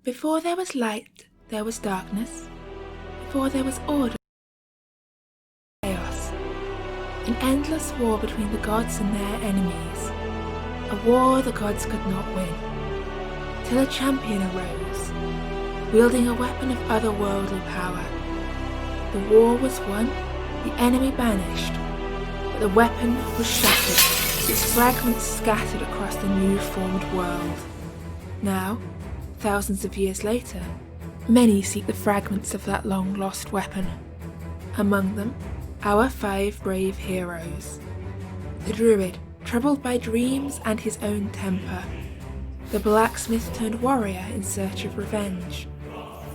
Before there was light, there was darkness. Before there was order, chaos. An endless war between the gods and their enemies. A war the gods could not win. Till a champion arose, wielding a weapon of otherworldly power. The war was won, the enemy banished, but the weapon was shattered, its fragments scattered across the new-formed world. Now, thousands of years later, many seek the fragments of that long-lost weapon. Among them, our 5 brave heroes. The druid, troubled by dreams and his own temper. The blacksmith turned warrior in search of revenge.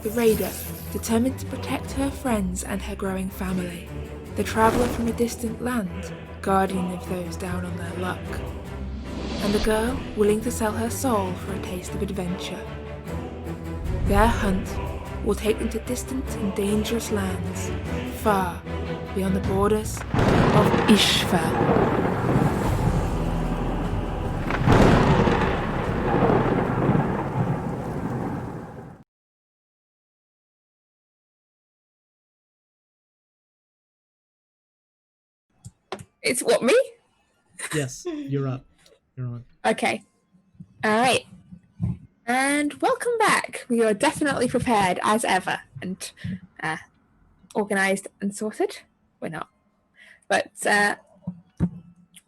The raider, determined to protect her friends and her growing family. The traveller from a distant land, guardian of those down on their luck. And the girl willing to sell her soul for a taste of adventure. Their hunt will take them to distant and dangerous lands, far beyond the borders of Isfjell. It's what, me? Yes, you're up. You're on. Okay. All right. And welcome back. We are definitely prepared as ever and organised and sorted. We're not. But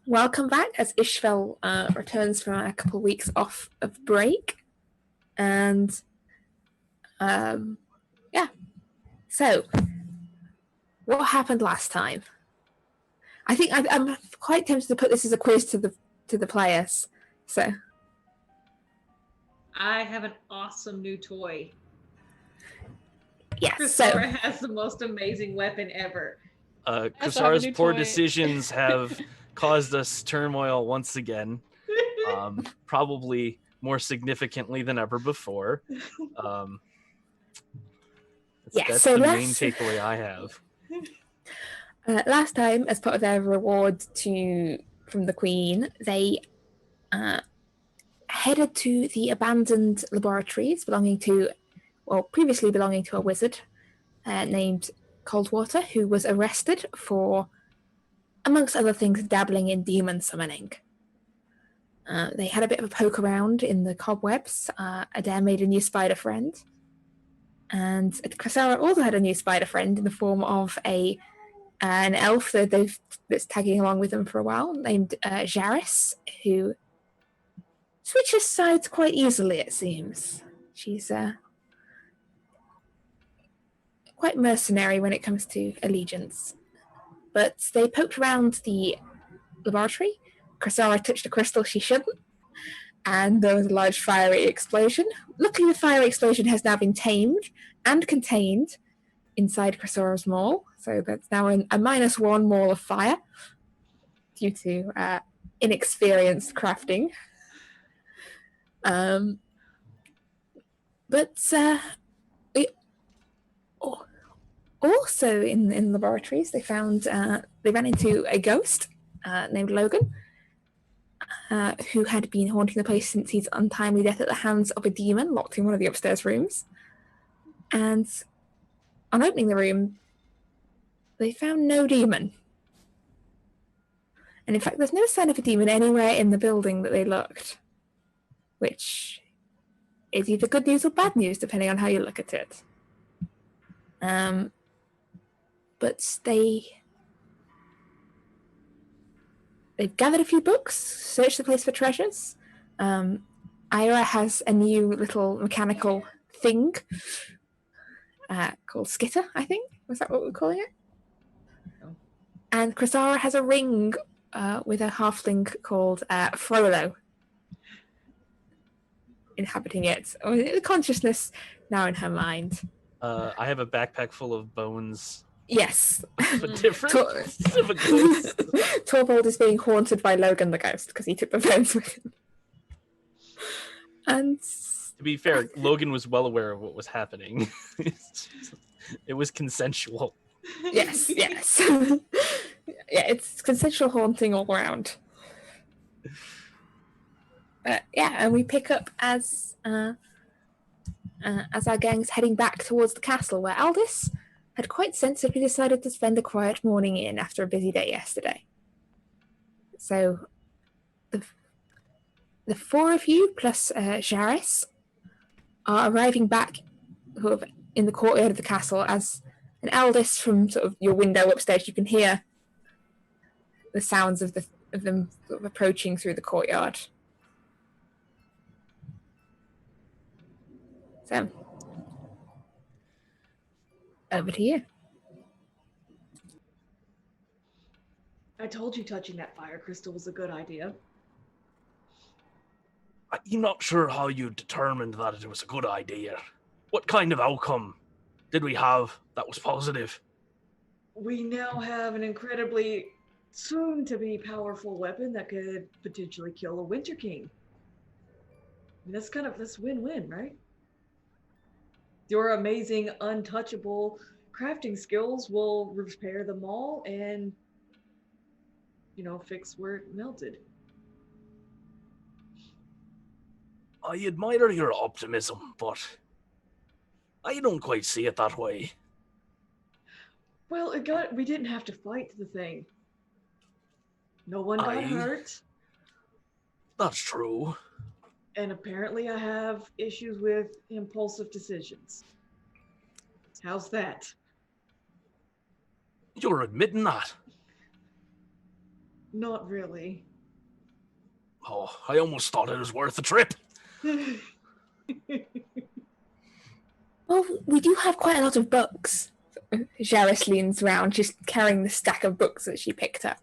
welcome back as Isfjell returns from a couple of weeks off of break. And yeah. So, what happened last time? I think I'm quite tempted to put this as a quiz to the players. So I have an awesome new toy. Yes. Crisara has the most amazing weapon ever. Crisara's poor decisions have caused us turmoil once again. Probably more significantly than ever before. That's the main takeaway I have. Last time, as part of their reward from the Queen, they headed to the abandoned laboratories previously belonging to a wizard named Coldwater, who was arrested for, amongst other things, dabbling in demon summoning. They had a bit of a poke around in the cobwebs. Adair made a new spider friend. And Crisara also had a new spider friend in the form of an elf that's tagging along with them for a while, named Jaris, who switches sides quite easily, it seems. She's quite mercenary when it comes to allegiance. But they poked around the laboratory. Crisara touched a crystal she shouldn't, and there was a large fiery explosion. Luckily, the fiery explosion has now been tamed and contained inside Crisara's maul, so that's now a -1 maul of fire due to inexperienced crafting. Also in laboratories, they ran into a ghost named Logan, who had been haunting the place since his untimely death at the hands of a demon locked in one of the upstairs rooms. And on opening the room, they found no demon. And in fact, there's no sign of a demon anywhere in the building that they looked, which is either good news or bad news, depending on how you look at it. But they've gathered a few books, searched the place for treasures. Ira has a new little mechanical thing called Skitter, I think. Was that what we're calling it? No. And Crisara has a ring with a halfling called Frollo inhabiting it. The consciousness now in her mind. I have a backpack full of bones. Yes. But different. Torvald is being haunted by Logan the ghost because he took the bones with him. And to be fair, Logan was well aware of what was happening. It was consensual. Yes. Yeah, it's consensual haunting all around. And we pick up as as our gang's heading back towards the castle where Aldous had quite sensibly decided to spend a quiet morning in after a busy day yesterday. So, the four of you plus Jaris are arriving back sort of in the courtyard of the castle as an Aldous from sort of your window upstairs. You can hear the sounds of them sort of approaching through the courtyard. So, over to you. I told you touching that fire crystal was a good idea. I'm not sure how you determined that it was a good idea. What kind of outcome did we have that was positive? We now have an incredibly soon-to-be powerful weapon that could potentially kill a Winter King. I mean, that's win-win, right? Your amazing, untouchable crafting skills will repair them all and, fix where it melted. I admire your optimism, but I don't quite see it that way. Well, we didn't have to fight the thing. No one got hurt. That's true. And apparently I have issues with impulsive decisions. How's that? You're admitting that? Not really. Oh, I almost thought it was worth the trip. Well, we do have quite a lot of books. Jaris leans around, just carrying the stack of books that she picked up.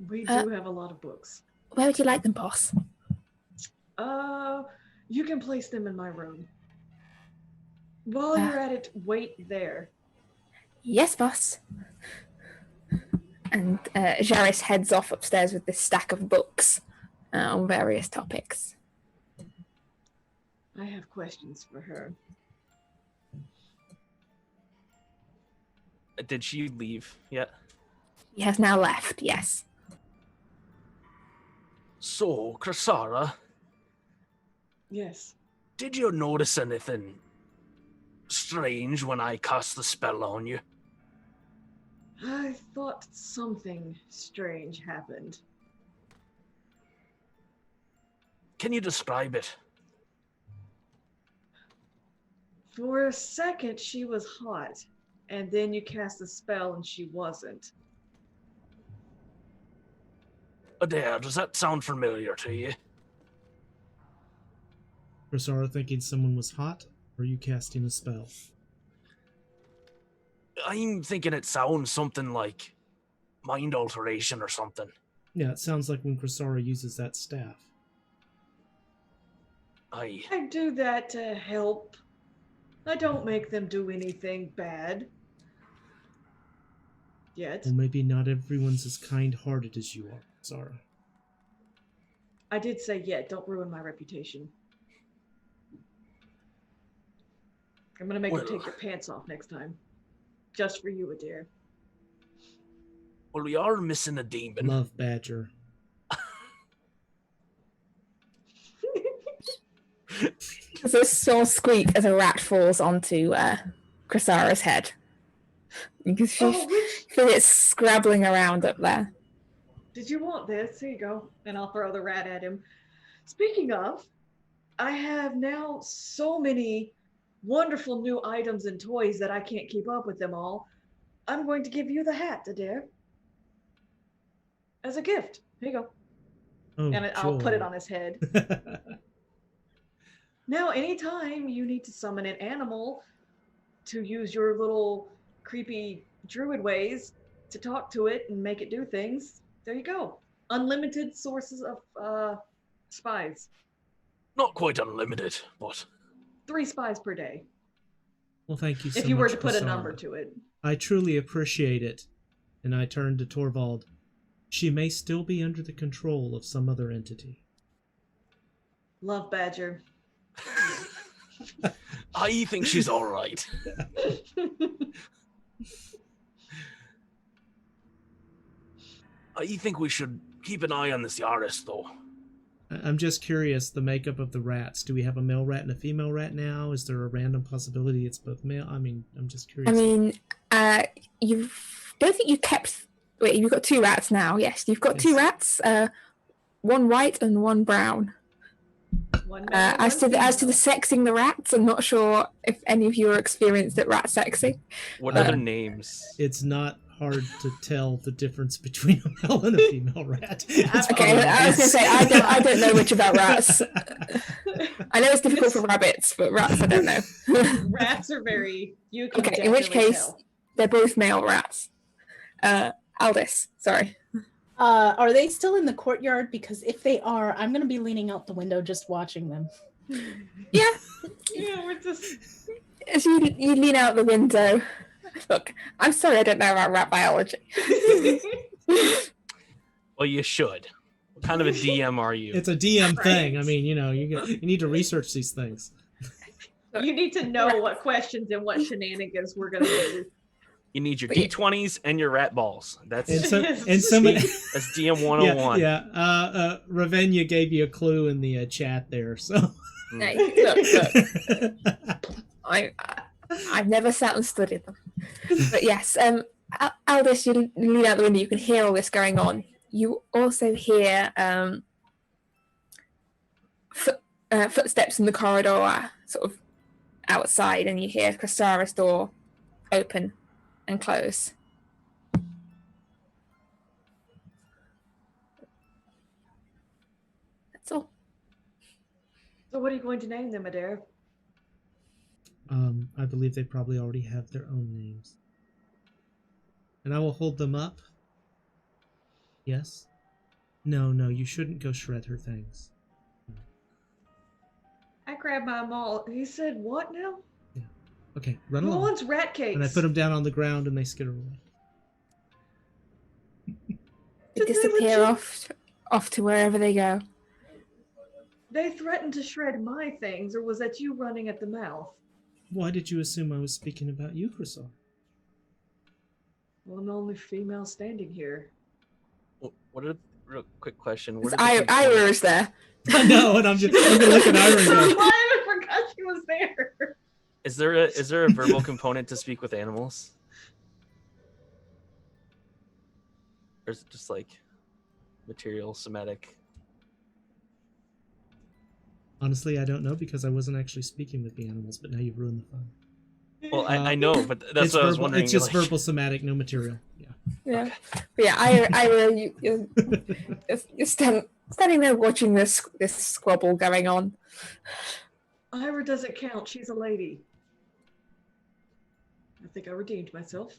We do have a lot of books. Where would you like them, boss? You can place them in my room. While you're at it, wait there. Yes, boss. And Jaris heads off upstairs with this stack of books on various topics. I have questions for her. Did she leave yet? He has now left, yes. So, Krasara, Yes. did you notice anything strange when I cast the spell on you? I thought something strange happened. Can you describe it? For a second, she was hot, and then you cast a spell and she wasn't. Adair, does that sound familiar to you? Krasara thinking someone was hot, or are you casting a spell? I'm thinking it sounds something like mind alteration or something. Yeah, it sounds like when Krasara uses that staff. I do that to help. I don't make them do anything bad. Yet. Well, maybe not everyone's as kind-hearted as you are, Krasara. I did say yet, don't ruin my reputation. I'm gonna make you take your pants off next time. Just for you, Adair. Well, we are missing a demon. Love Badger. There's a sore squeak as a rat falls onto Krasara's head. You can feel it scrabbling around up there. Did you want this? Here you go. And I'll throw the rat at him. Speaking of, I have now so many wonderful new items and toys that I can't keep up with them all. I'm going to give you the hat, Adair. As a gift. Here you go. Oh, and I'll put it on his head. Now, anytime you need to summon an animal to use your little creepy druid ways to talk to it and make it do things, there you go. Unlimited sources of spies. Not quite unlimited, but 3 spies per day. Well, thank you so much, if you were to put Krasara. a number to it. I truly appreciate it. And I turned to Torvald. She may still be under the control of some other entity. Love Badger. I think she's all right. I think we should keep an eye on this Yaris, though. I'm just curious, the makeup of the rats. Do we have a male rat and a female rat now? Is there a random possibility it's both male? I mean, I'm just curious. I mean, don't think you kept... Wait, you've got 2 rats now. Yes, you've got 2 rats, one white and one brown. As to the sexing the rats, I'm not sure if any of you are experienced at rat sexing. What are their names? It's not hard to tell the difference between a male and a female rat. Okay, I was going to say, I don't know much about rats. I know it's difficult for rabbits, but rats I don't know. Rats are very... You can okay, in which case, tell. they're both male rats. Aldous, sorry. Are they still in the courtyard? Because if they are, I'm going to be leaning out the window just watching them. Yeah. Yeah, we're just... As you lean out the window... Look, I'm sorry I don't know about rat biology. Well, you should. What kind of a DM are you? It's a DM Right. thing. I mean, you need to research these things. You need to know what questions and what shenanigans we're going to do. You need your D20s and your rat balls. That's And that's somebody, DM 101. yeah. Ravenna gave you a clue in the chat there. So, Hey, look. I've never sat and studied them. But yes, Aldous, you lean out the window, you can hear all this going on. You also hear footsteps in the corridor, sort of outside, and you hear Kristara's door open and close. That's all. So what are you going to name them, Adair? I believe they probably already have their own names. And I will hold them up. Yes? No, you shouldn't go shred her things. I grabbed my maul. He said, what now? Yeah. Okay, run Who along. wants rat cakes? And I put them down on the ground and they skitter away. They disappear off to wherever they go. They threatened to shred my things, or was that you running at the mouth? Why did you assume I was speaking about you, Chrysal? Well, I'm the only female standing here. What are real quick question? Ira is there. I know, and I'm gonna look at Ira and go, I forgot she was there. Is there a verbal component to speak with animals? Or is it just like material, somatic? honestly, I don't know because I wasn't actually speaking with the animals, but now you've ruined the fun. Well, I know, but that's what I was wondering. It's just verbal, somatic, no material. Yeah. Yeah. Okay. But yeah, Ira, you're standing there watching this squabble going on. Ira doesn't count. She's a lady. I think I redeemed myself.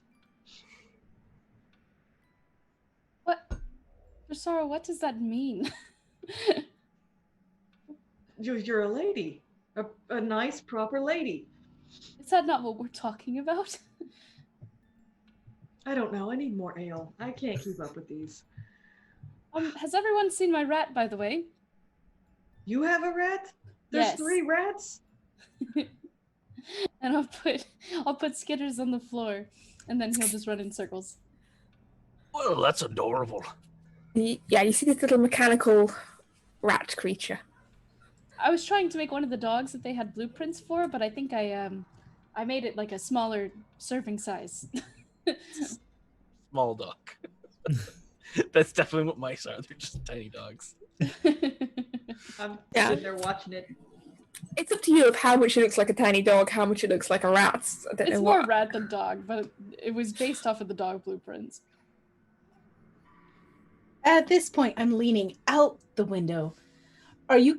What? Rosara, what does that mean? You're a lady. A nice, proper lady. Is that not what we're talking about? I don't know. I need more ale. I can't keep up with these. Has everyone seen my rat, by the way? You have a rat? There's Yes. 3 rats? And I'll put Skitters on the floor, and then he'll just run in circles. Well, that's adorable. Yeah, you see this little mechanical rat creature. I was trying to make one of the dogs that they had blueprints for, but I think I made it like a smaller serving size. Small dog. That's definitely what mice are. They're just tiny dogs. I'm Yeah. sitting there watching it. It's up to you of how much it looks like a tiny dog, how much it looks like a rat. I don't It's know more what. rat than dog, but it was based off of the dog blueprints. At this point, I'm leaning out the window. Are you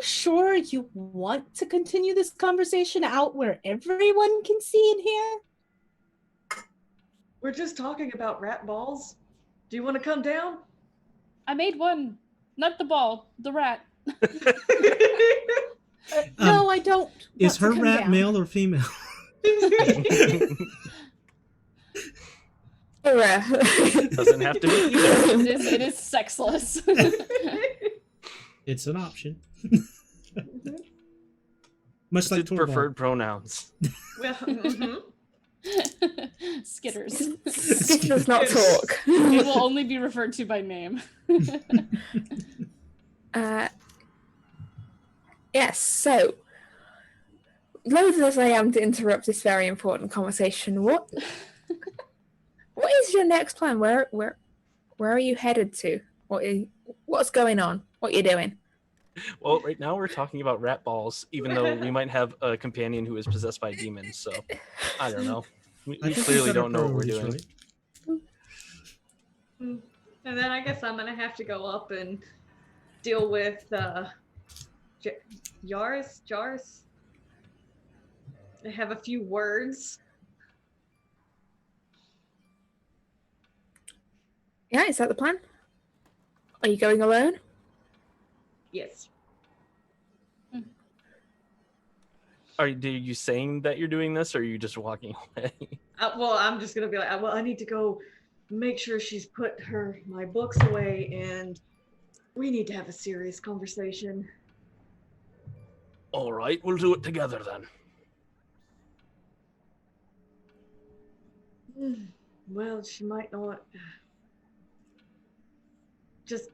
sure you want to continue this conversation out where everyone can see and hear? We're just talking about rat balls. Do you want to come down? I made one, not the ball, the rat. No, I don't. Is her want to come rat down. male or female? Ira. Doesn't have to be either. It is sexless. It's an option. Much It's like its Torvald. preferred pronouns. Well, Skitters. Skip does not talk. It will only be referred to by name. Yes, so, loath as I am to interrupt this very important conversation, what is your next plan? Where are you headed to? What's going on? What are you doing? Well, right now we're talking about rat balls, even though we might have a companion who is possessed by demons. So, I don't know. We I think clearly we've got our don't know what we're priorities doing. right. And then I guess I'm gonna have to go up and deal with Jars. I have a few words. Yeah, is that the plan? Are you going alone? Yes. Are you saying that you're doing this, or are you just walking away? Well, I'm just gonna be like, well, I need to go make sure she's put my books away, and we need to have a serious conversation. All right, we'll do it together then. Well, she might not just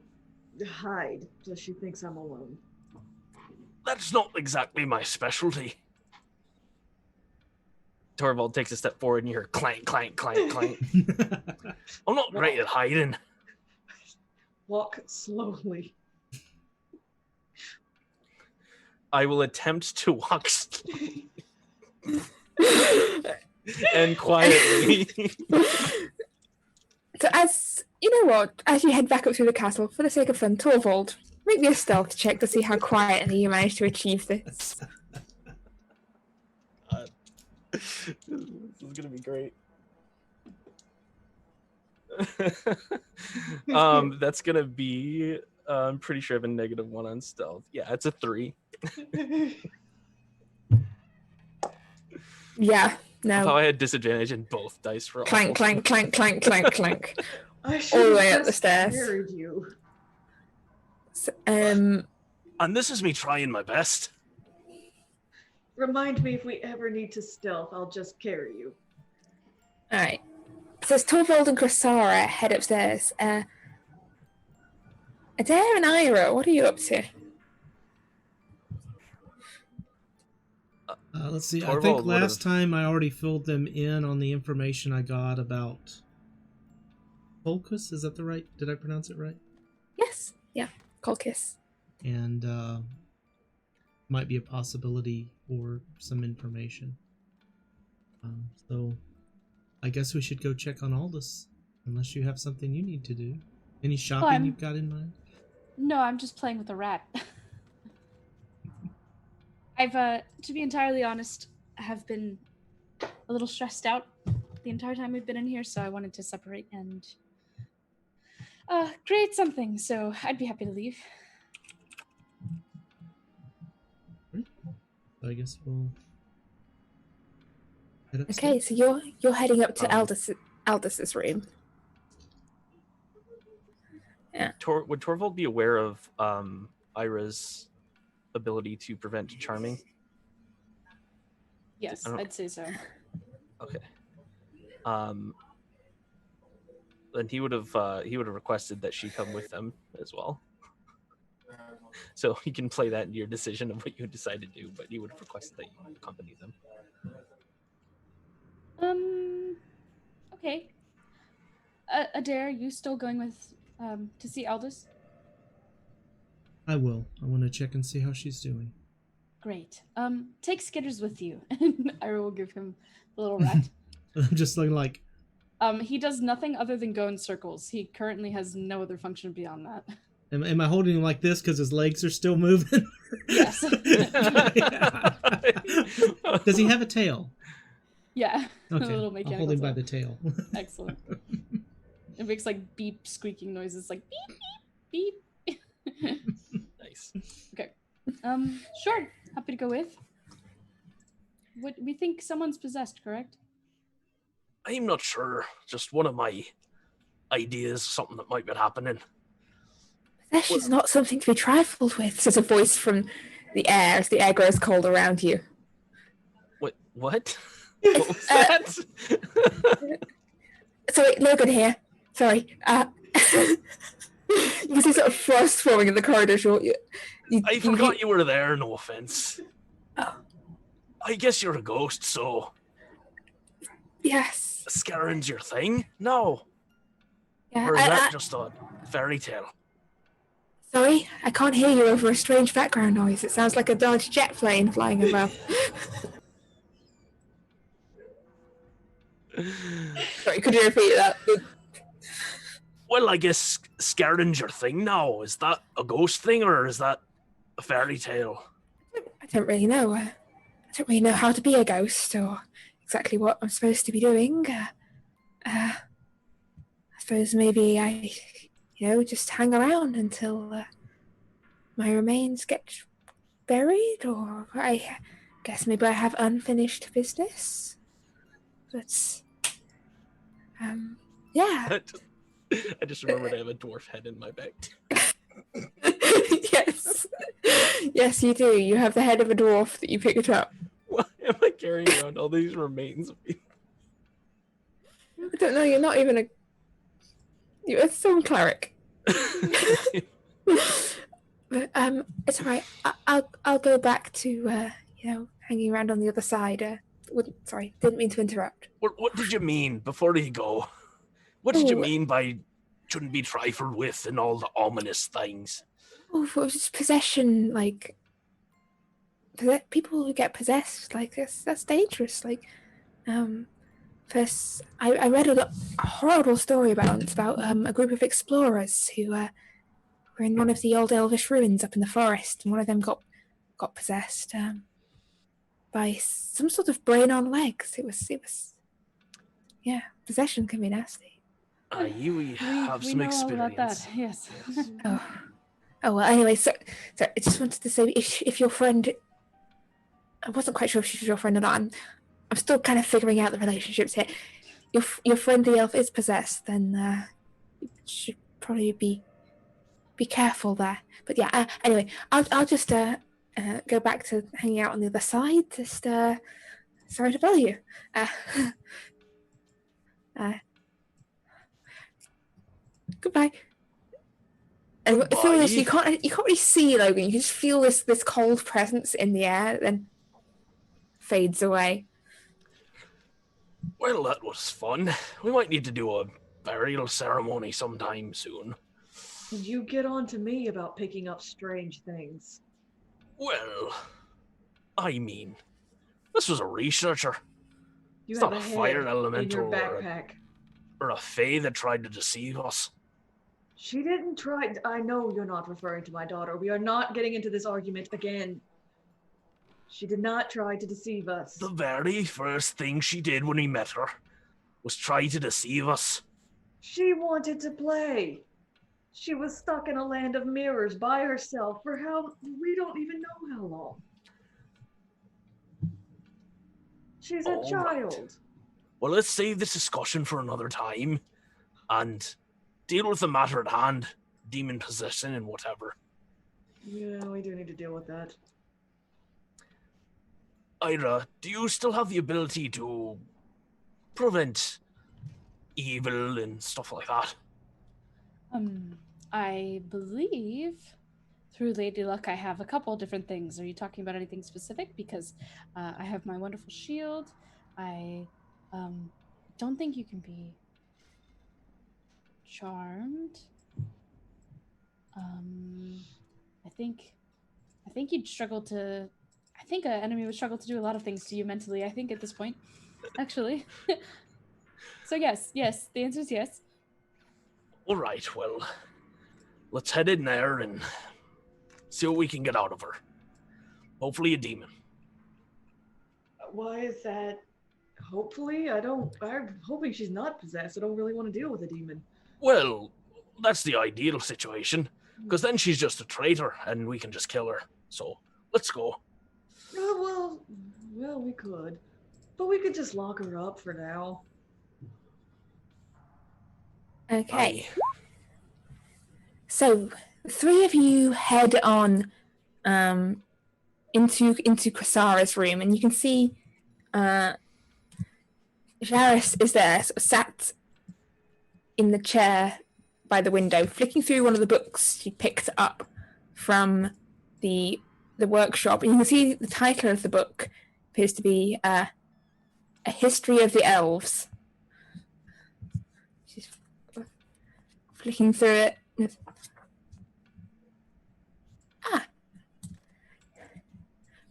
hide so she thinks I'm alone. That's not exactly my specialty. Torvald takes a step forward and you hear clank, clank, clank, clank. I'm not great at hiding. Walk slowly. I will attempt to walk slowly and quietly. So as you know what, as you head back up through the castle, for the sake of fun, Torvald, make me a stealth check to see how quietly you manage to achieve this. This is gonna be great. That's gonna be. I'm pretty sure I have a -1 on stealth. Yeah, it's a 3. Yeah, no. How I had disadvantage in both dice rolls. Clank, clank, clank, clank, clank, clank. I All the way up the just stairs. carried you. So, And this is me trying my best. Remind me if we ever need to stealth, I'll just carry you. Alright. So as Torvald and Chrysara head upstairs, Adair and Ira, what are you up to? Let's see. I Torvald think last would've- time I already filled them in on the information I got about Colchis. Is that the right? Did I pronounce it right? Yes. Yeah. Colchis. And might be a possibility for some information. So I guess we should go check on Aldous, unless you have something you need to do. Any shopping you've got in mind? No, I'm just playing with a rat. I've, to be entirely honest, have been a little stressed out the entire time we've been in here, so I wanted to separate and create something, so I'd be happy to leave. I guess we'll head upstairs. Okay, so you're heading up to Aldous' room. Yeah. Would Torvald be aware of Ira's ability to prevent charming? Yes, I'd say so. Okay. Then he would have requested that she come with them as well. So you can play that into your decision of what you decide to do, but he would have requested that you accompany them. Okay. Adair, are you still going with to see Aldous? I will. I want to check and see how she's doing. Great. Take Skitters with you, and I will give him the little rat. I'm just looking like. He does nothing other than go in circles. He currently has no other function beyond that. Am I holding him like this because his legs are still moving? Yes. Does he have a tail? Yeah. Okay, A little I'll mechanical hold him by tail. the tail. Excellent. It makes like beep squeaking noises, like beep beep beep. Nice. Okay. Sure. Happy to go with. What we think someone's possessed, correct? I'm not sure. Just one of my ideas, something that might be happening. Possession's not something to be trifled with, says a voice from the air as the air grows cold around you. What? What was that? Sorry, Logan here. Sorry. You can see sort of frost forming in the corridor. I forgot you were there, no offense. Oh. I guess you're a ghost, so Yes. scaring's your thing? No. Yeah. Or is that just a fairy tale? Sorry, I can't hear you over a strange background noise. It sounds like a Dodge jet plane flying above. Sorry, could you repeat that? Well, I guess scaring's your thing now. Is that a ghost thing or is that a fairy tale? I don't really know. I don't really know how to be a ghost or exactly what I'm supposed to be doing. I suppose maybe I, just hang around until my remains get buried, or I guess maybe I have unfinished business. But, yeah. I just remembered I have a dwarf head in my bag. Yes. Yes, you do. You have the head of a dwarf that you picked up. Why am I carrying around all these remains of people? I don't know, you're not even you're a stone cleric. But it's alright. I'll go back to hanging around on the other side. Sorry, didn't mean to interrupt. What did you mean before you go? What did you mean by shouldn't be trifled with and all the ominous things? Oh, it was just possession, like people who get possessed, like that's dangerous. Like, first I read a horrible story about a group of explorers who were in one of the old elvish ruins up in the forest, and one of them got possessed by some sort of brain on legs. It was yeah, possession can be nasty. You have some experience. All about that. Yes. Oh well. Anyway, so I just wanted to say, if your friend, I wasn't quite sure if she's your friend or not. I'm still kind of figuring out the relationships here. Your friend the elf is possessed, then you should probably be careful there. But yeah. Anyway, I'll just go back to hanging out on the other side. Just sorry to bother you. Goodbye. And I feel this, you can't really see Logan. You can just feel this cold presence in the air, then fades away. Well, that was fun. We might need to do a burial ceremony sometime soon. Did you get on to me about picking up strange things? Well, I mean, this was a researcher. You it's have not a fire head elemental in your backpack. or a fae that tried to deceive us. She didn't try. I know you're not referring to my daughter. We are not getting into this argument again. She did not try to deceive us. The very first thing she did when we met her was try to deceive us. She wanted to play. She was stuck in a land of mirrors by herself for we don't even know how long. She's a child. Right. Well, let's save this discussion for another time and deal with the matter at hand, demon possession and whatever. Yeah, we do need to deal with that. Ira, do you still have the ability to prevent evil and stuff like that? I believe through Lady Luck I have a couple different things. Are you talking about anything specific? Because I have my wonderful shield. I don't think you can be charmed. I think you'd struggle to. I think an enemy would struggle to do a lot of things to you mentally. I think at this point, actually. So yes, the answer is yes. All right, well, let's head in there and see what we can get out of her. Hopefully a demon. Why is that? Hopefully, I'm hoping she's not possessed. I don't really want to deal with a demon. Well, that's the ideal situation, because then she's just a traitor and we can just kill her. So, let's go. Oh, well, we could. But we could just lock her up for now. Okay. So, the three of you head on into Krasara's room, and you can see Jairus is there, sort of sat in the chair by the window, flicking through one of the books she picked up from the workshop. And you can see the title of the book appears to be A History of the Elves. She's flicking through it.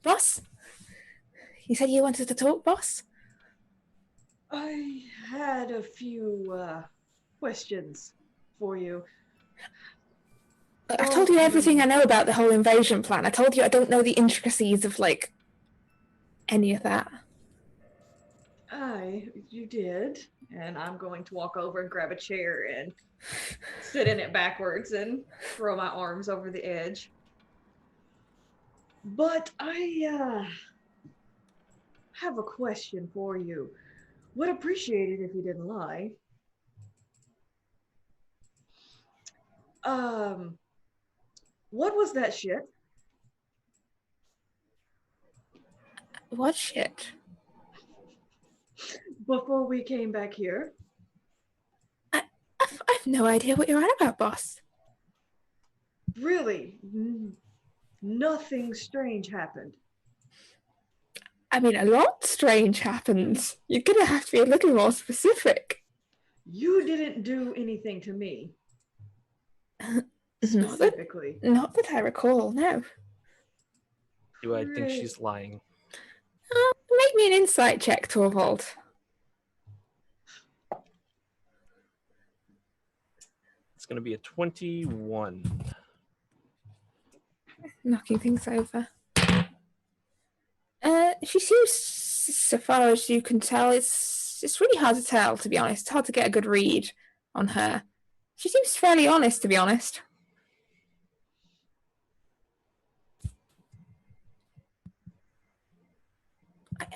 Boss? You said you wanted to talk, boss? I had a few questions for you. I've told you everything I know about the whole invasion plan. I told you I don't know the intricacies of, like, any of that. You did. And I'm going to walk over and grab a chair and sit in it backwards and throw my arms over the edge. But I have a question for you. Would appreciate it if you didn't lie. What was that shit? What shit? Before we came back here? I've no idea what you're on about, boss. Really? Nothing strange happened. I mean, a lot strange happens. You're gonna have to be a little more specific. You didn't do anything to me. Not that I recall, no. Do I think she's lying? Make me an insight check, Torvald. It's going to be a 21. Knocking things over. She seems, so far as you can tell, it's really hard to tell, to be honest. It's hard to get a good read on her. She seems fairly honest, to be honest.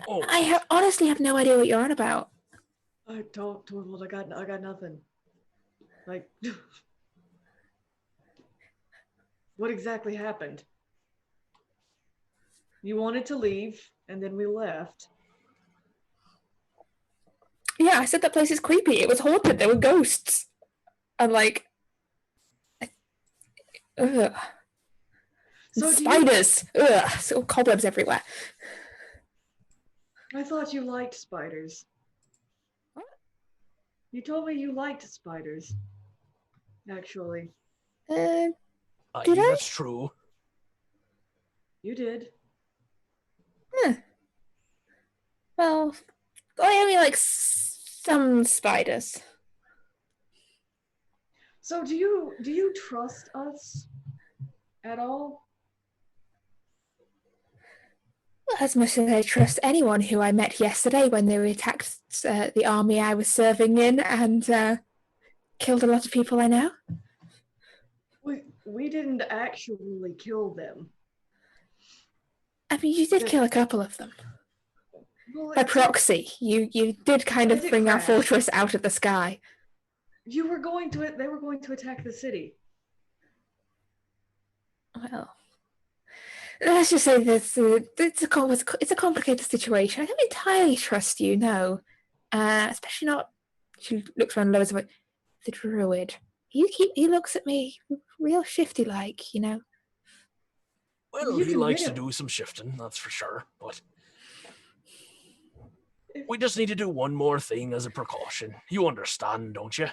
I honestly have no idea what you're on about. I told Torvald I got nothing. Like, what exactly happened? You wanted to leave, and then we left. Yeah, I said that place is creepy. It was haunted. There were ghosts. And like, ugh. So spiders. Ugh. So cobwebs everywhere. I thought you liked spiders. What? You told me you liked spiders. Actually. Did I? That's true. You did. Well, I only like some spiders. So do you trust us at all? Well, as much as I trust anyone who I met yesterday when they attacked the army I was serving in and killed a lot of people I know. We didn't actually kill them. I mean, you did kill a couple of them. Well, By proxy, you did kind of bring our fortress out of the sky. They were going to attack the city. Well, let's just say this: it's a complicated situation. I don't entirely trust you, no. Especially not. She looks around loads of like the druid. He looks at me real shifty like, you know. Well, he likes to do some shifting, that's for sure. But we just need to do one more thing as a precaution. You understand, don't you?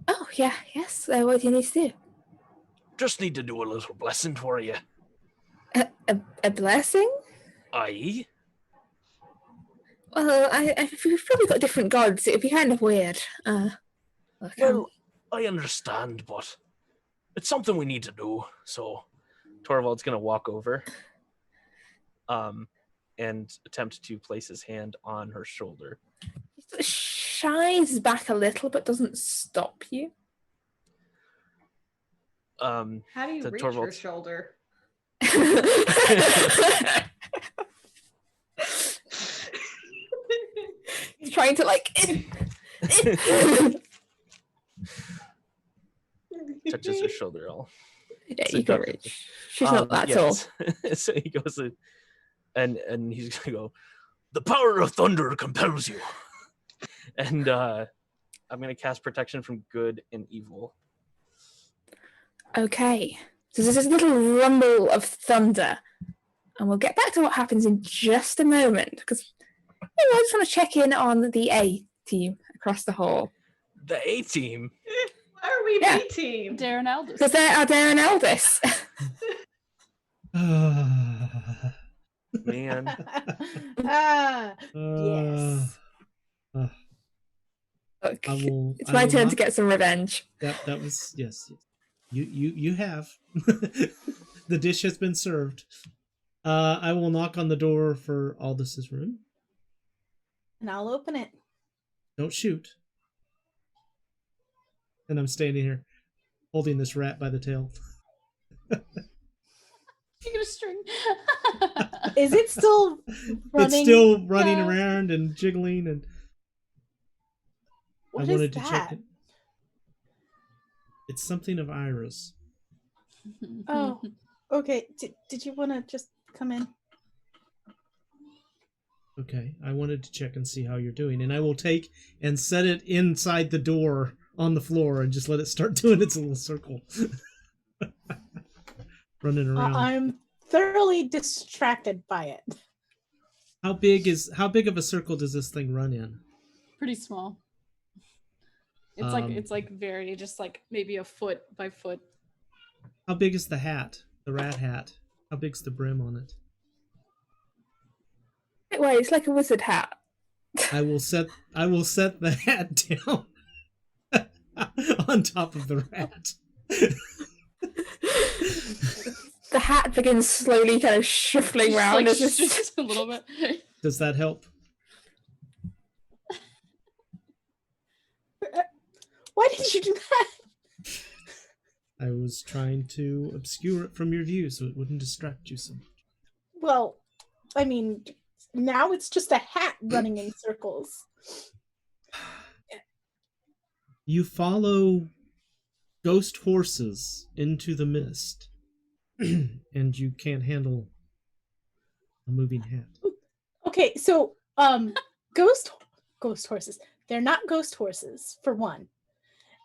Oh yeah, yes. What do you need to do? Just need to do a little blessing for you. A blessing? Aye. Well, we've probably got different gods. It'd be kind of weird. Well, I understand, but it's something we need to do. So Torvald's gonna walk over, and attempt to place his hand on her shoulder. He shies back a little, but doesn't stop you. How do you reach her shoulder? He's trying to like touches her shoulder all. Yeah, you can reach. She's not that tall. So he goes and he's gonna go, the power of thunder compels you. And I'm gonna cast protection from good and evil. Okay. So there's this little rumble of thunder. And we'll get back to what happens in just a moment. Because I just want to check in on the A team across the hall. The A team. Why are we Yeah. B team? Darren Aldous. Because they're Adair and Eldis. Man. Yes. Look, I it's my will turn not- to get some revenge. That was yes. You have. The dish has been served. I will knock on the door for Aldous' room. And I'll open it. Don't shoot. And I'm standing here, holding this rat by the tail. You get a string. Is it still running? It's still running Yeah. around and jiggling, and What I is wanted to that? check it. It's something of Iris. Oh, okay. Did you want to just come in? Okay, I wanted to check and see how you're doing, and I will take and set it inside the door on the floor and just let it start doing its little circle. Running around. I'm thoroughly distracted by it. How big of a circle does this thing run in? Pretty small. It's like very just like maybe a foot by foot. How big is the hat? The rat hat? How big's the brim on it? Wait, it's like a wizard hat. I will set the hat down on top of the rat. The hat begins slowly kind of shuffling around as this... just a little bit. Does that help? Why did you do that? I was trying to obscure it from your view so it wouldn't distract you so much. Well, I mean, now it's just a hat running in circles. You follow ghost horses into the mist, and you can't handle a moving hat. Okay, so ghost horses. They're not ghost horses, for one.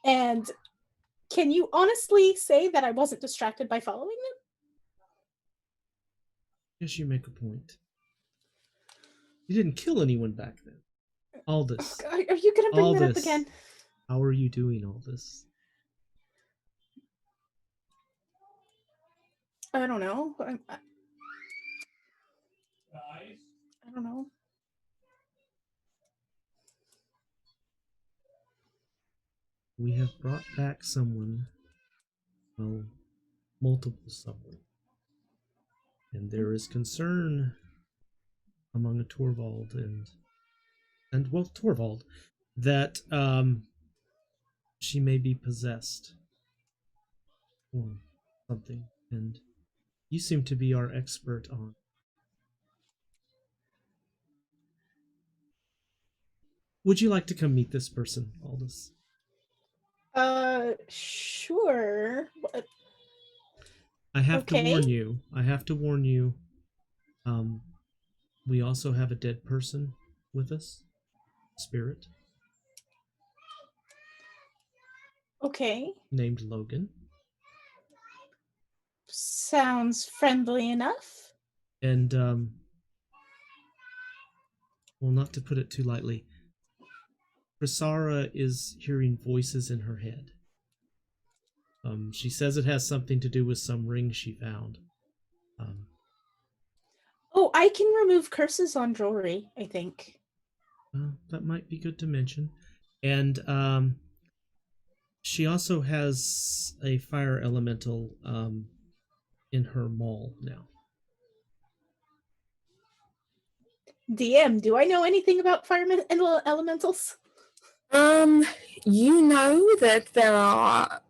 And can you honestly say that I wasn't distracted by following them? Yes, you make a point. You didn't kill anyone back then. Aldous. Are you going to bring that up Aldous. again? How are you doing, Aldous? I don't know. I don't know. We have brought back someone, well, multiple someone. And there is concern among a Torvald and Torvald that she may be possessed or something, and you seem to be our expert on. Would you like to come meet this person, Aldous? Sure. But I have to Okay. warn you. We also have a dead person with us. Spirit. okay. Named Logan. Sounds friendly enough. And, well, not to put it too lightly, Prisara is hearing voices in her head. She says it has something to do with some ring she found. Oh, I can remove curses on jewelry, I think. That might be good to mention. And she also has a fire elemental in her maul now. DM, do I know anything about firemen and elementals? You know that there are...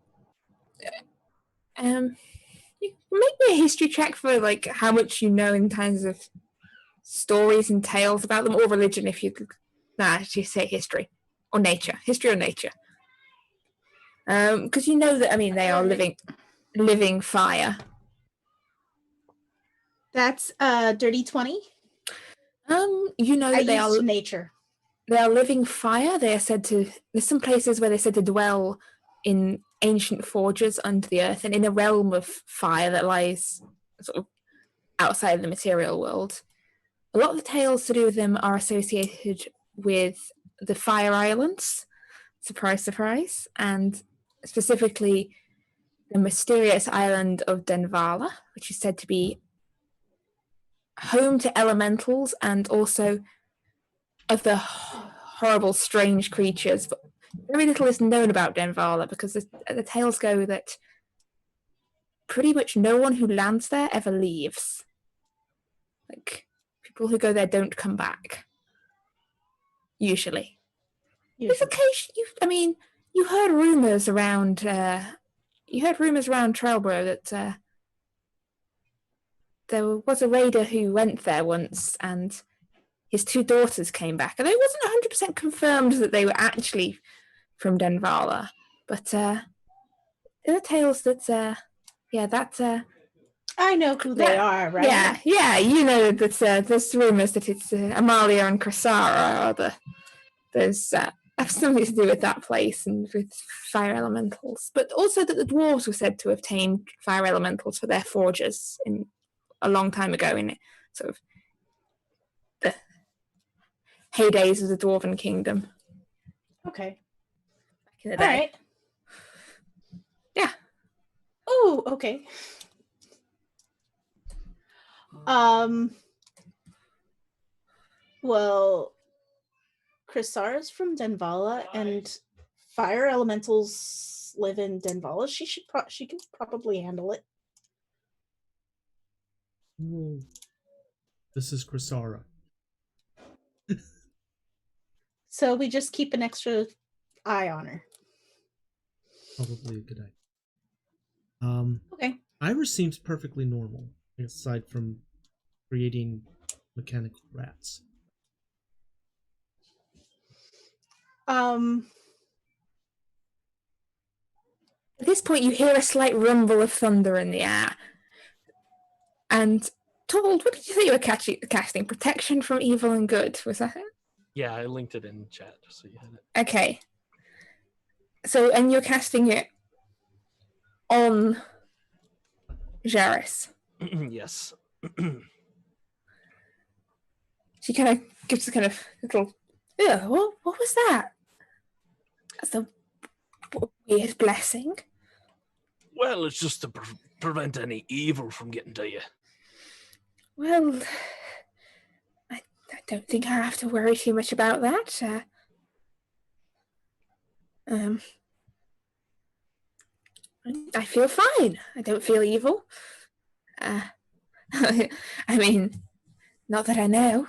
you make me a history check for like how much you know in terms of stories and tales about them, or religion if you could. Nah, just say history or nature, history or nature. Because you know that they are living fire. That's dirty 20. You know I that they are used nature. they are living fire. They are said to. There's some places where they're said to dwell in ancient forges under the earth and in a realm of fire that lies sort of outside the material world. A lot of the tales to do with them are associated with the Fire Islands. Surprise, surprise. And specifically the mysterious island of Denvala, which is said to be home to elementals and also other horrible, strange creatures. But very little is known about Denvala because the tales go that pretty much no one who lands there ever leaves. Like, people who go there don't come back. Usually. There's occasion. You heard rumors around. You heard rumors around Trelbro that there was a raider who went there once, and his 2 daughters came back, and it wasn't 100% confirmed that they were actually from Denvala. But there are tales that, I know who they are, right? Yeah, you know that there's rumors that it's Amalia and Crisara, or there's have something to do with that place and with fire elementals, but also that the dwarves were said to have tamed fire elementals for their forges in a long time ago, in sort of the heydays of the Dwarven Kingdom. Okay. Back in the day. All right. Yeah. Oh, okay. Well, Crisara's from Denvala, and fire elementals live in Denvala. She can probably handle it. Whoa. This is Crisara. So we just keep an extra eye on her. Probably a good idea. Okay. Iris seems perfectly normal, aside from creating mechanical rats. At this point, you hear a slight rumble of thunder in the air. And Told, what did you say you were casting? Protection from evil and good, was that it? Yeah, I linked it in chat just so you had it. Okay. So, and you're casting it on Jairus. Yes. She kind of gives a kind of little, what was that? That's a weird blessing. Well, it's just to prevent any evil from getting to you. Well, I don't think I have to worry too much about that. I feel fine. I don't feel evil. I mean, not that I know.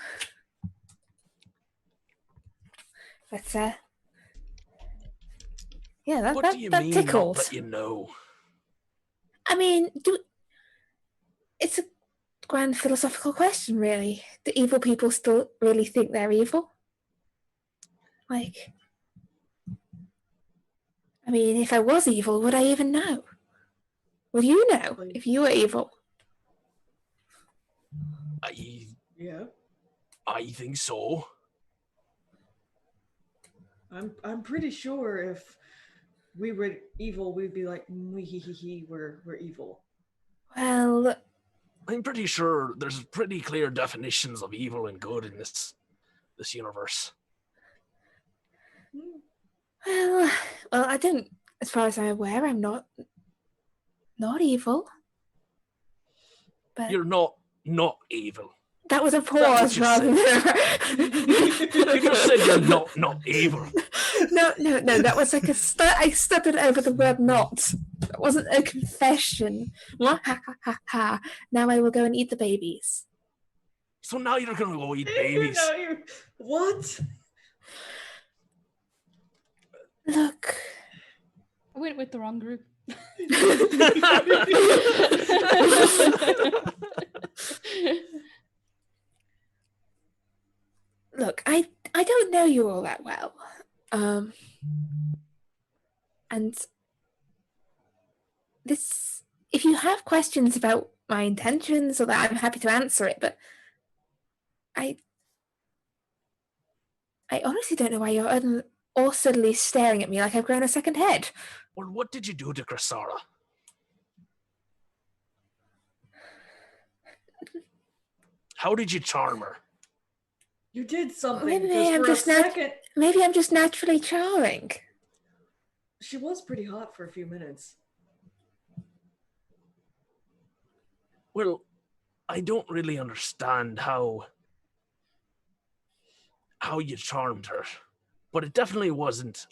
But, yeah, What do you that mean, tickled. not that you know? I mean, it's a grand philosophical question, really. Do evil people still really think they're evil? Like, I mean, if I was evil, would I even know? Would you know if you were evil? Yeah. I think so. I'm pretty sure if we were evil, we'd be like, we're evil. Well, I'm pretty sure there's pretty clear definitions of evil and good in this universe. well, I don't. As far as I'm aware, I'm not evil. But You're not evil. that was a pause rather than. You just said you're not evil. No. That was like I stuttered over the word "not." That wasn't a confession. Ha ha ha ha. Now I will go and eat the babies. So now you're gonna go eat babies. What? Look. I went with the wrong group. Look, I don't know you all that well. And this, if you have questions about my intentions or that, I'm happy to answer it, but I honestly don't know why you're all suddenly staring at me like I've grown a second head. Well, what did you do to Grisara? How did you charm her? You did something Maybe because I'm for just a second, Maybe I'm just naturally charming. she was pretty hot for a few minutes. Well, I don't really understand how you charmed her, but it definitely wasn't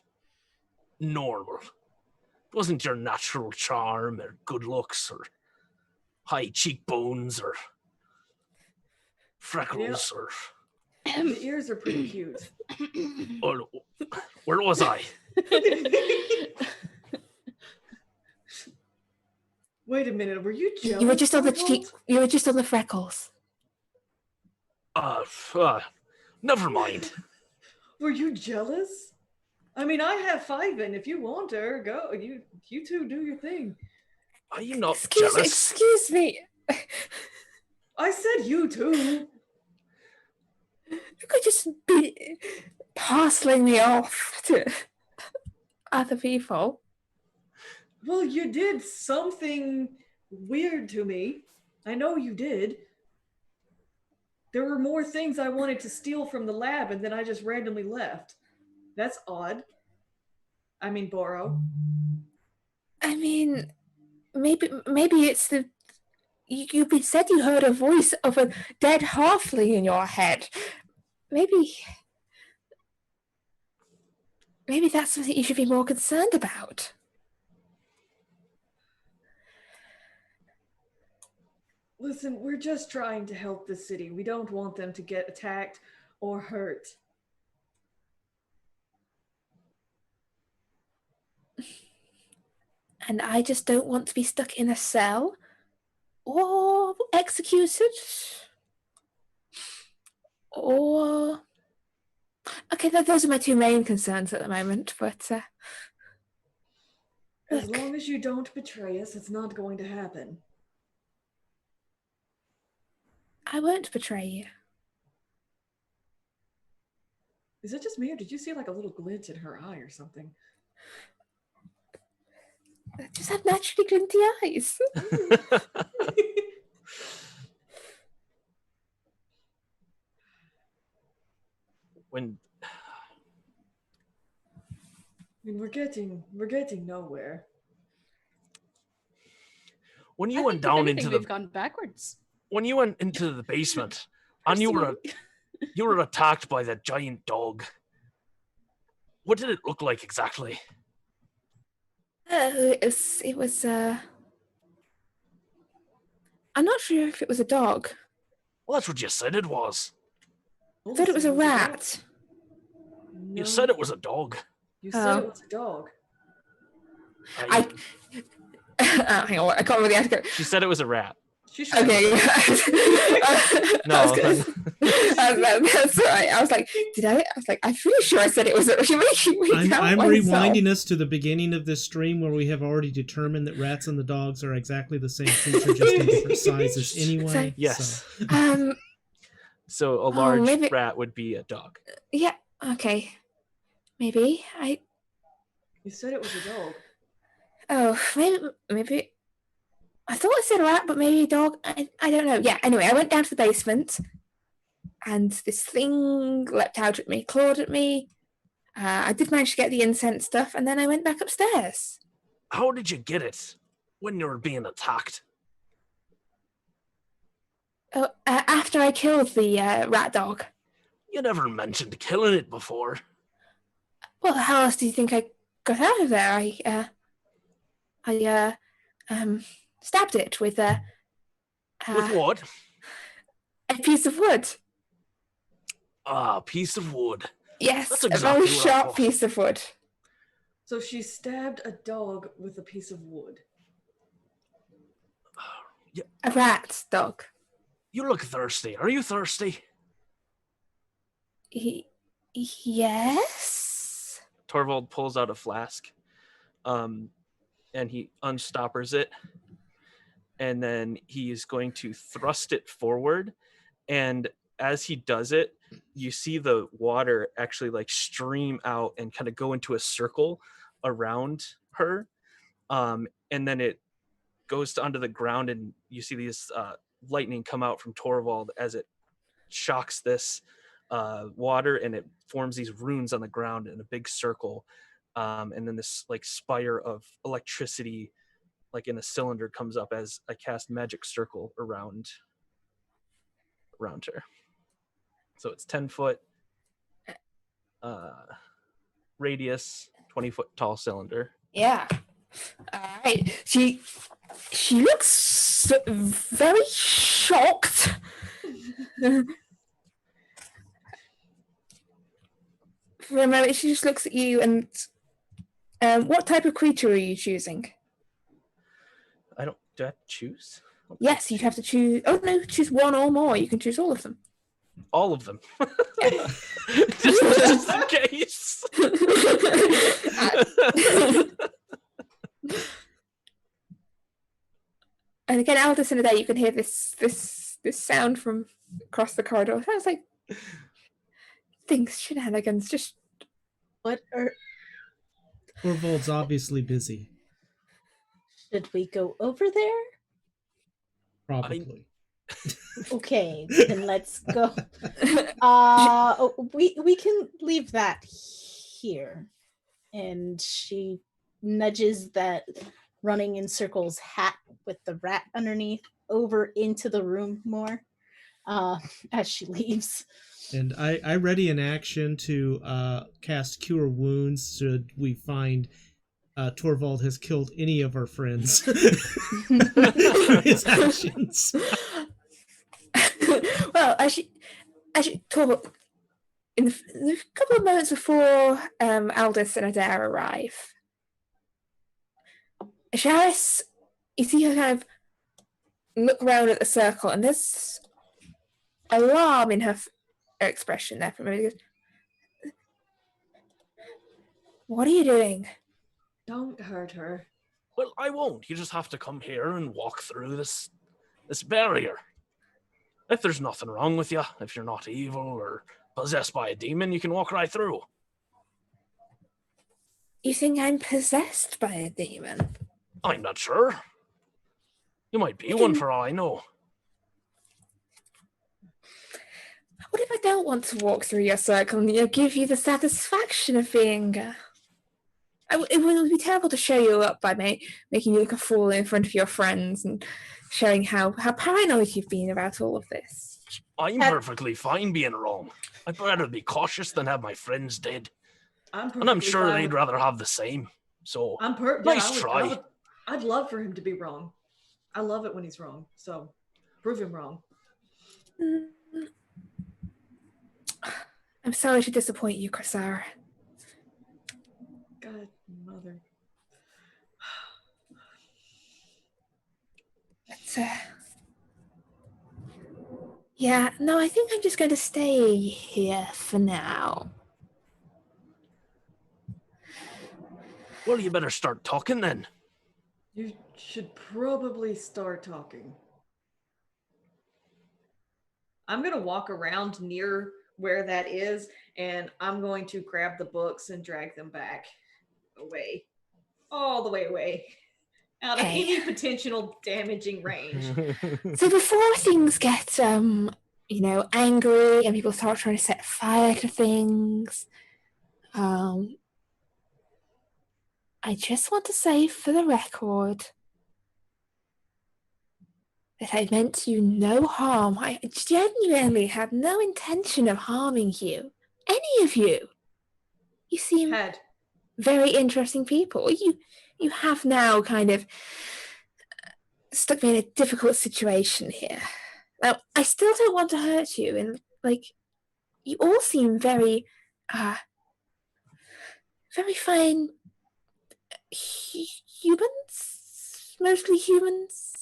normal. It wasn't your natural charm or good looks or high cheekbones or freckles or... The ears are pretty cute. Oh, where was I? Wait a minute, were you jealous? You were just on the Thorvald? cheek. You were just on the freckles. Never mind. Were you jealous? I mean, I have 5, and if you want her, go. You two do your thing. Are you not jealous? Excuse me. I said you two. You could just be parceling me off to other people. Well, you did something weird to me. I know you did. There were more things I wanted to steal from the lab, and then I just randomly left. That's odd. I mean, borrow. I mean, maybe it's the... You said you heard a voice of a dead halfling in your head. Maybe that's something you should be more concerned about. Listen, we're just trying to help the city. We don't want them to get attacked or hurt. And I just don't want to be stuck in a cell or executed or... Okay, those are my 2 main concerns at the moment, but As long as you don't betray us, it's not going to happen. I won't betray you. Is it just me, or did you see like a little glint in her eye or something? I just have naturally glinty eyes. When I mean, we're getting nowhere. when you I went think, if down anything, into the we've gone backwards. when you went into the basement and you were attacked by that giant dog. What did it look like exactly? It was I'm not sure if it was a dog. Well, that's what you said it was. I thought it was a rat. No, You said it was a dog. You said it was a dog. Hang on, I can't remember the article. She said it was a rat. Okay. No, that's right. I was like, I'm pretty sure I said it was. I'm rewinding us to the beginning of this stream where we have already determined that rats and the dogs are exactly the same creature, just in different sizes anyway. Yes. So, so a large rat would be a dog. Yeah. Okay. Maybe You said it was a dog. Oh, maybe. I thought I said rat, but maybe a dog. I don't know. Yeah, anyway, I went down to the basement and this thing leapt out at me, clawed at me. I did manage to get the incense stuff, and then I went back upstairs. How did you get it when you were being attacked? Oh, after I killed the rat dog. You never mentioned killing it before. Well, how else do you think I got out of there? I stabbed it with a... With what? A piece of wood. Ah, a piece of wood. Yes, That's a exactly very what I sharp thought. piece of wood. So she stabbed a dog with a piece of wood. A rat dog. You look thirsty. Are you thirsty? Yes. Torvald pulls out a flask, and he unstoppers it, and then he is going to thrust it forward. And as he does it, you see the water actually like stream out and kind of go into a circle around her, and then it goes to under the ground, and you see these lightning come out from Torvald as it shocks this water, and it forms these runes on the ground in a big circle, and then this like spire of electricity like in a cylinder comes up as I cast magic circle around her. So it's 10-foot radius, 20-foot tall cylinder. Yeah. All right. She looks very shocked. For a moment, she just looks at you and what type of creature are you choosing? Do I have to choose? Yes, you'd have to choose. Oh no, choose one or more. You can choose all of them. All of them. just in case. And again, Aldous and Actaea, you can hear this sound from across the corridor. Sounds like things, shenanigans. Just What are? Torvald's obviously busy. Should we go over there? Probably. Okay, then let's go. We can leave that here. And she nudges that running in circles hat with the rat underneath over into the room more as she leaves. And I ready an action to cast Cure Wounds should we find Torvald has killed any of our friends. His actions. Well, actually, Torvald, in the couple of moments before Aldous and Actaea arrive, Sharis, you see her kind of look around at the circle, and there's alarm in her expression there for a minute. What are you doing? Don't hurt her. Well, I won't. You just have to come here and walk through this barrier. If there's nothing wrong with you, if you're not evil or possessed by a demon, you can walk right through. You think I'm possessed by a demon? I'm not sure. You might be one for all I know. What if I don't want to walk through your circle and give you the satisfaction of being... it would be terrible to show you up by making you look a fool in front of your friends and showing how paranoid you've been about all of this. I'm perfectly fine being wrong. I'd rather be cautious than have my friends dead. And I'm sure they'd rather have the same. So, nice try. I'd love for him to be wrong. I love it when he's wrong. So, prove him wrong. I'm sorry to disappoint you, Krasara. God, mother. But, yeah, no, I think I'm just going to stay here for now. Well, you better start talking then. You should probably start talking. I'm going to walk around near where that is, and I'm going to grab the books and drag them back away. All the way away. Out of any potential damaging range. So before things get, angry and people start trying to set fire to things, I just want to say for the record that I meant you no harm. I genuinely had no intention of harming you. Any of you. You seem very interesting people. You have now kind of stuck me in a difficult situation here. Now, I still don't want to hurt you, and you all seem very fine humans, mostly humans.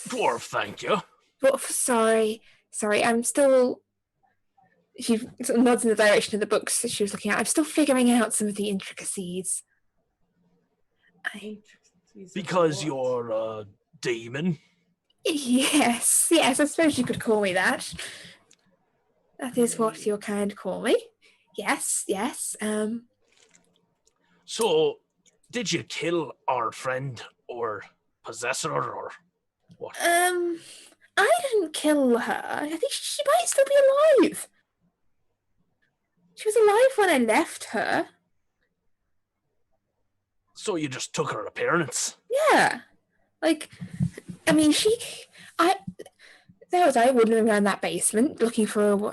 Dwarf, thank you. But sorry, I'm still. She sort of nods in the direction of the books that she was looking at. I'm still figuring out some of the intricacies. Because you're a demon? Yes, I suppose you could call me that. That is what your kind call me. Yes. So, did you kill our friend or possess her or what? I didn't kill her. I think she might still be alive. She was alive when I left her. So you just took her appearance? Yeah. Like, I mean, I wouldn't have gone in that basement looking for a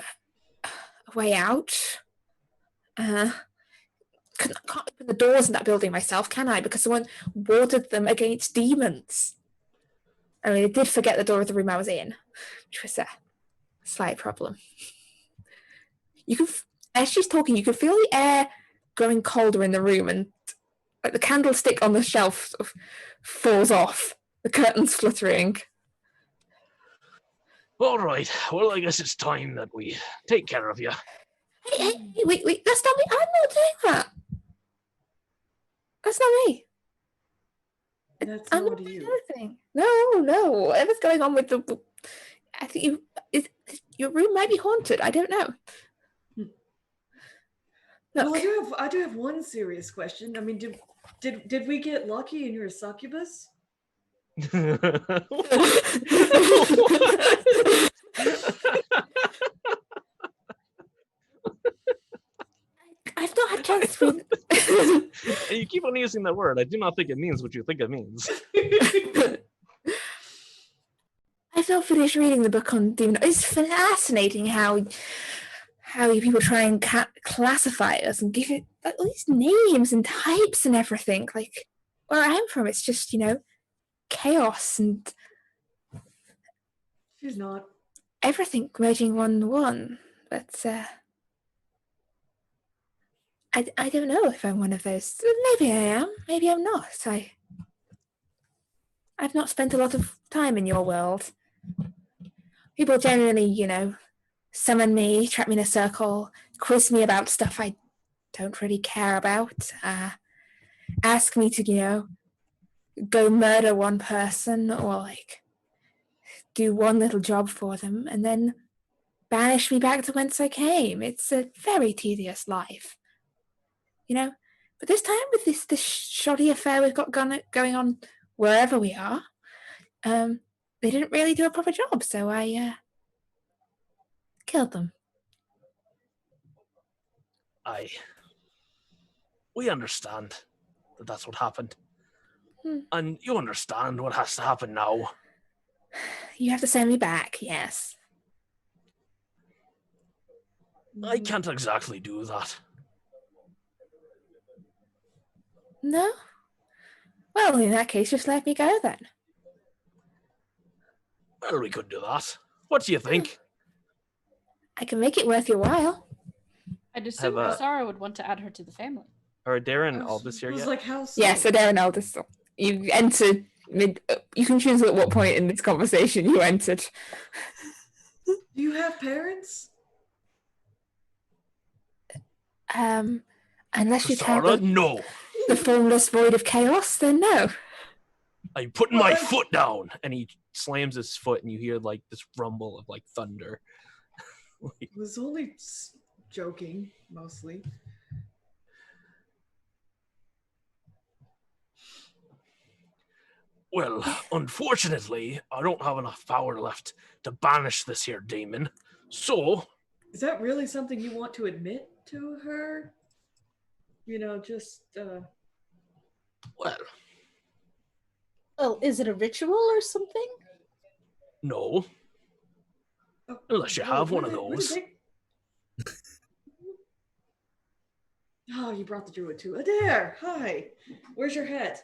way out. Can't open the doors in that building myself, can I? Because someone warded them against demons. I mean, I did forget the door of the room I was in, which was a slight problem. As she's talking, you can feel the air growing colder in the room, and like the candlestick on the shelf sort of falls off, the curtains fluttering. All right. Well, I guess it's time that we take care of you. Hey, wait, that's not me. I'm not doing that. That's not me. That's I'm not not doing you. anything. No. Whatever's going on with the I think your room might be haunted. I don't know. Look, Well, I do have one serious question. I mean, did we get lucky and you're a succubus? I've not had a chance to read. And you keep on using that word. I do not think it means what you think it means. I've not finished reading the book on demon. It's fascinating how you people try and classify us and give it all these names and types and everything. Like where I'm from, it's just chaos and She's not. everything merging one. But I don't know if I'm one of those. Maybe I am. Maybe I'm not. I've not spent a lot of time in your world. People generally, summon me, trap me in a circle, quiz me about stuff I don't really care about, ask me to, go murder one person or do one little job for them and then banish me back to whence I came. It's a very tedious life, But this time with this shoddy affair we've got going on wherever we are, they didn't really do a proper job, so I killed them. We understand that that's what happened. And you understand what has to happen now. You have to send me back, yes. I can't exactly do that. No? Well, in that case, just let me go then. Well, we could do that. What do you think? I can make it worth your while. I'd assume Sarah would want to add her to the family. Are Darren Albus here I was yet? like, how so? Yeah, so Darren Aldous, you entered mid. You can choose at what point in this conversation you entered. Do you have parents? Unless you Sarah, count no. the formless void of chaos, then no. I'm putting my foot down. And he slams his foot and you hear this rumble of thunder. I was only joking, mostly. Well, unfortunately, I don't have enough power left to banish this here demon. So... Is that really something you want to admit to her? Well, is it a ritual or something? No. Unless you have one of those. Oh, you brought the druid too. Adair, hi. Where's your hat?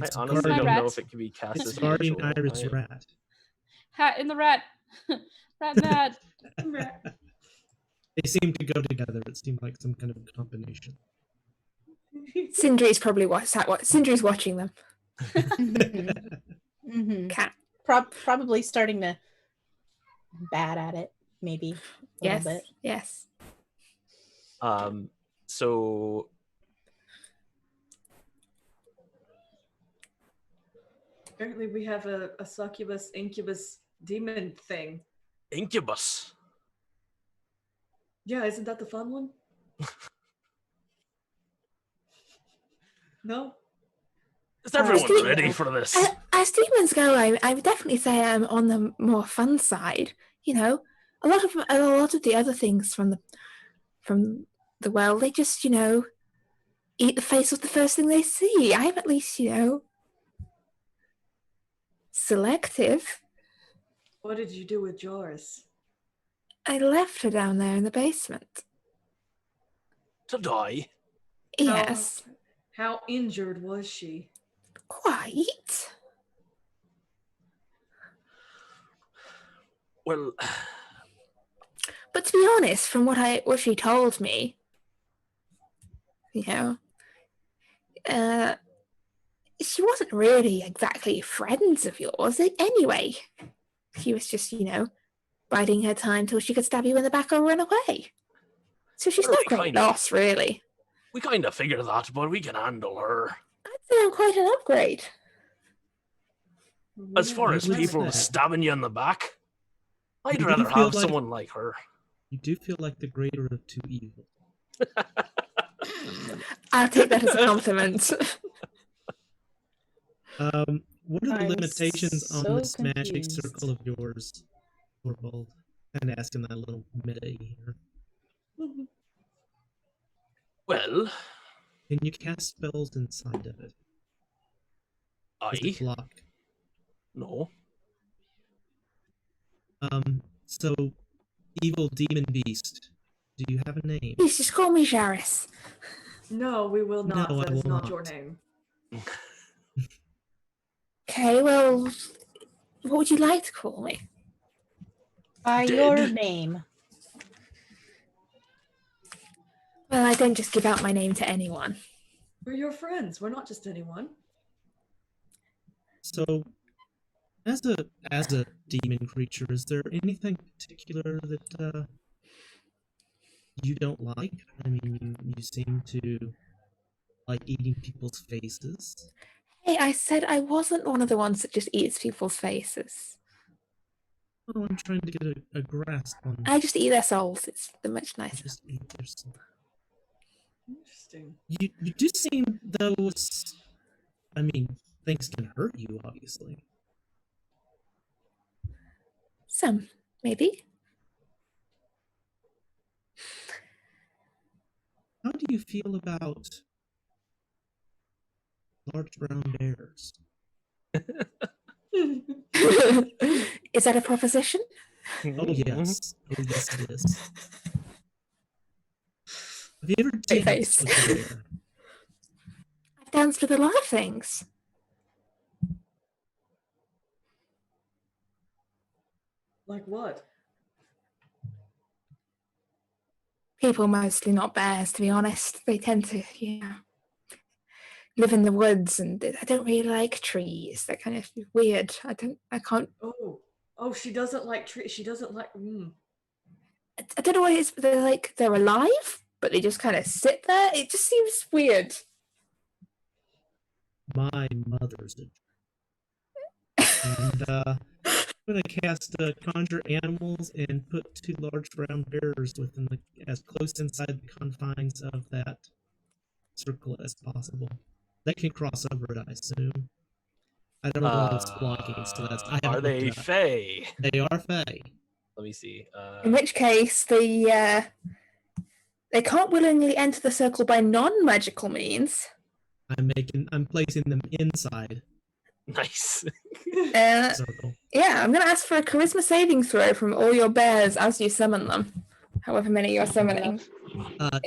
I honestly don't know if it can be cast as a guardian ritual. iris rat. Hat in the rat. Rat. They seem to go together. It seemed like some kind of combination. Sindri's probably Sindri's watching them. Mm-hmm. Cat. Probably starting to bad at it, maybe a little bit. Yes. So apparently we have a succubus incubus demon thing. Incubus. Yeah, isn't that the fun one? No? Is everyone Steve- ready for this? As demons go, I would definitely say I'm on the more fun side. You know, a lot of the other things from the world, they just eat the face of the first thing they see. I'm at least selective. What did you do with Joris? I left her down there in the basement. To die? Yes, How injured was she? quite. Well, But to be honest, from what she told me, she wasn't really exactly friends of yours. Anyway, she was just biding her time till she could stab you in the back or run away. So she's Well, no great loss, really. we kind of figured that, but we can handle her. I'd say I'm quite an upgrade. As far as What is people that? stabbing you in the back, I'd You do rather feel have like- someone like her. You do feel like the greater of two evils. I'll take that as a compliment. What are the I'm limitations on so this magic confused. circle of yours, Torvald? Kind of asking that a little meta here. Well, Can you cast spells inside of it? Is it I blocked? no. So, evil demon beast, do you have a name? Please just call me Jaris. No, we will not. No, That I is will not not. your name. Okay, well, what would you like to call me? By Dead. your name. Well, I don't just give out my name to anyone. We're your friends. We're not just anyone. So, as a demon creature, is there anything particular that you don't like? I mean, you seem to like eating people's faces. Hey, I said I wasn't one of the ones that just eats people's faces. Well, I'm trying to get a grasp on. I just eat their souls. It's much nicer. Just eat their soul. Interesting. You do seem though. I mean, things can hurt you, obviously. Some, maybe. How do you feel about large brown bears? Is that a proposition? Oh yes, oh yes it is. Have you ever Great danced face. with a bear? I've danced with a lot of things. Like what? People, mostly not bears, to be honest. They tend to, live in the woods, and I don't really like trees. They're kind of weird. I can't. Oh, she doesn't like trees. She doesn't like. I don't know what it is. But they're alive, but they just kind of sit there. It just seems weird. My mother's a and I'm gonna cast conjure animals and put two large brown bears within as close inside the confines of that circle as possible. They can cross over it, I assume. I don't know what's blocking, so that's. I Are haven't they looked it up. Fae? They are Fae. Let me see. In which case, they can't willingly enter the circle by non-magical means. I'm placing them inside Nice. the circle. Yeah, I'm gonna ask for a charisma saving throw from all your bears as you summon them. However many you're summoning.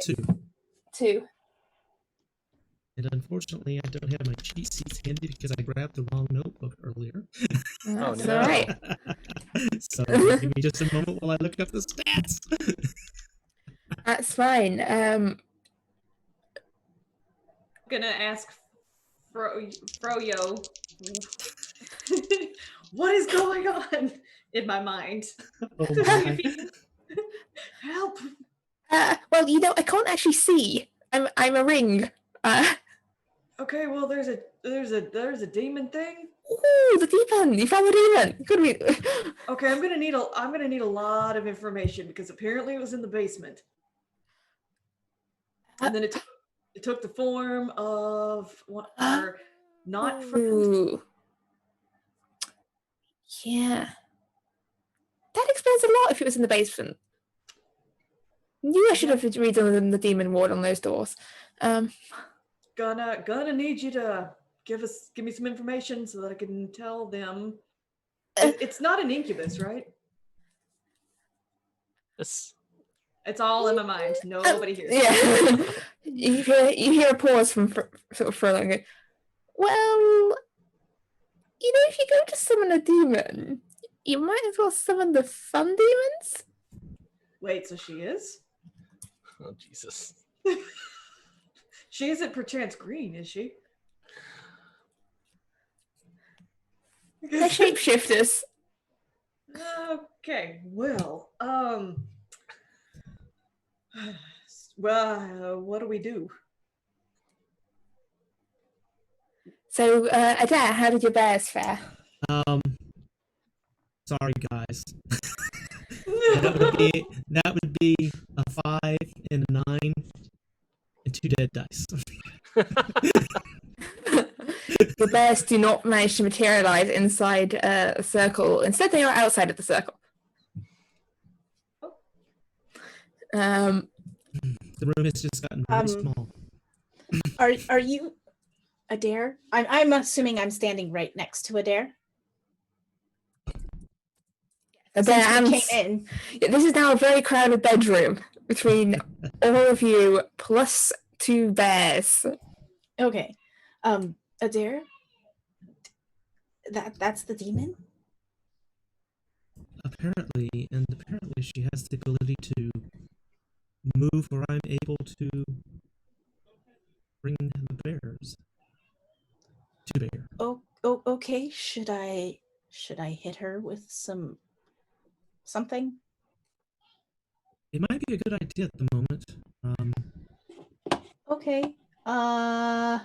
2. 2. And unfortunately, I don't have my cheat sheets handy because I grabbed the wrong notebook earlier. That's no. all right. So give me just a moment while I look up the stats. That's fine. Gonna ask Froyo. What is going on in my mind? Oh my. Help! Well, I can't actually see. I'm a ring. Okay, well, there's a demon thing. Ooh, the demon! You found the demon! Could we? Okay, I'm gonna need a lot of information because apparently it was in the basement. And then it took the form of what are not friends. Ooh. Yeah. That explains a lot if it was in the basement. Knew I should have redone the demon ward on those doors. Gonna need you to give me some information so that I can tell them. It's not an incubus, right? It's all in my mind. Nobody hears. Yeah. you hear a pause from sort of Furlong. Well, if you go to summon a demon, you might as well summon the fun demons. Wait, so she is? Oh Jesus. She isn't perchance green, is she? They're shapeshifters. Okay, well, what do we do? So, Actaea, how did your bears fare? Sorry guys. that would be a 5 and a 9 and 2 dead dice. The bears do not manage to materialize inside a circle. Instead, they are outside of the circle. The room has just gotten very small. Are you Adair? I'm assuming I'm standing right next to Adair. Adair Came in. This is now a very crowded bedroom between all of you plus 2 bears. Okay. Adair? That's the demon? Apparently she has the ability to move where I'm able to bring the bears. 2 bears. Oh, okay. Should I hit her with something? It might be a good idea at the moment. Okay. At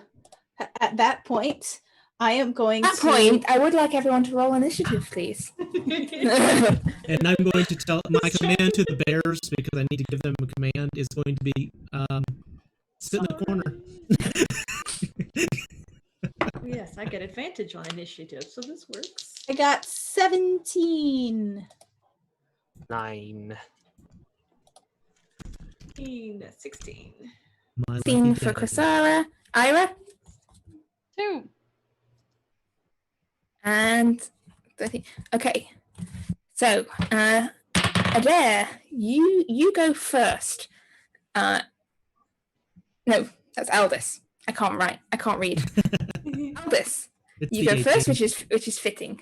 that point, I am going At that point, I would like everyone to roll initiative, please. And I'm going to tell my command to the bears, because I need to give them a command, is going to be sit in the corner. Yes, I get advantage on initiative, so this works. I got 17. 9. 16. My Scene lucky for daddy. Krasara. Ira? 2. And okay. So, Adair, you go first. No, that's Aldous. I can't write. I can't read. Aldous, It's you the go first, 18. which is fitting.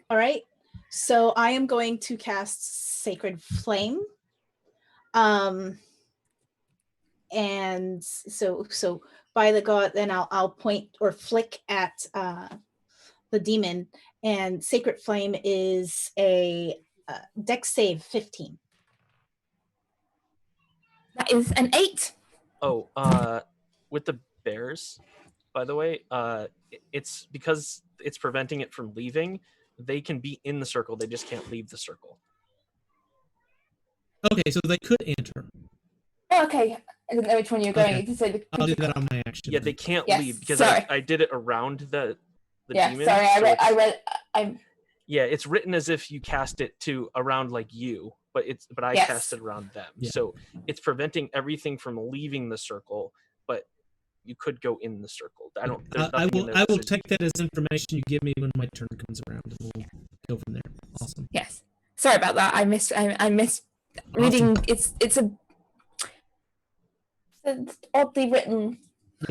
All right. So I am going to cast Sacred Flame. And so by the god, then I'll point or flick at the demon, and Sacred Flame is a Dex save 15. That is an 8. Oh, with the bears, by the way, it's because it's preventing it from leaving. They can be in the circle, they just can't leave the circle. Okay, so they could enter. Oh, okay. I didn't know which one you were going. Okay. You did say the I'll do that on my action. Yeah, they can't Yes, leave because sorry. I did it around the yeah, demon. sorry. So I'm yeah, it's written as if you cast it to around like you, but I Yes. cast it around them. Yeah. So it's preventing everything from leaving the circle, but you could go in the circle. There's I nothing in will there that I will says- take that as information you give me when my turn comes around, and we'll go from there. Awesome. Yes. Sorry about that. I missed reading. It's an oddly written.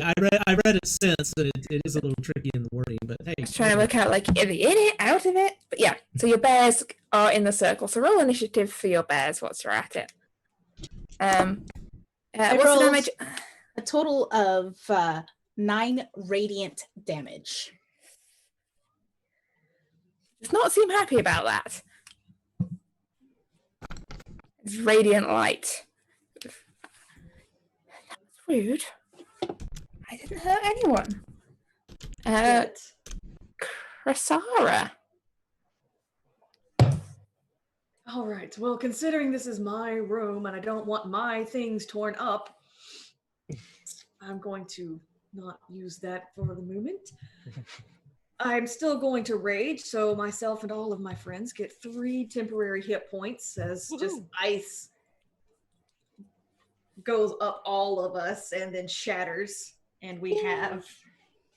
I read it since, and it is a little tricky in the wording, but hey. I was trying to work out like are they in it, out of it. But yeah, so your bears are in the circle. So roll initiative for your bears once you're at it. What's the rolled- damage? A total of 9 radiant damage. Does not seem happy about that. It's radiant light. That was rude. I didn't hurt anyone. Good. Rasara. All right. Well, considering this is my room and I don't want my things torn up, I'm going to not use that for the moment. I'm still going to rage, so myself and all of my friends get 3 temporary hit points as just ice goes up all of us and then shatters, and we have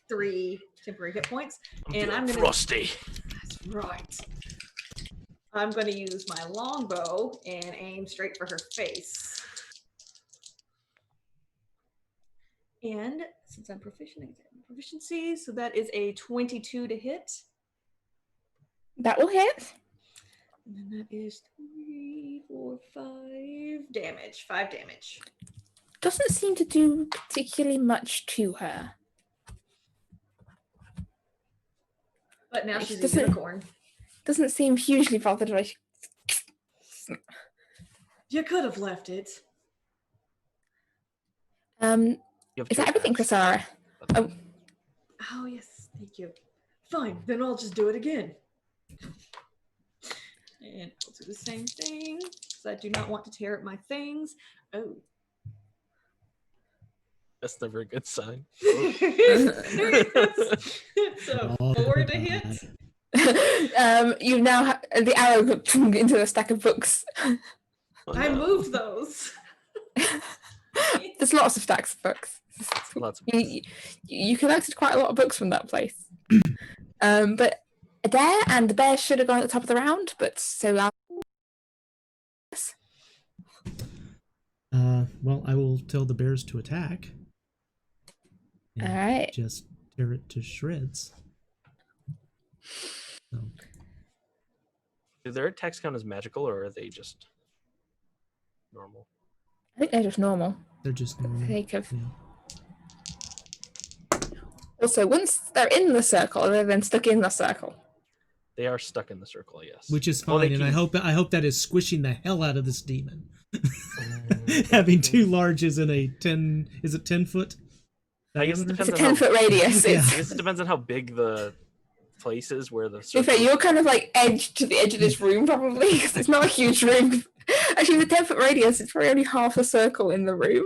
3 temporary hit points. And I'm gonna frosty. That's right. I'm gonna use my longbow and aim straight for her face. And since I'm proficient, I get proficiency, so that is a 22 to hit. That will hit. And then that is 3, 4, 5 damage. 5 damage. Doesn't seem to do particularly much to her. But now she's a Doesn't- unicorn. Doesn't seem hugely bothered by. You could have left it. You have Is two that everything, attacks. Krasara? Oh, Oh, yes. Thank you. Fine. Then I'll just do it again. And I'll do the same thing, because I do not want to tear up my things. Oh. That's never a good sign. It's a 4 to hit. you now have the arrow into the stack of books. Oh, I no. moved those. There's lots of stacks of books. Lots of You collected quite a lot of books from that place. But Adair and the bear should have gone at the top of the round, but so Well, I will tell the bears to attack. And all right. just tear it to shreds. So, Do their attacks count as magical, or are they just normal? I think they're just normal. they're just normal. Sake of. Yeah. Also, once they're in the circle, they're then stuck in the circle. They are stuck in the circle, yes. Which is Well, fine, they and I can- hope that is squishing the hell out of this demon. Having 2 larges in a 10, is it 10 foot? I guess it diameter? It's a depends on 10-foot radius. Yeah. It's, I guess it depends on how big the place is where the in circle. fact, you're kind of like edged to the edge of this room, probably, because it's not a huge room. Actually, the 10-foot radius is probably only half a circle in the room,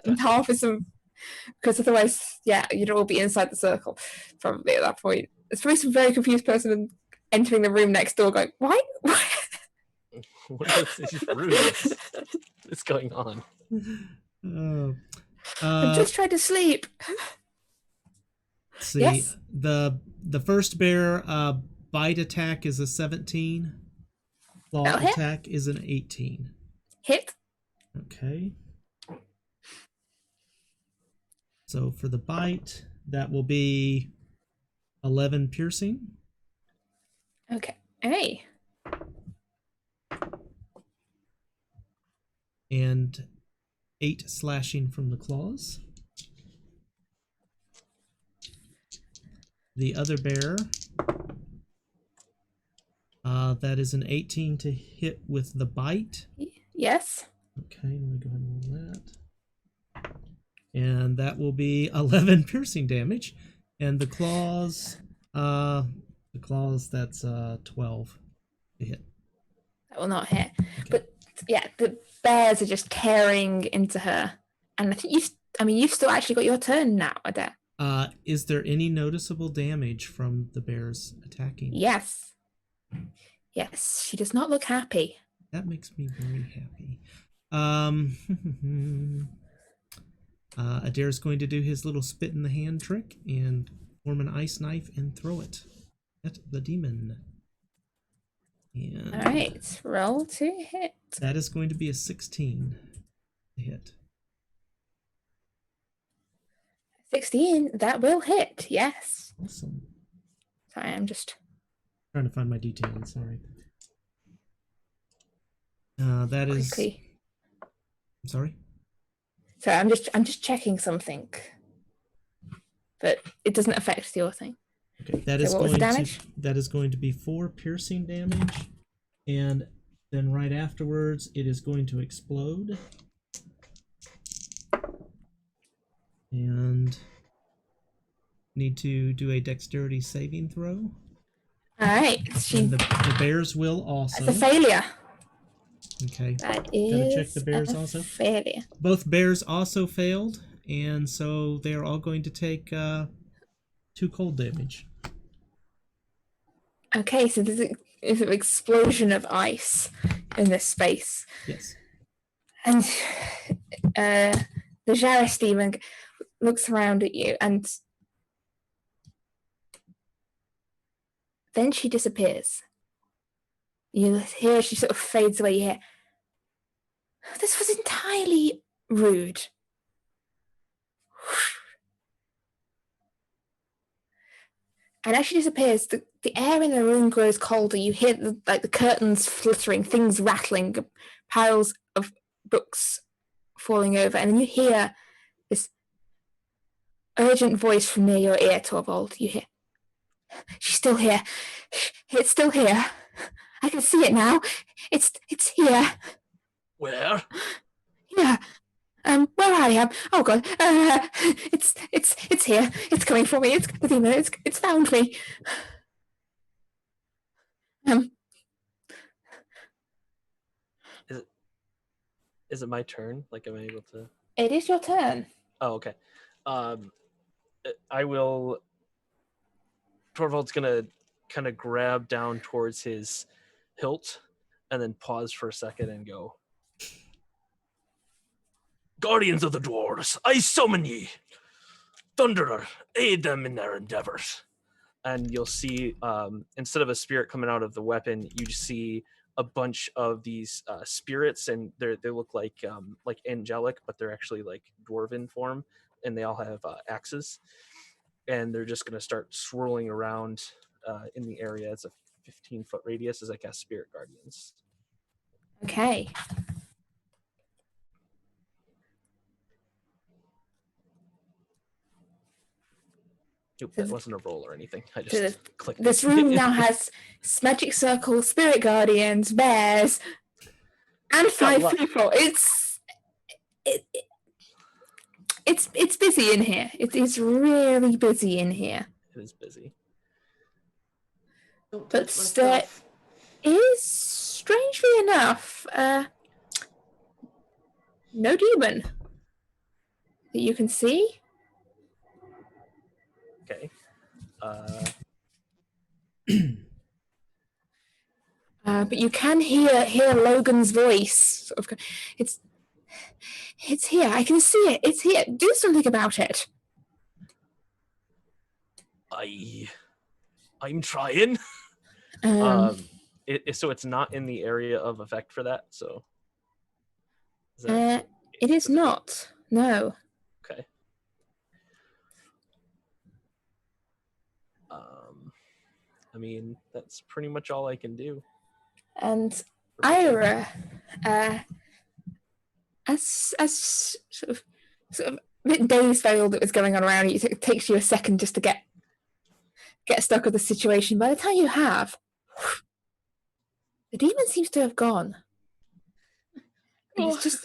and half is some. Because otherwise, yeah, you'd all be inside the circle, probably at that point. It's probably some very confused person entering the room next door, going, "Why? What is this rudeness? What's going on? Oh. I'm just trying to sleep." Let's see. Yes. The first bear bite attack is a 17. Claw That'll hit. attack is an 18. Hit. Okay. So for the bite, that will be 11 piercing. Okay. Hey. And 8 slashing from the claws. The other bear, that is an 18 to hit with the bite. Yes. Okay, let me go ahead and roll that. And that will be 11 piercing damage. And the claws, that's 12 to hit. That will not hit. But yeah, the bears are just tearing into her. And I think you've still actually got your turn now, Adair. Is there any noticeable damage from the bears attacking? Yes. Yes, she does not look happy. That makes me very happy. Adair's going to do his little spit in the hand trick and form an ice knife and throw it at the demon. And All right, roll to hit. that is going to be a 16 to hit. 16, that will hit, yes. Awesome. Sorry, I'm just... Trying to find my detailing, sorry. That is... quickly... I'm sorry? Sorry, I'm just checking something. But it doesn't affect your thing. Okay, that So is what was the going damage? that is going to be 4 piercing damage, and then right afterwards it is going to explode. And need to do a dexterity saving throw. All right. And the bears will also. That's a failure. Okay. That Gotta check is the bears a also. failure. Both bears also failed, and so they are all going to take 2 cold damage. Okay, so there's an explosion of ice in this space. Yes. And the Jarris demon looks around at you, and then she disappears. You hear she sort of fades away. You hear, this was entirely rude. And as she disappears, the air in the room grows colder. You hear the curtains fluttering, things rattling, piles of books falling over, and then you hear this urgent voice from near your ear, Torvald. You hear, she's still here. It's still here. I can see it now. It's here. Where? Yeah. Where I am. Oh god. It's here. It's coming for me. It's the demon. It's found me. Is it my turn? Like, am I able to? It is your turn. Oh, okay. I will. Torvald's gonna kind of grab down towards his hilt, and then pause for a second and go. Guardians of the dwarves, I summon ye. Thunderer, aid them in their endeavors. And you'll see, instead of a spirit coming out of the weapon, you see a bunch of these spirits, and they look like angelic, but they're actually like dwarven form, and they all have axes, and they're just going to start swirling around in the area. It's a 15-foot radius as I cast Spirit Guardians. Okay. Nope, that wasn't a roll or anything. I just clicked. This room now has magic circles, spirit guardians, bears, and 5 people. It's busy in here. It is really busy in here. It is busy. But there is, strangely enough, no demon that you can see. Okay. But you can hear Logan's voice. Sort of, it's here. I can see it. It's here. Do something about it. I'm trying. So it's not in the area of effect for that. So. It is not. No. Okay. I mean, that's pretty much all I can do. And Ira, as sort of a bit dazed by all that was going on around you, it takes you a second just to get stuck with the situation. By the time you have, the demon seems to have gone. And it's just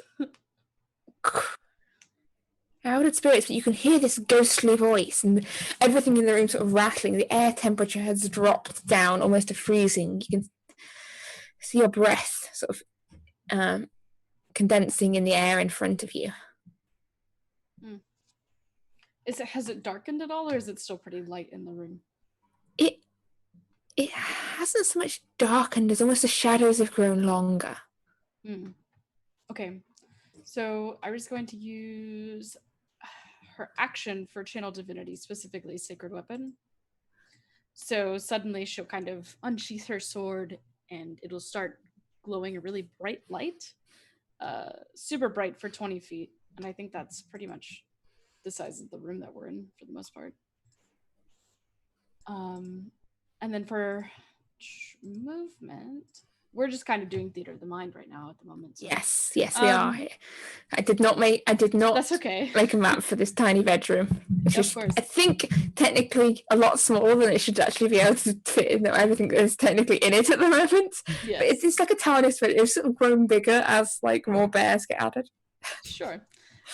crowded spirits, but you can hear this ghostly voice, and everything in the room sort of rattling. The air temperature has dropped down almost to freezing. You can see your breath sort of condensing in the air in front of you. Has it darkened at all, or is it still pretty light in the room? It hasn't so much darkened as almost the shadows have grown longer. Okay, so Ira's going to use her action for Channel Divinity, specifically Sacred Weapon. So suddenly she'll kind of unsheath her sword, and it'll start glowing a really bright light, super bright for 20 feet. And I think that's pretty much the size of the room that we're in for the most part. And then for movement, we're just kind of doing theater of the mind right now at the moment. So. Yes, we are. I did not That's okay. make a map for this tiny bedroom. Of course. I think technically a lot smaller than it should actually be able to fit in everything that is technically in it at the moment. Yes. But it's like a TARDIS, but it's sort of grown bigger as like more bears get added. Sure.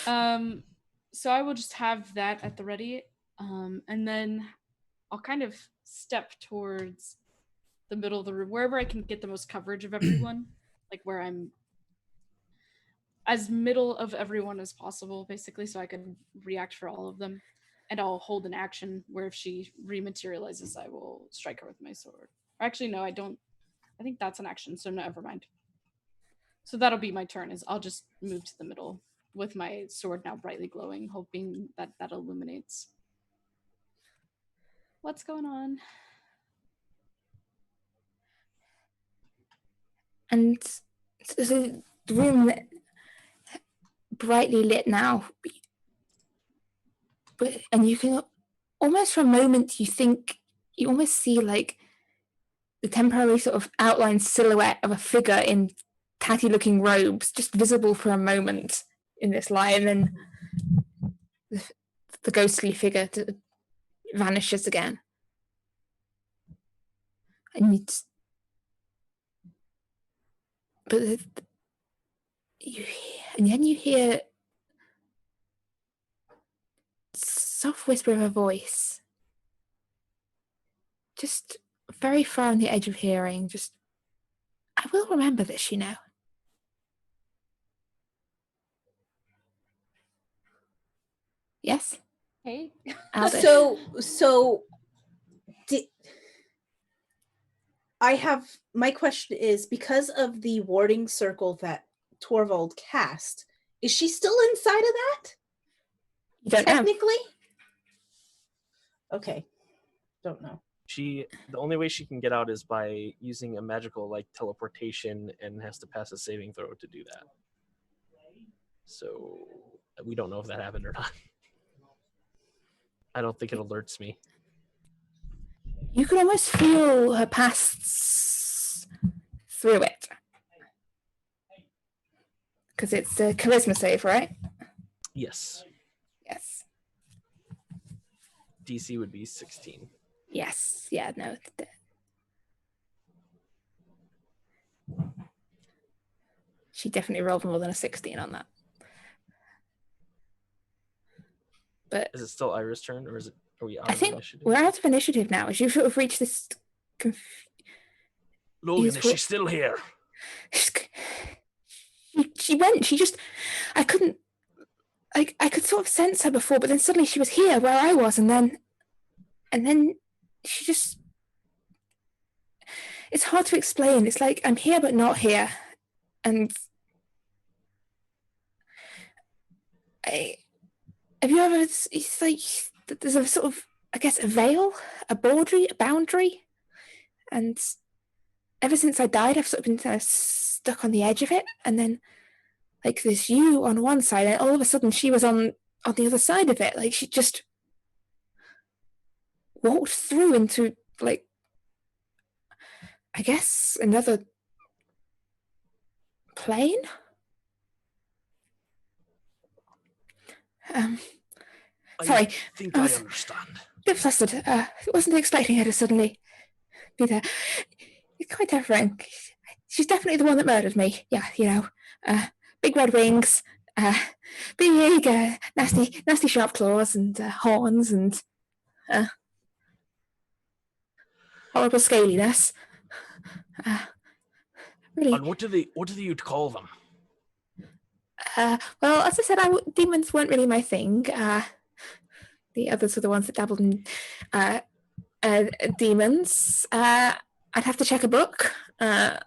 So I will just have that at the ready. And then I'll kind of step towards the middle of the room, wherever I can get the most coverage of everyone, like where I'm as middle of everyone as possible, basically, so I can react for all of them. And I'll hold an action where if she rematerializes, I will strike her with my sword. Or actually, no, I don't. I think that's an action, so never mind. So that'll be my turn, is I'll just move to the middle with my sword now brightly glowing, hoping that that illuminates. What's going on? And so the room brightly lit now, and you can almost for a moment you almost see like the temporary sort of outline silhouette of a figure in tatty looking robes just visible for a moment in this light, and then the ghostly figure vanishes again. And then you hear soft whisper of a voice, just very far on the edge of hearing. Just, I will remember this, you know. Yes. Hey. So my question is, because of the warding circle that Torvald cast, is she still inside of that? You don't technically? Okay. Don't know. The only way she can get out is by using a magical like teleportation, and has to pass a saving throw to do that. So we don't know if that happened or not. I don't think it alerts me. You can almost feel her pass through it. Because it's a charisma save, right? Yes. Yes. DC would be 16. Yes. Yeah, no. She definitely rolled more than a 16 on that. But is it still Ira's turn, or are we out of initiative? We're out of initiative now. As you sort of reach this Logan, is she still here? She went. She just, I couldn't. I could sort of sense her before, but then suddenly she was here where I was, and then she just. It's hard to explain. It's like I'm here but not here, and have you ever? It's like there's a sort of, I guess, a veil, a boundary, and ever since I died, I've sort of been kind of stuck on the edge of it, and then like there's you on one side, and all of a sudden she was on the other side of it. Like she just walked through into, like, I guess, another plane. Sorry. I think I understand. A bit flustered. Wasn't expecting her to suddenly be there. It's quite terrifying. She's definitely the one that murdered me. Yeah, you know, big red wings, big, nasty sharp claws and horns and horrible scaliness. Really. And what do you call them? Well, as I said, demons weren't really my thing. The others were the ones that dabbled in demons. I'd have to check a book. But...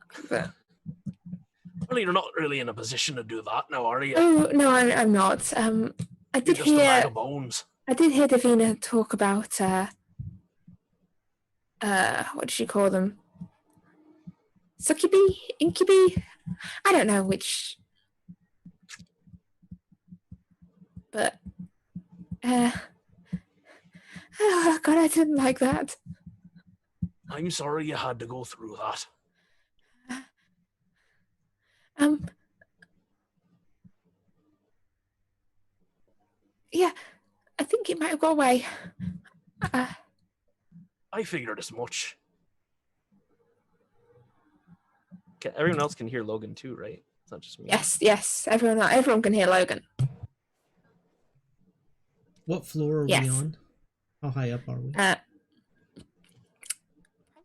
Well, you're not really in a position to do that now, are you? Oh no, I'm not. I did just a bag of bones. I did hear Davina talk about what did she call them? Succubi? Incubi? I don't know which. But oh God, I didn't like that. I'm sorry you had to go through that. Yeah, I think it might have gone away. I figured as much. Okay, everyone else can hear Logan too, right? It's not just me. Yes. Everyone can hear Logan. What floor are we on? How high up are we?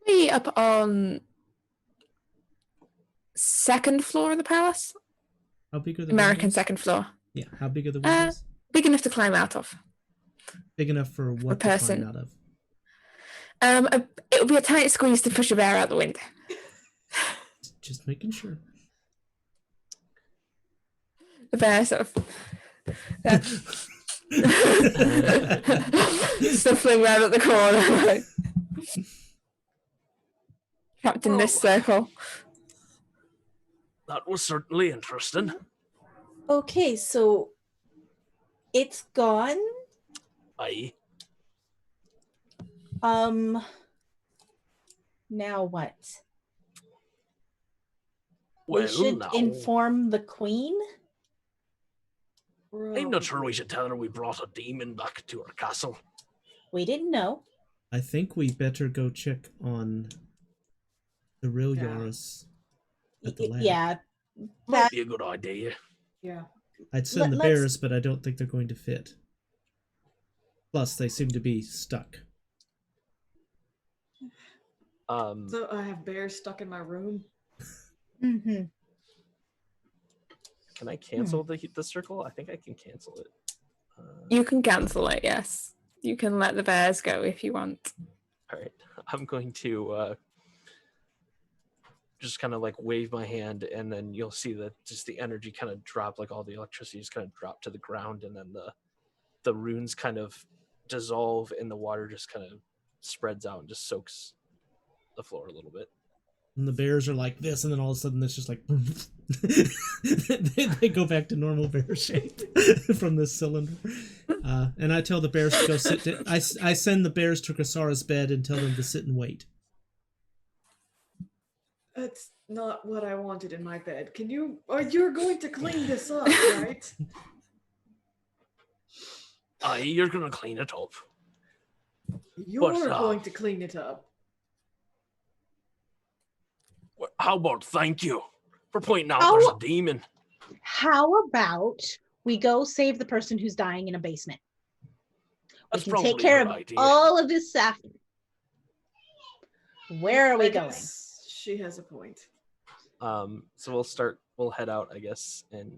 We up on second floor of the palace. How big are the American windows? second floor. Yeah, how big are the windows? Big enough to climb out of. Big enough for what to person. climb out of? It would be a tight squeeze to push a bear out the window. Just making sure. The bear sort of snuffling around at the corner, like, trapped in this circle. That was certainly interesting. Okay, so it's gone. Aye. Now what? Well, we should now, inform the queen. I'm not sure we should tell her we brought a demon back to our castle. We didn't know. I think we better go check on the real Yoris at the lab. Yeah, Might be a good idea. Yeah. I'd send the let's- bears, but I don't think they're going to fit. Plus, they seem to be stuck. So I have bears stuck in my room. Mm-hmm. Can I cancel the circle? I think I can cancel it. You can cancel it, yes. You can let the bears go if you want. All right. I'm going to just kind of like wave my hand, and then you'll see that just the energy kind of drop, like all the electricity just kind of drop to the ground, and then the runes kind of dissolve, and the water just kind of spreads out and just soaks the floor a little bit. And the bears are like this, and then all of a sudden it's just like they go back to normal bear shape from this cylinder. And I tell the bears to go sit. I send the bears to Krasara's bed and tell them to sit and wait. That's not what I wanted in my bed. Can you? Or you're going to clean this up, right? Aye, you're gonna clean it up. You're going to clean it up. How about thank you for pointing out there's a demon? How about we go save the person who's dying in a basement? That's We can take probably care a of good idea. all of this stuff. Where are we I going? guess she has a point. So we'll head out, I guess, and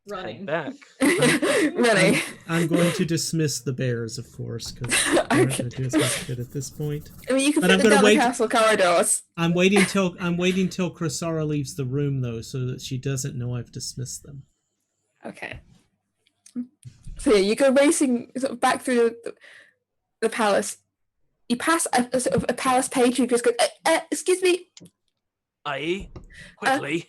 Running. head back. Really? I'm going to dismiss the bears, of course, because they're not going to do as much good at this point. I mean, you can But put I'm them gonna down wait- the castle corridors. I'm waiting till Krasara leaves the room, though, so that she doesn't know I've dismissed them. Okay. So yeah, you go racing sort of back through the palace. You pass a sort of a palace page who just goes, excuse me. Aye, quickly.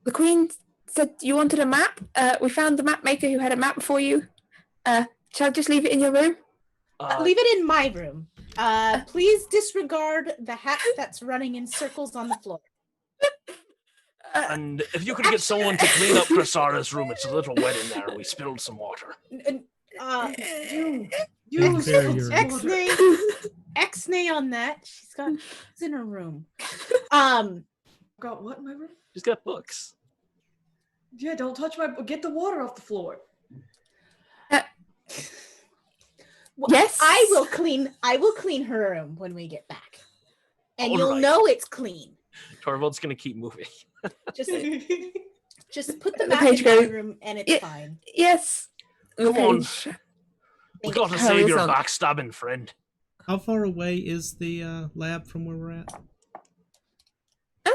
The queen said you wanted a map. We found the map maker who had a map for you. Shall I just leave it in your room? Leave it in my room. Please disregard the hat that's running in circles on the floor. And if you could get someone to clean up Krasara's room, it's a little wet in there. We spilled some water. You Compare your- X-nay on that. It's in her room. got what in my room? She's got books. Yeah, don't touch my. Get the water off the floor. Well, Yes. I will clean her room when we get back. And All you'll right. know it's clean. Torvald's gonna keep moving. Just put the The map page in my goes- room and it's Yeah. fine. Yes. Come on. Page. We gotta How save is your that? backstabbing friend. How far away is the lab from where we're at? Um,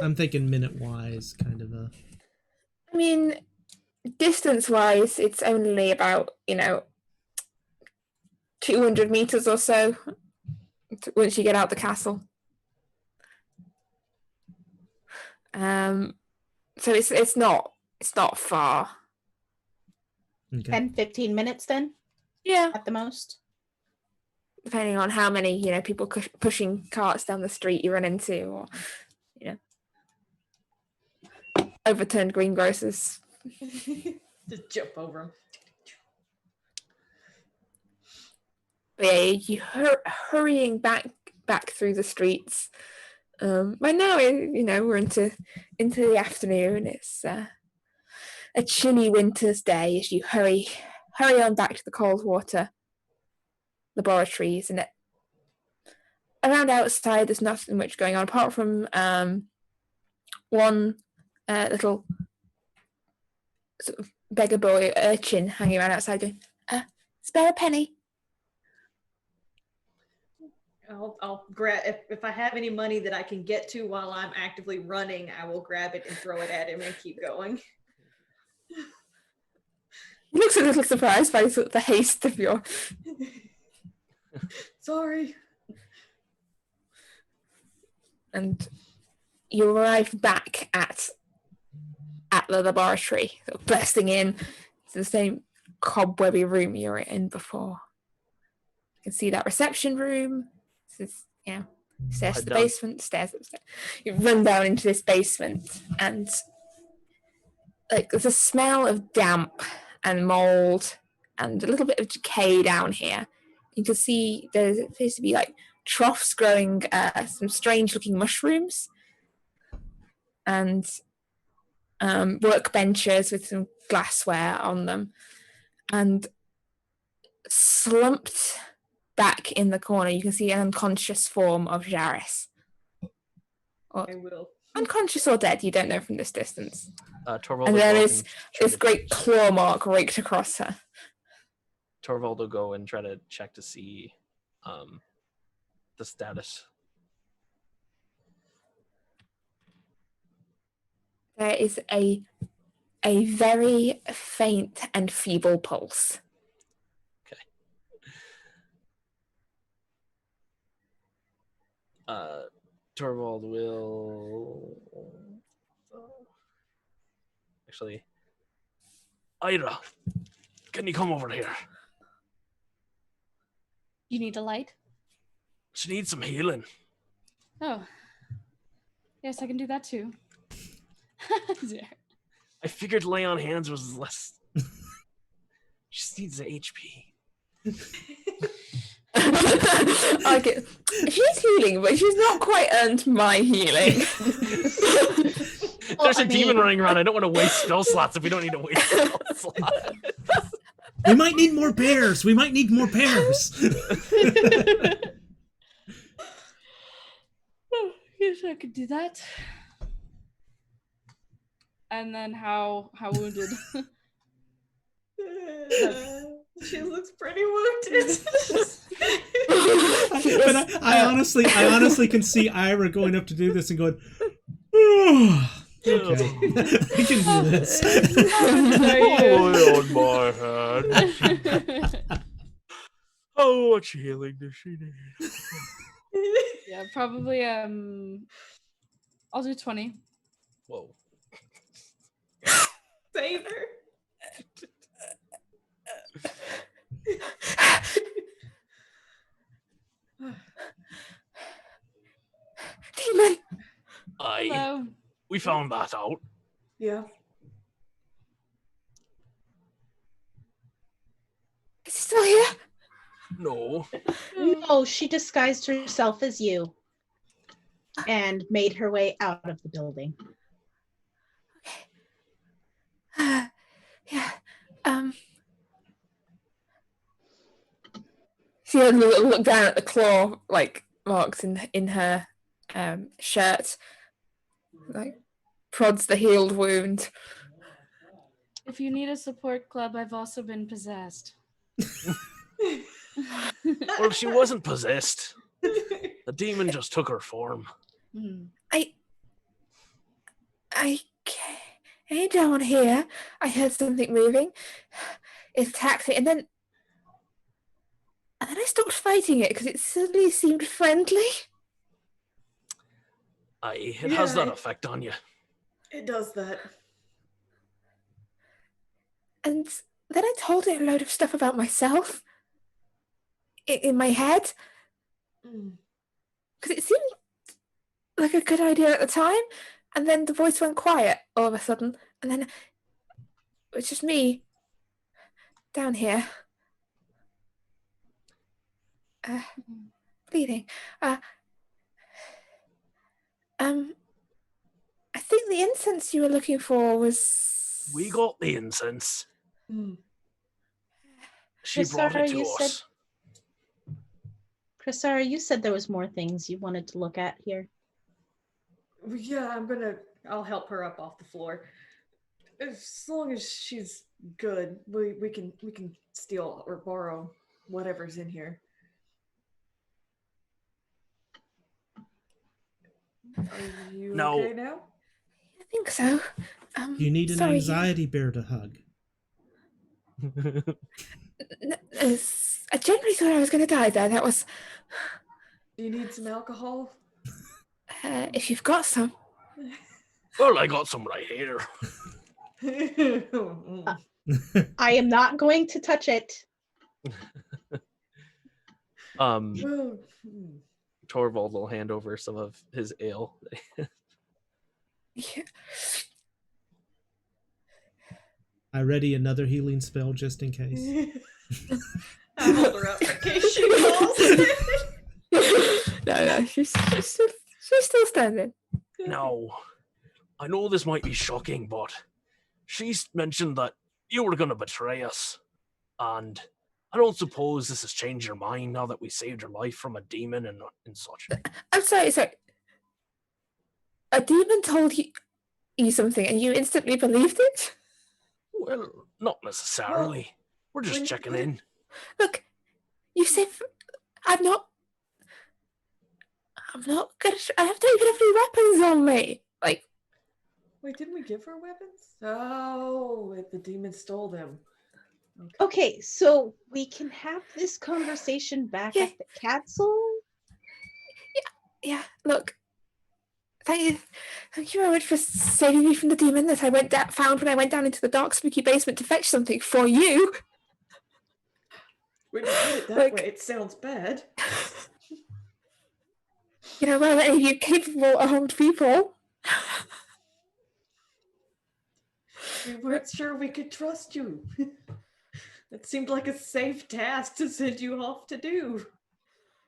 I'm thinking minute-wise, kind of a... I mean, distance-wise, it's only about 200 meters or so once you get out the castle. So it's not far. Okay. 10-15 minutes then Yeah, at the most. depending on how many people pushing carts down the street you run into, or overturned greengrocers. Just jump over him. But yeah, you hurrying back through the streets. By now, we're into the afternoon. It's a chilly winter's day as you hurry on back to the cold water. laboratories, and around outside there's nothing much going on apart from one little sort of beggar boy urchin hanging around outside going, spare a penny. I'll grab if I have any money that I can get to while I'm actively running, I will grab it and throw it at him and keep going. He looks a little surprised by sort of the haste of your. Sorry. And you arrive back at the laboratory, sort of bursting in to the same cobwebby room you were in before. You can see that reception room. This is, stairs to the basement, stairs upstairs. You run down into this basement, and like there's a smell of damp and mold and a little bit of decay down here. You can see there appears to be like troughs growing some strange looking mushrooms and workbenches with some glassware on them, and slumped back in the corner you can see an unconscious form of Jaris. I will. Unconscious or dead, you don't know from this distance. Torvald and there is this great claw mark raked across her. Torvald will go and try to check to see the status. There is a very faint and feeble pulse. Okay. Torvald will actually. Ira, can you come over here? You need a light? She needs some healing. Oh. Yes, I can do that too. I figured lay on hands was less. She just needs the HP. Okay. She's healing, but she's not quite earned my healing. There's a demon running around. I don't want to waste spell slots if we don't need to waste spell slots. We might need more bears. Yes, I could do that. And then how wounded? She looks pretty wounded. But I honestly can see Ira going up to do this and going, oh, okay, I can do this. On my head. How much healing does she need? Yeah, probably. I'll do 20. Whoa. Save her. Demon! Hello. We found that out. Yeah. Is he still here? No. No, she disguised herself as you and made her way out of the building. Yeah. She had a little look down at the claw marks in her shirt. Like prods the healed wound. If you need a support club, I've also been possessed. Well, she wasn't possessed. The demon just took her form. I came down here. I heard something moving. It attacked me, and then I stopped fighting it because it suddenly seemed friendly. It has that effect on you. It does that. And then I told it a load of stuff about myself in my head. Because it seemed like a good idea at the time. And then the voice went quiet all of a sudden. And then it was just me down here. Bleeding. I think the incense you were looking for was... We got the incense. She Yes, brought sir, it to you us. Chrisara, you said there was more things you wanted to look at here. Yeah, I'll help her up off the floor. As long as she's good, we can steal or borrow whatever's in here. Are you No. okay now? I think so. You need an sorry, anxiety bear to hug. I genuinely thought I was going to die there. That was... Do you need some alcohol? if you've got some. Well, I got some right here. I am not going to touch it. Well, Torvald will hand over some of his ale. Yeah. I ready another healing spell just in case. I'll hold her up in case she falls. No, she's still standing. Now, I know this might be shocking, but she's mentioned that you were going to betray us. And I don't suppose this has changed your mind now that we saved your life from a demon and such. I'm sorry. A demon told you something and you instantly believed it? Well, not necessarily. We're just checking in. Look, you said I'm not gonna. I don't even have any weapons on me. Like, Wait, didn't we give her weapons? Oh, the demon stole them. Okay, so we can have this conversation back at the castle? Yeah. Look, thank you very much for saving me from the demon that I found when I went down into the dark, spooky basement to fetch something for you. When you put it that way, it sounds bad. You know, well, any of you capable, armed people. We weren't sure we could trust you. It seemed like a safe task to send you off to do.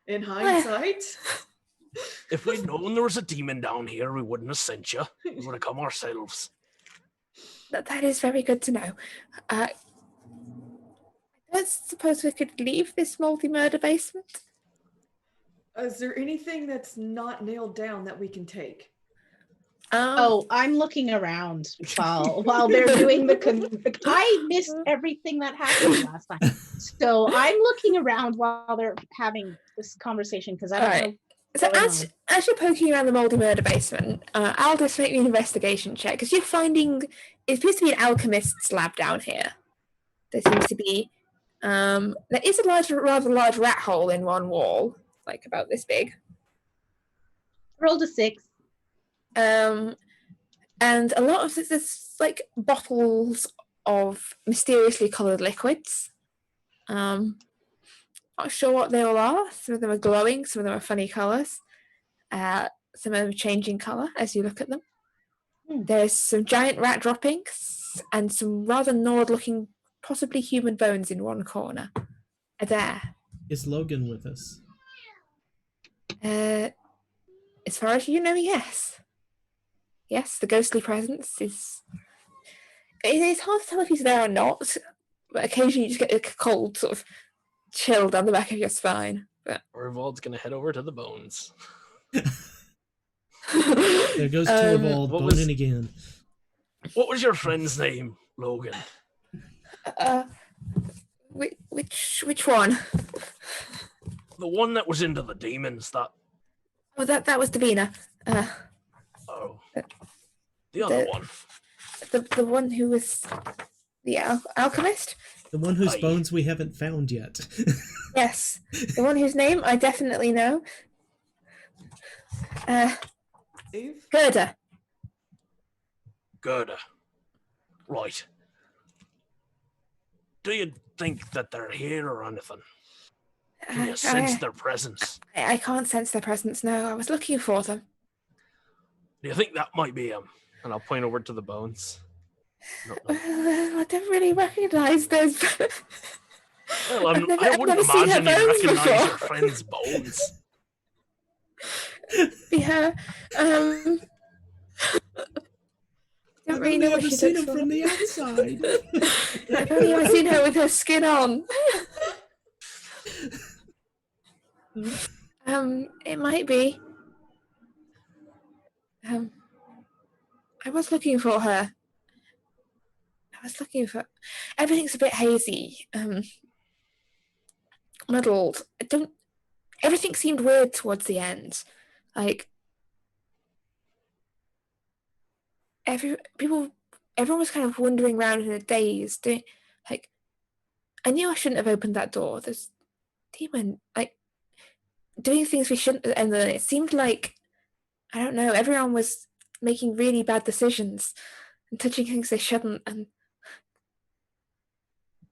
In hindsight. If we'd known there was a demon down here, we wouldn't have sent you. We would have come ourselves. That is very good to know. I don't suppose we could leave this multi-murder basement? Is there anything that's not nailed down that we can take? I'm looking around while they're doing the. I missed everything that happened last time, so I'm looking around while they're having this conversation because I don't know. So as you're poking around the moldy murder basement, I'll just make me an investigation check because you're finding it appears to be an alchemist's lab down here. There seems to be there is a rather large rat hole in one wall, like about this big. Rolled a 6. And a lot of there's like bottles of mysteriously coloured liquids. Not sure what they all are. Some of them are glowing, some of them are funny colours. Some of them are changing colour as you look at them. There's some giant rat droppings and some rather gnawed-looking, possibly human bones in one corner. There. Is Logan with us? As far as you know, yes. Yes, the ghostly presence is... It's hard to tell if he's there or not, but occasionally you just get a cold sort of chill down the back of your spine. But... Torvald's going to head over to the bones. There goes Torvald, boning again. What was your friend's name, Logan? Which one? The one that was into the demons, that... Oh, that was Davina. The other one. The one who was the alchemist? The one whose bones we haven't found yet. Yes. The one whose name I definitely know. Gerda. Gerda. Right. Do you think that they're here or anything? Can you sense their presence? I can't sense their presence, no. I was looking for them. Do you think that might be him? And I'll point over to the bones. No. I don't really recognise those. Well, I wouldn't imagine you recognise your friend's bones. Yeah. Don't really know what she's seen him from the outside. I've only ever seen her with her skin on. It might be. I was looking for her. Everything's a bit hazy. Muddled. Everything seemed weird towards the end. Like, everyone was kind of wandering around in a daze. Like, I knew I shouldn't have opened that door. There's demon, like, doing things we shouldn't, and then it seemed like, I don't know, everyone was making really bad decisions and touching things they shouldn't, and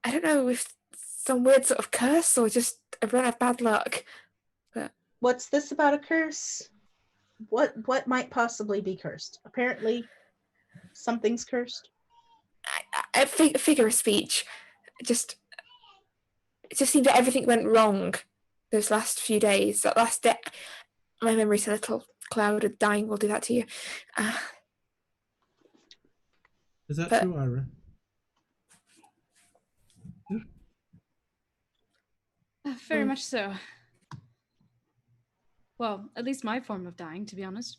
I don't know if some weird sort of curse or just a run of bad luck. But What's this about a curse? What might possibly be cursed? Apparently, something's cursed. I figure of speech. It just seemed that everything went wrong those last few days. That last day, my memory's a little clouded. Dying will do that to you. Is that true, Ira? Very much so. Well, at least my form of dying, to be honest.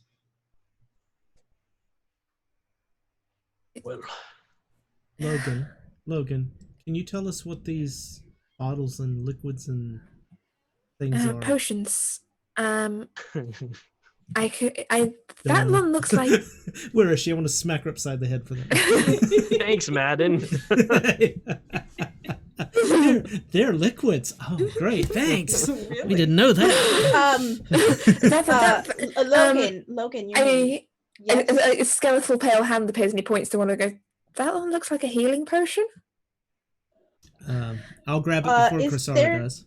Well, Logan, can you tell us what these bottles and liquids and things are? Potions. That one looks like. Where is she? I want to smack her upside the head for that. Thanks, Madden. They're liquids. Oh, great! Thanks. Really? We didn't know that. Logan, you mean, yes? A skeletal pale hand appears and he points to one and goes, "That one looks like a healing potion." I'll grab it before Cressara does.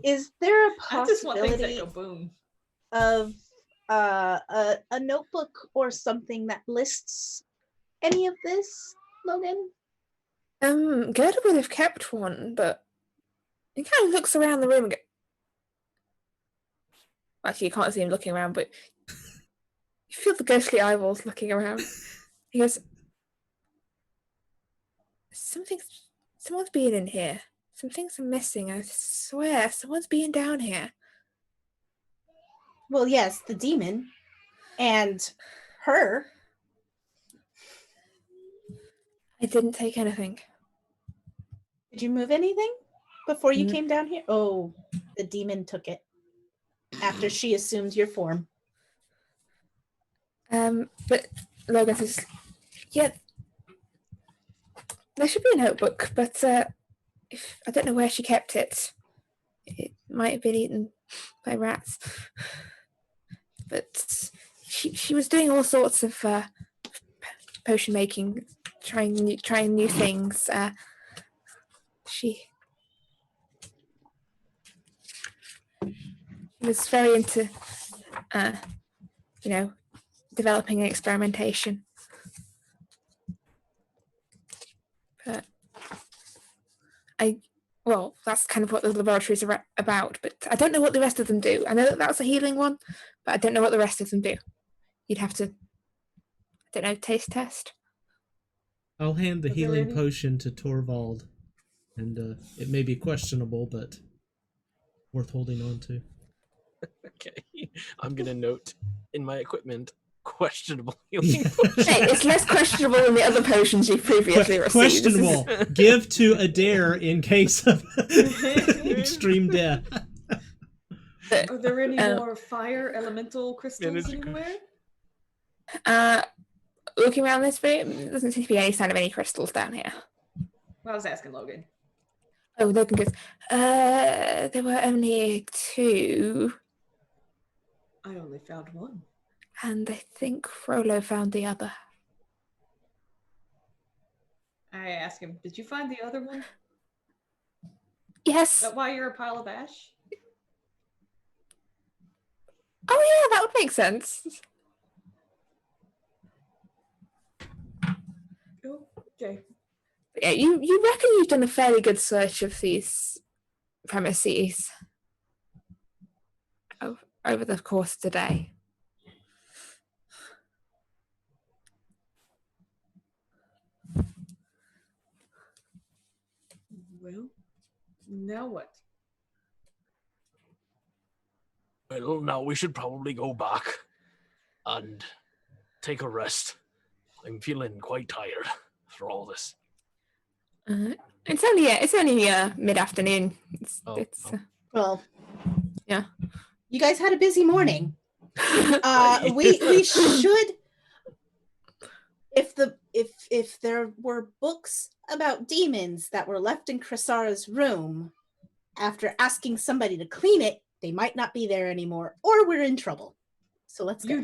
Is there a I just want things that possibility go boom. of a notebook or something that lists any of this, Logan? Gerda would have kept one, but he kind of looks around the room and goes, actually, you can't see him looking around, but you feel the ghostly eyeballs looking around. He goes, someone's being in here. Some things are missing. I swear, someone's being down here. Well, yes, the demon and her. I didn't take anything. Did you move anything before you came down here? Oh, the demon took it after she assumed your form. But Logan says, yeah, there should be a notebook, but I don't know where she kept it. It might have been eaten by rats. But she was doing all sorts of potion making, trying new things. She was very into, developing and experimentation. But that's kind of what the laboratories are about, but I don't know what the rest of them do. I know that was a healing one, but I don't know what the rest of them do. You'd have to, taste test. I'll hand the healing potion to Torvald, and it may be questionable, but worth holding on to. Okay, I'm gonna note in my equipment questionable healing potion. Hey, it's less questionable than the other potions you've previously received. Questionable. Give to Adair in case of extreme death. Are there any more fire elemental crystals anywhere? Looking around this bit, there doesn't seem to be any sign of any crystals down here. Well, I was asking Logan. Oh, Logan goes, there were only 2. I only found one. And I think Frollo found the other. I asked him, did you find the other one? Yes. Is that why you're a pile of ash? Oh yeah, that would make sense. Okay. Yeah, you reckon you've done a fairly good search of these premises over the course of the day. Well, now what? Well, now we should probably go back and take a rest. I'm feeling quite tired for all this. It's only mid-afternoon. Well, yeah. You guys had a busy morning. We should, if there were books about demons that were left in Krasara's room, after asking somebody to clean it, they might not be there anymore, or we're in trouble. So let's go.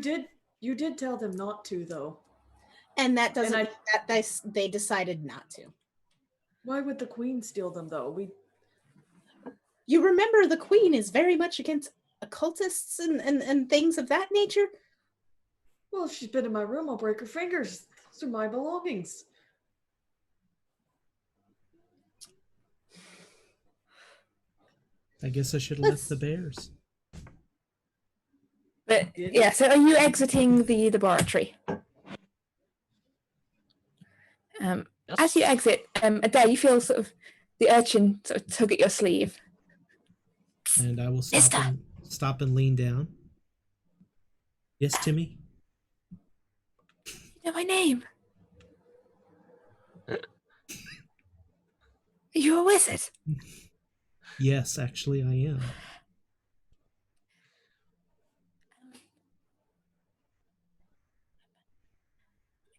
You did tell them not to, though. And that doesn't mean that they decided not to. Why would the queen steal them, though? You remember the queen is very much against occultists and things of that nature? Well, if she's been in my room, I'll break her fingers. Those are my belongings. I guess I should have left the bears. But yeah, so are you exiting the laboratory? As you exit, Adair, you feel sort of the urchin sort of tug at your sleeve. And I will stop and lean down. Yes, Timmy? You know my name? Are you a wizard? Yes, actually I am.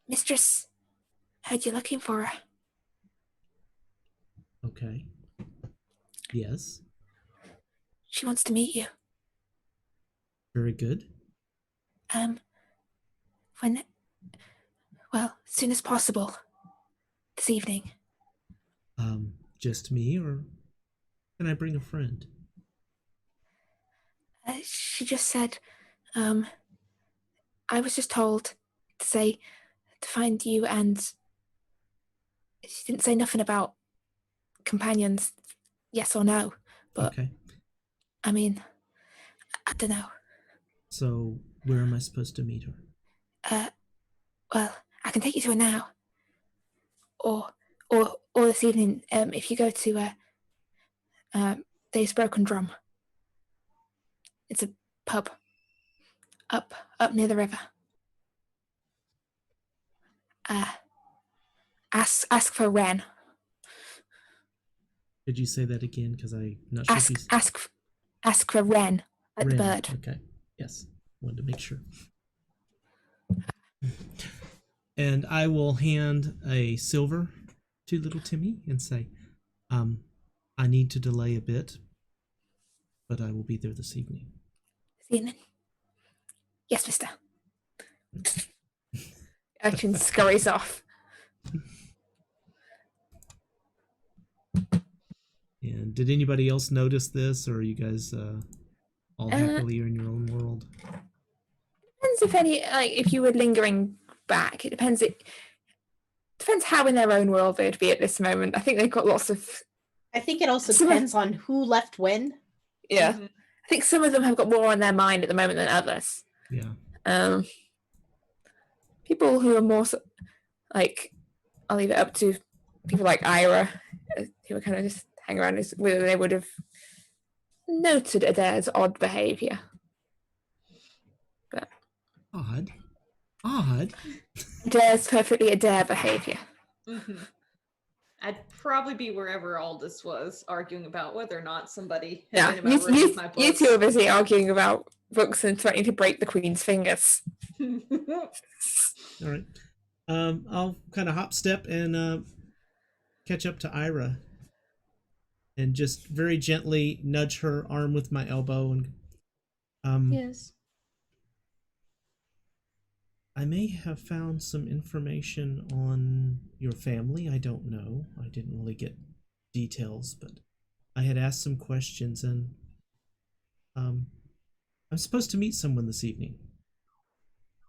Mistress, heard you're looking for her. Okay. Yes. She wants to meet you. Very good. As soon as possible. This evening. Just me, or can I bring a friend? She just said, I was just told to find you, and she didn't say nothing about companions, yes or no, but okay. I mean, I don't know. So where am I supposed to meet her? Well, I can take you to her now, or this evening, if you go to Dave's Broken Drum. It's a pub up near the river. Ask for Wren. Could you say that again? Because I'm not sure. Ask for Wren, like the bird. Okay. Yes. Wanted to make sure. And I will hand a silver to little Timmy and say, I need to delay a bit, but I will be there this evening. This evening? Yes, mister. Urchin scurries off. And did anybody else notice this, or are you guys all happily in your own world? Depends if you were lingering back. It depends. It depends how in their own world they'd be at this moment. I think they've got lots of. I think it also depends on who left when. Yeah, I think some of them have got more on their mind at the moment than others. Yeah. People who are more I'll leave it up to people like Ira, who are kind of just hang around, whether they would have noted Adair's odd behaviour. But odd. Adair's perfectly Adair behaviour. Mm-hmm. I'd probably be wherever Aldous was, arguing about whether or not somebody had been in my room with my books. You two are busy arguing about books and threatening to break the Queen's fingers. All right. I'll kind of hop step and catch up to Ira and just very gently nudge her arm with my elbow and yes. I may have found some information on your family. I don't know. I didn't really get details, but I had asked some questions, and I'm supposed to meet someone this evening.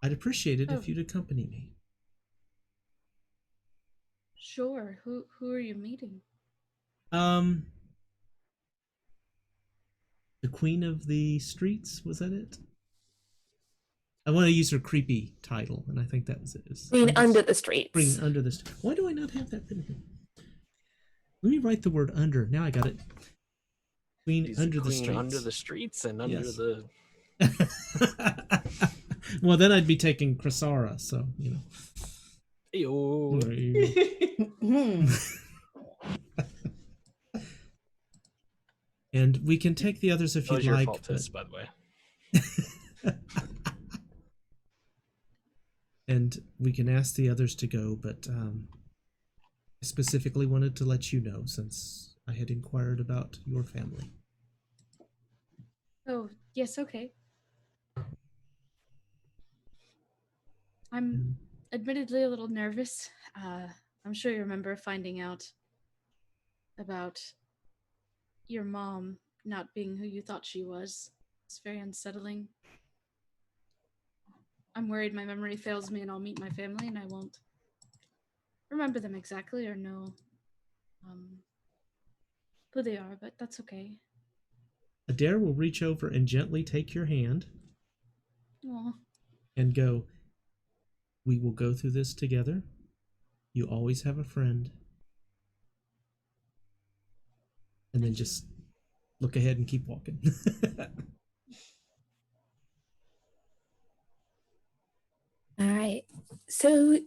I'd appreciate it if you'd accompany me. Sure. Who are you meeting? The Queen of the Streets, was that it? I want to use her creepy title, and I think that was it. Queen Under the Streets. Queen Under the Streets. Why do I not have that written here? Let me write the word under. Now I got it. Queen Under the Streets. Under the Streets and under the Well, then I'd be taking Chrysara, so, you know. Ew. There you go. And we can take the others if That was you'd your like. fault, but- Tiss, by the way. And we can ask the others to go, but I specifically wanted to let you know since I had inquired about your family. Oh, yes, okay. I'm admittedly a little nervous. I'm sure you remember finding out about your mom not being who you thought she was. It's very unsettling. I'm worried my memory fails me and I'll meet my family and I won't remember them exactly or know who they are, but that's okay. Adair will reach over and gently take your hand Aw. and go, we will go through this together. You always have a friend. And then just look ahead and keep walking. All right. So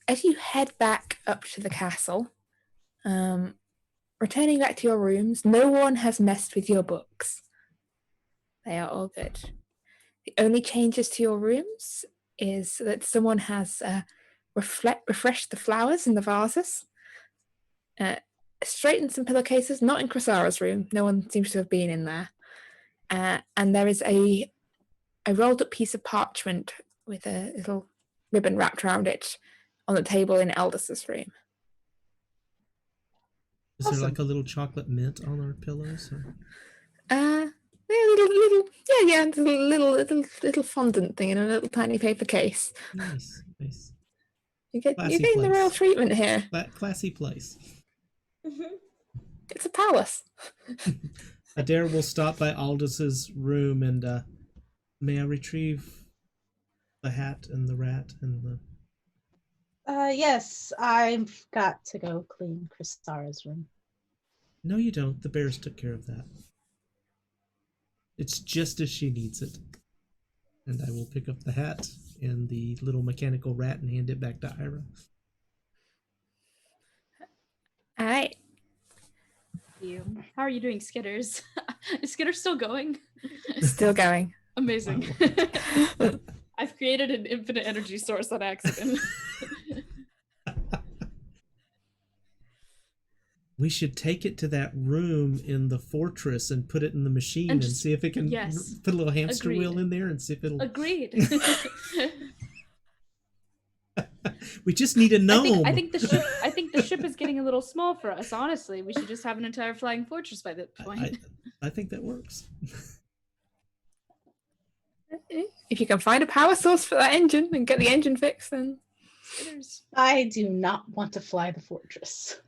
as you head back up to the castle, returning back to your rooms, no one has messed with your books. They are all good. The only changes to your rooms is that someone has refreshed the flowers in the vases, straightened some pillowcases, not in Chrysara's room. No one seems to have been in there. And there is a rolled up piece of parchment with a little ribbon wrapped around it on the table in Aldous' room. Is there like a little chocolate mint on our pillows? Or? There's a little fondant thing in a little tiny paper case. Nice, nice. You're getting the real treatment here. Classy place. It's a palace. Adair will stop by Aldous' room and may I retrieve the hat and the rat and the... Yes, I've got to go clean Chrysara's room. No, you don't. The bears took care of that. It's just as she needs it. And I will pick up the hat and the little mechanical rat and hand it back to Ira. All right. How are you doing, Skitters? Is Skitters still going? Still going. Amazing. I've created an infinite energy source on accident. We should take it to that room in the fortress and put it in the machine and see if it can put a little hamster wheel in there and see if it'll... Agreed. We just need a gnome. I think the ship is getting a little small for us, honestly. We should just have an entire flying fortress by that point. I think that works. If you can find a power source for that engine and get the engine fixed, then... I do not want to fly the fortress.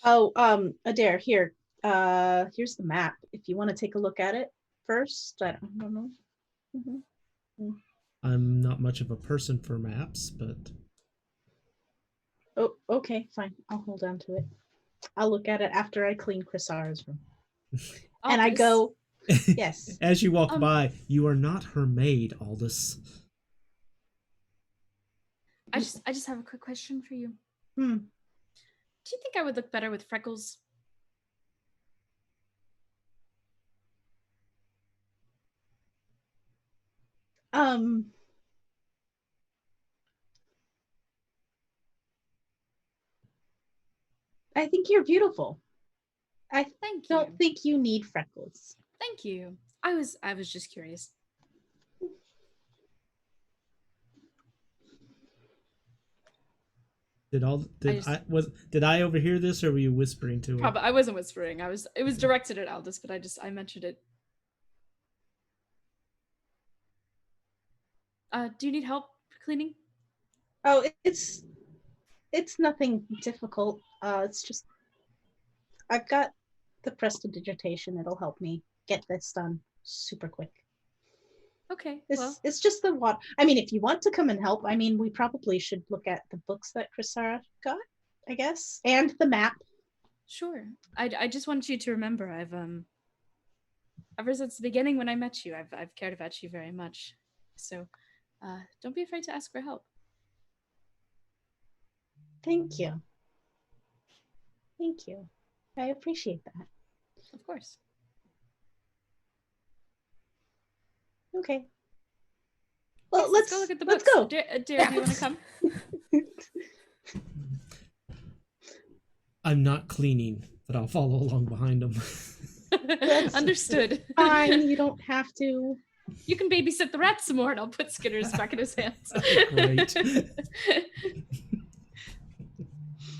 Oh, Adair, here. Here's the map. If you want to take a look at it first. I don't know. Mm-hmm. I'm not much of a person for maps, but... Oh, okay, fine. I'll hold on to it. I'll look at it after I clean Chrysara's room. And I go, yes. As you walk by, you are not her maid, Aldous. I just have a quick question for you. Do you think I would look better with freckles? I think you're beautiful. I Thank don't you. think you need freckles. Thank you. I was just curious. Did I overhear this, or were you whispering to her? Probably I wasn't whispering. It was directed at Aldous, but I mentioned it. Do you need help cleaning? Oh, it's nothing difficult. It's just I've got the prestidigitation. It'll help me get this done super quick. Okay. It's just the water. I mean, if you want to come and help, I mean, we probably should look at the books that Chrysara got, I guess, and the map. Sure. I just want you to remember ever since the beginning when I met you, I've cared about you very much. So don't be afraid to ask for help. Thank you. Thank you. I appreciate that. Of course. Okay. Well, Yes, let's go look at the let's books. go. Dare, do you want to come? I'm not cleaning, but I'll follow along behind him. Understood. Fine, you don't have to. You can babysit the rat some more, and I'll put Skinner's back in his hands. Great.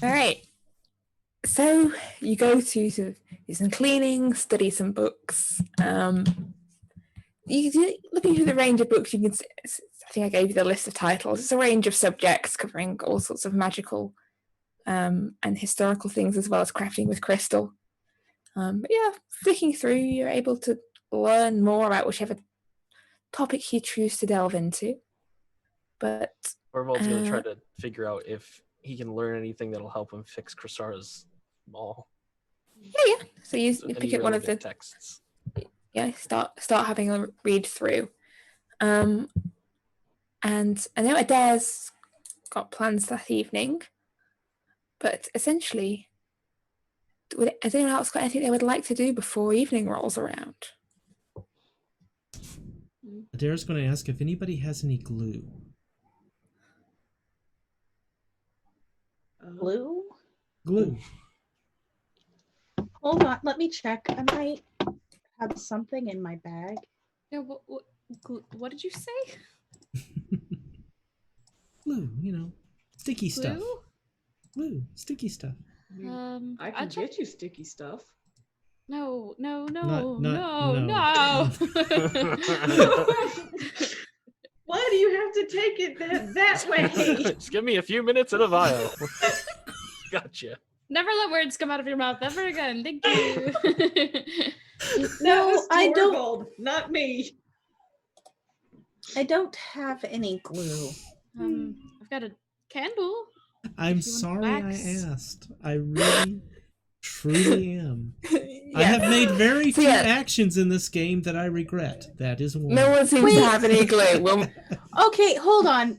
All right. So you go to do some cleaning, study some books. Looking through the range of books, you can. I think I gave you the list of titles. It's a range of subjects covering all sorts of magical and historical things, as well as crafting with crystal. But yeah, flicking through, you're able to learn more about whichever topic you choose to delve into. But Orvald's going to try to figure out if he can learn anything that'll help him fix Krasara's maul. Yeah. So you pick up one of the texts. Yeah, start having a read through. And I know Adair's got plans that evening, but essentially, has anyone else got anything they would like to do before evening rolls around? Adair's going to ask if anybody has any glue. Glue? Glue. Hold on, let me check. I might have something in my bag. Yeah, what did you say? Glue, sticky stuff. Glue? Glue, sticky stuff. I can get you sticky stuff. No. Why do you have to take it that way? Just give me a few minutes in a vial. Gotcha. Never let words come out of your mouth ever again. Thank you. No, I don't. Torvald, not me. I don't have any glue. I've got a candle. I'm sorry I asked. I really, truly am. I have made very few actions in this game that I regret. That is one. No one seems to have any glue. Well, Okay, hold on.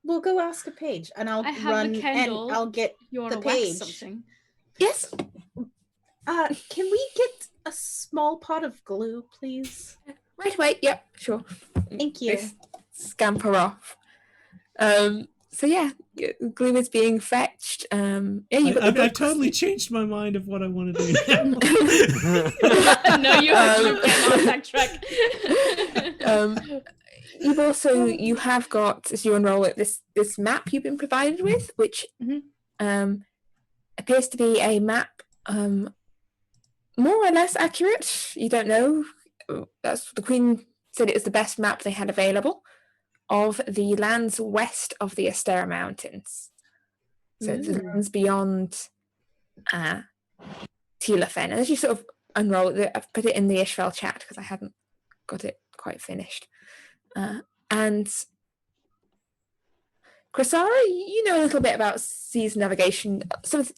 We'll go ask a page, and I'll I have run the candle. and I'll get You want the to wax page. something? yes. Can we get a small pot of glue, please? Right away. Yep. Sure. Thank you. They scamper off. So yeah, glue is being fetched. I've totally changed my mind of what I want to do now. No, you actually can't backtrack. You have got, as you unroll it, this map you've been provided with, which appears to be a map more or less accurate. You don't know. That's the Queen said it was the best map they had available of the lands west of the Actaea Mountains. So the lands beyond Tilafen. And as you sort of unroll it, I've put it in the Isfjell chat because I hadn't got it quite finished. And Krasara, you know a little bit about seas navigation. Some of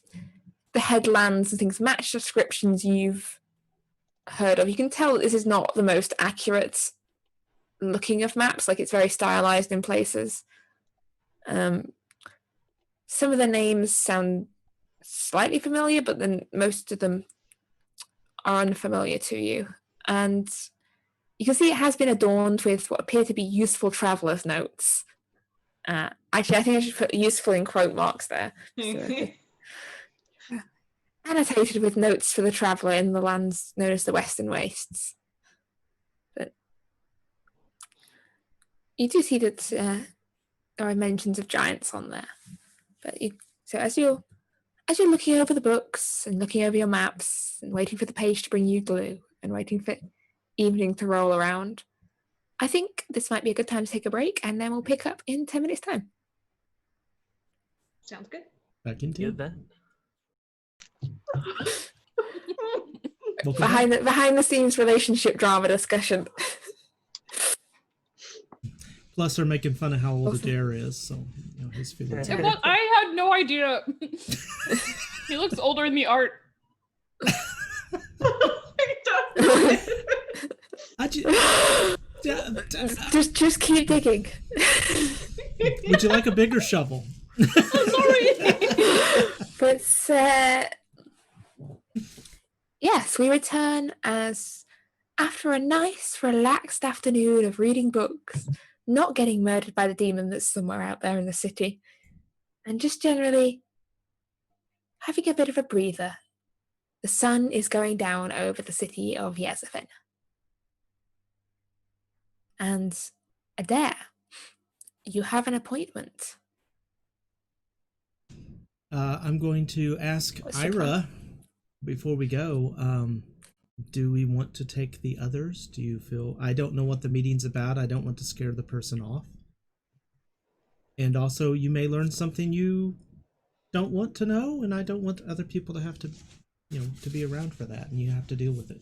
the headlands and things match descriptions you've heard of. You can tell that this is not the most accurate looking of maps, like it's very stylized in places. Some of the names sound slightly familiar, but then most of them are unfamiliar to you. And you can see it has been adorned with what appear to be useful traveller's notes. Actually, I think I should put useful in quote marks there. So, annotated with notes for the traveller in the lands known as the Western Wastes. But you do see that there are mentions of giants on there. But so as you're looking over the books and looking over your maps and waiting for the page to bring you glue and waiting for evening to roll around, I think this might be a good time to take a break, and then we'll pick up in 10 minutes' time. Sounds good. Back into Good then. Behind the scenes relationship drama discussion. Plus, they're making fun of how old Adair is, so his feelings. I had no idea. He looks older in the art. Just keep digging. Would you like a bigger shovel? But yes, we return as after a nice, relaxed afternoon of reading books, not getting murdered by the demon that's somewhere out there in the city, and just generally having a bit of a breather. The sun is going down over the city of Yezavin. And Adair, you have an appointment. I'm going to ask What's the Ira plan? before we go. Do we want to take the others? Do you feel... I don't know what the meeting's about. I don't want to scare the person off. And also, you may learn something you don't want to know, and I don't want other people to have to, to be around for that, and you have to deal with it.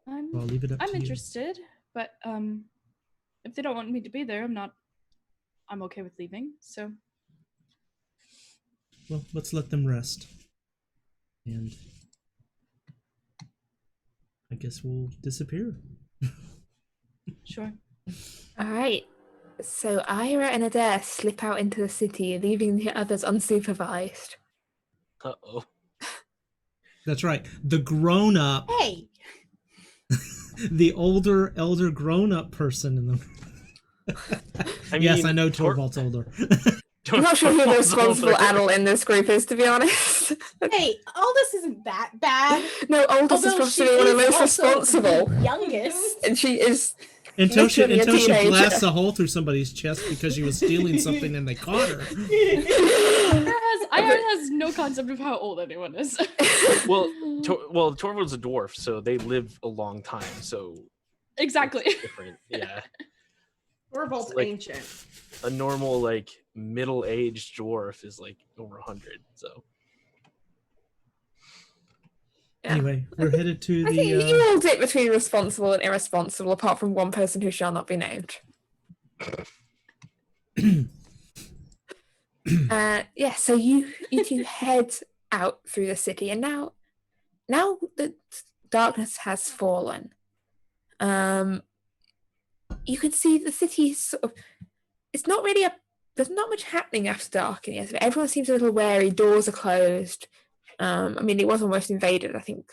So I'll leave it up to you. I'm interested, but if they don't want me to be there, I'm okay with leaving. So, Well, let's let them rest. And I guess we'll disappear. sure. All right. So Ira and Adair slip out into the city, leaving the others unsupervised. Uh-oh. That's right. The grown-up, Hey, the older, elder grown-up person in the... Yes, I know Torvald's older. I'm not sure who the Torvald's responsible older. adult in this group is, to be honest. hey, Aldous isn't that bad. No, Aldous is Although she probably one of the is most also responsible. the youngest. And she is Until she literally a teenager. blasts a hole through somebody's chest because she was stealing something and they caught her. Ira has no concept of how old anyone is. Well, Torvald's a dwarf, so they live a long time. So Exactly. it's different. Yeah, Torvald's Like- ancient. a normal like middle-aged dwarf is like over 100. So Yeah. Anyway, we're headed to I think the... you all dip between responsible and irresponsible, apart from one person who shall not be named. Yeah, so you two head out through the city, and now that darkness has fallen, you can see the city sort of... It's not really there's not much happening after dark in yesterday. Everyone seems a little wary. Doors are closed. I mean, it was almost invaded, I think,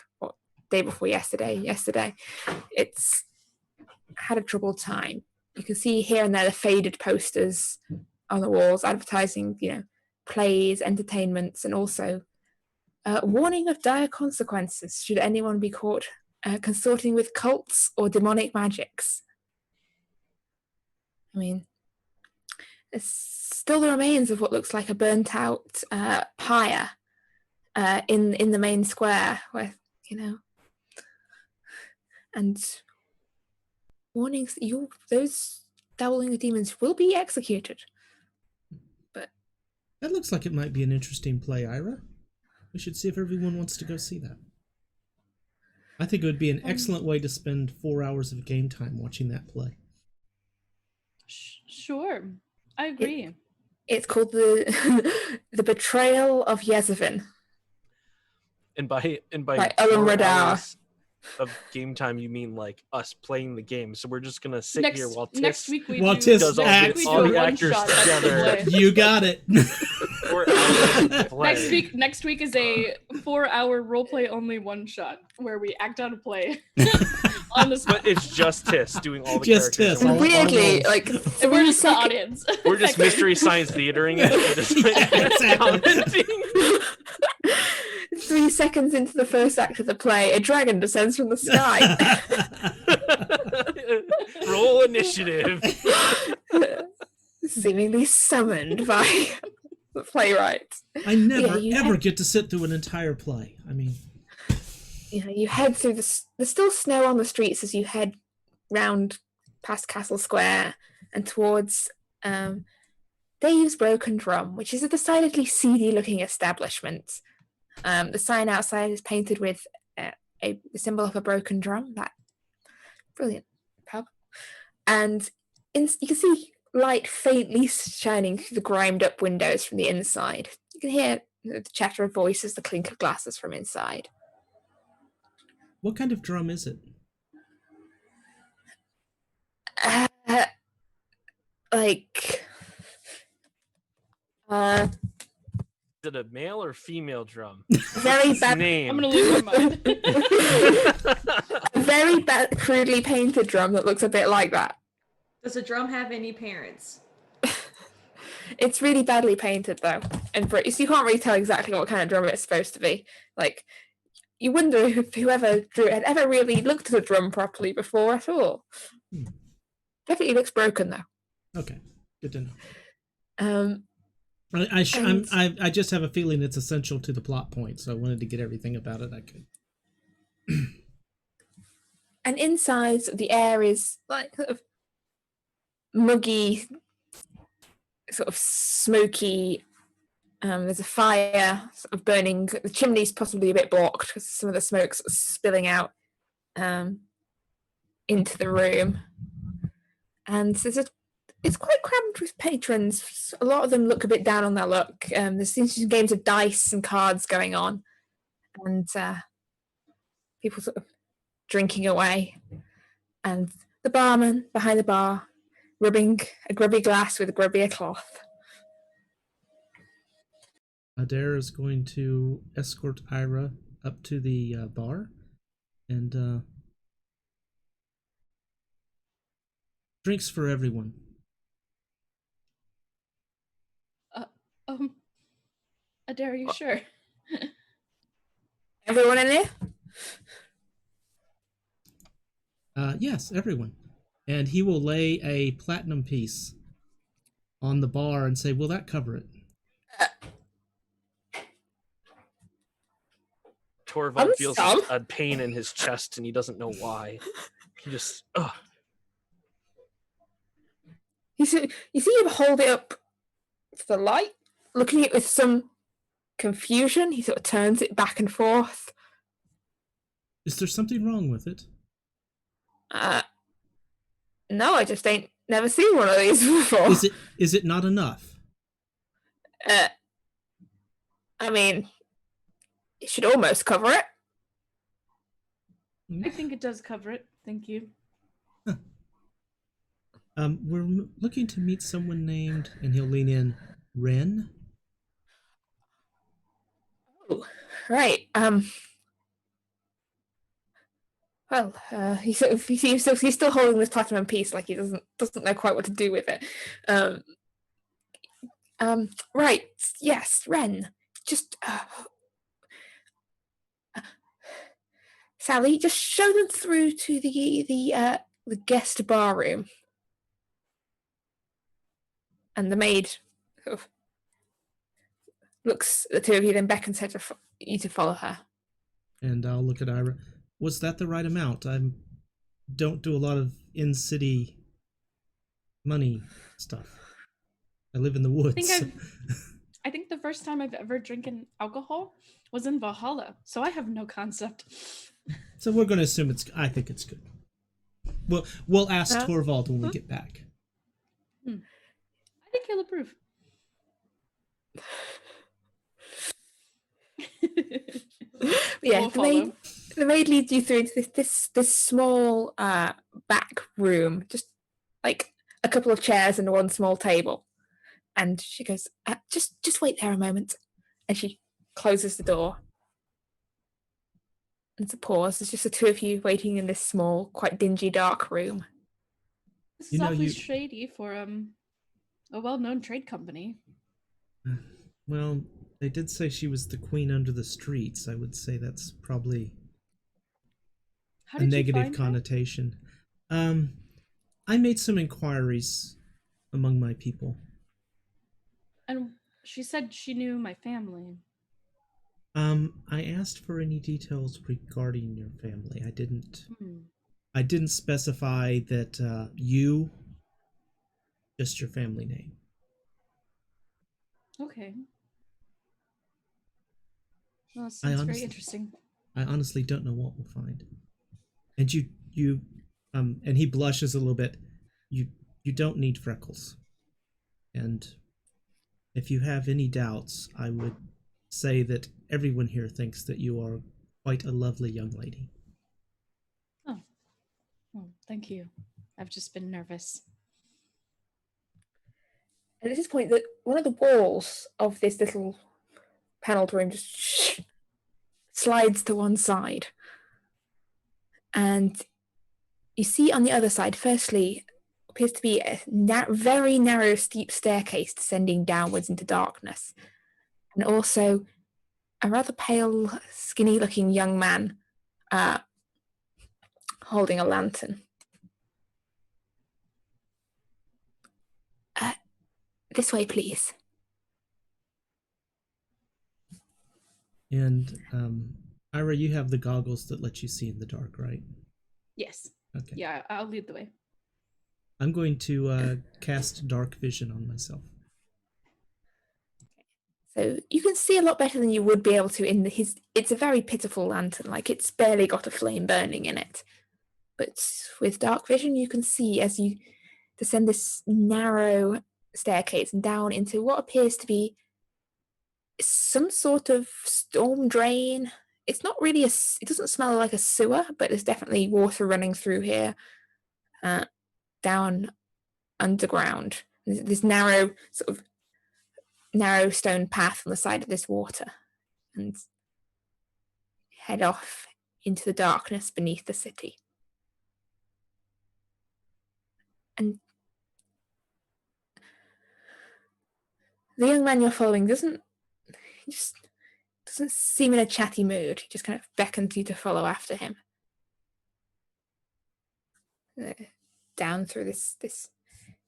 day before yesterday. It's had a troubled time. You can see here and there the faded posters on the walls advertising, plays, entertainments, and also warning of dire consequences should anyone be caught consorting with cults or demonic magics. I mean, there's still the remains of what looks like a burnt out pyre in the main square, where and warnings that those dabbling with demons will be executed. But That looks like it might be an interesting play, Ira. We should see if everyone wants to go see that. I think it would be an excellent way to spend 4 hours of game time watching that play. Sure. I agree. it's called the Betrayal of Yezavin. And by By Ellen 4 Radar. hours of game time, you mean like us playing the game. So we're just gonna sit here while Tiss next week we While do, Tiss does all next the- week we all do the a actors one-shot that's the together. play. You got it. 4 hours of play. Next week is a 4-hour roleplay only one shot where we act out a play on the spot. But it's just Tiss doing all the Just characters. Tiss, at all- once. Weirdly, like And we're just the audience. We're just mystery science theatering it. We're just commenting. 3 seconds into the first act of the play, a dragon descends from the sky. Roll initiative. Seemingly summoned by the playwright. I never, you ever had- get to sit through an entire play. I mean, You head through there's still snow on the streets as you head round past Castle Square and towards Dave's Broken Drum, which is a decidedly seedy looking establishment. The sign outside is painted with the symbol of a broken drum. That brilliant pub. And you can see light faintly shining through the grimed up windows from the inside. You can hear the chatter of voices, the clink of glasses from inside. what kind of drum is it? Like, Is it a male or female drum? very Its bad. name. I'm gonna lose my mind. A very bad, crudely painted drum that looks a bit like that. Does a drum have any parents? It's really badly painted though, and so you can't really tell exactly what kind of drum it's supposed to be. Like, you wonder if whoever drew it had ever really looked at a drum properly before at all. Definitely looks broken though. Okay, good to know. Um, I just have a feeling it's essential to the plot point, so I wanted to get everything about it I could. and inside the air is like sort of muggy, sort of smoky. There's a fire sort of burning. The chimney's possibly a bit blocked because some of the smoke's spilling out into the room. And it's quite crammed with patrons. A lot of them look a bit down on their luck. There seems to be games of dice and cards going on. And people sort of drinking away. And the barman behind the bar rubbing a grubby glass with a grubbier cloth. Adair is going to escort Ira up to the bar and drinks for everyone. Adair, are you sure? Everyone in there? Yes, everyone. And he will lay a platinum piece on the bar and say, will that cover it? Torvald feels a pain in his chest and he doesn't know why. He just, ugh. You see him hold it up to the light, looking at it with some confusion. He sort of turns it back and forth. Is there something wrong with it? No, I just ain't never seen one of these before. Is it not enough? I mean, it should almost cover it. I think it does cover it. Thank you. Huh. We're looking to meet someone named, and he'll lean in, Ren. Oh, right. Well, he's still holding this platinum piece, like he doesn't know quite what to do with it. Right. Yes, Ren. Just Sally, just show them through to the guest bar room. And the maid sort of looks at the two of you, then beckons her to you to follow her. And I'll look at Ira. Was that the right amount? I don't do a lot of in-city money stuff. I live in the woods. I think the first time I've ever drinking alcohol was in Valhalla, so I have no concept. So we're going to assume I think it's good. We'll ask Torvald when we get back. I think he'll approve. Yeah, the maid leads you through this small back room, just like a couple of chairs and one small table. And she goes, just wait there a moment. And she closes the door. And it's a pause. There's just the two of you waiting in this small, quite dingy, dark room. This is awfully shady for a well-known trade company. Well, they did say she was the queen under the streets. I would say that's probably a negative connotation. I made some inquiries among my people. And she said she knew my family. I asked for any details regarding your family. I didn't specify that just your family name. Okay. Well, it sounds very interesting. I honestly don't know what we'll find. And you and he blushes a little bit. You don't need freckles. And if you have any doubts, I would say that everyone here thinks that you are quite a lovely young lady. Oh, well, thank you. I've just been nervous. And at this point, one of the walls of this little panelled room just slides to one side. And you see on the other side, firstly, appears to be a very narrow, steep staircase descending downwards into darkness. And also a rather pale, skinny-looking young man holding a lantern. This way, please. And Ira, you have the goggles that let you see in the dark, right? Yes. Okay. Yeah, I'll lead the way. I'm going to cast dark vision on myself. So you can see a lot better than you would be able to in his. It's a very pitiful lantern, like it's barely got a flame burning in it. But with dark vision, you can see as you descend this narrow staircase and down into what appears to be some sort of storm drain. It's not really it doesn't smell like a sewer, but there's definitely water running through here, down underground. There's this narrow stone path on the side of this water, and head off into the darkness beneath the city. And the young man you're following doesn't seem in a chatty mood. He just kind of beckons you to follow after him. Down through this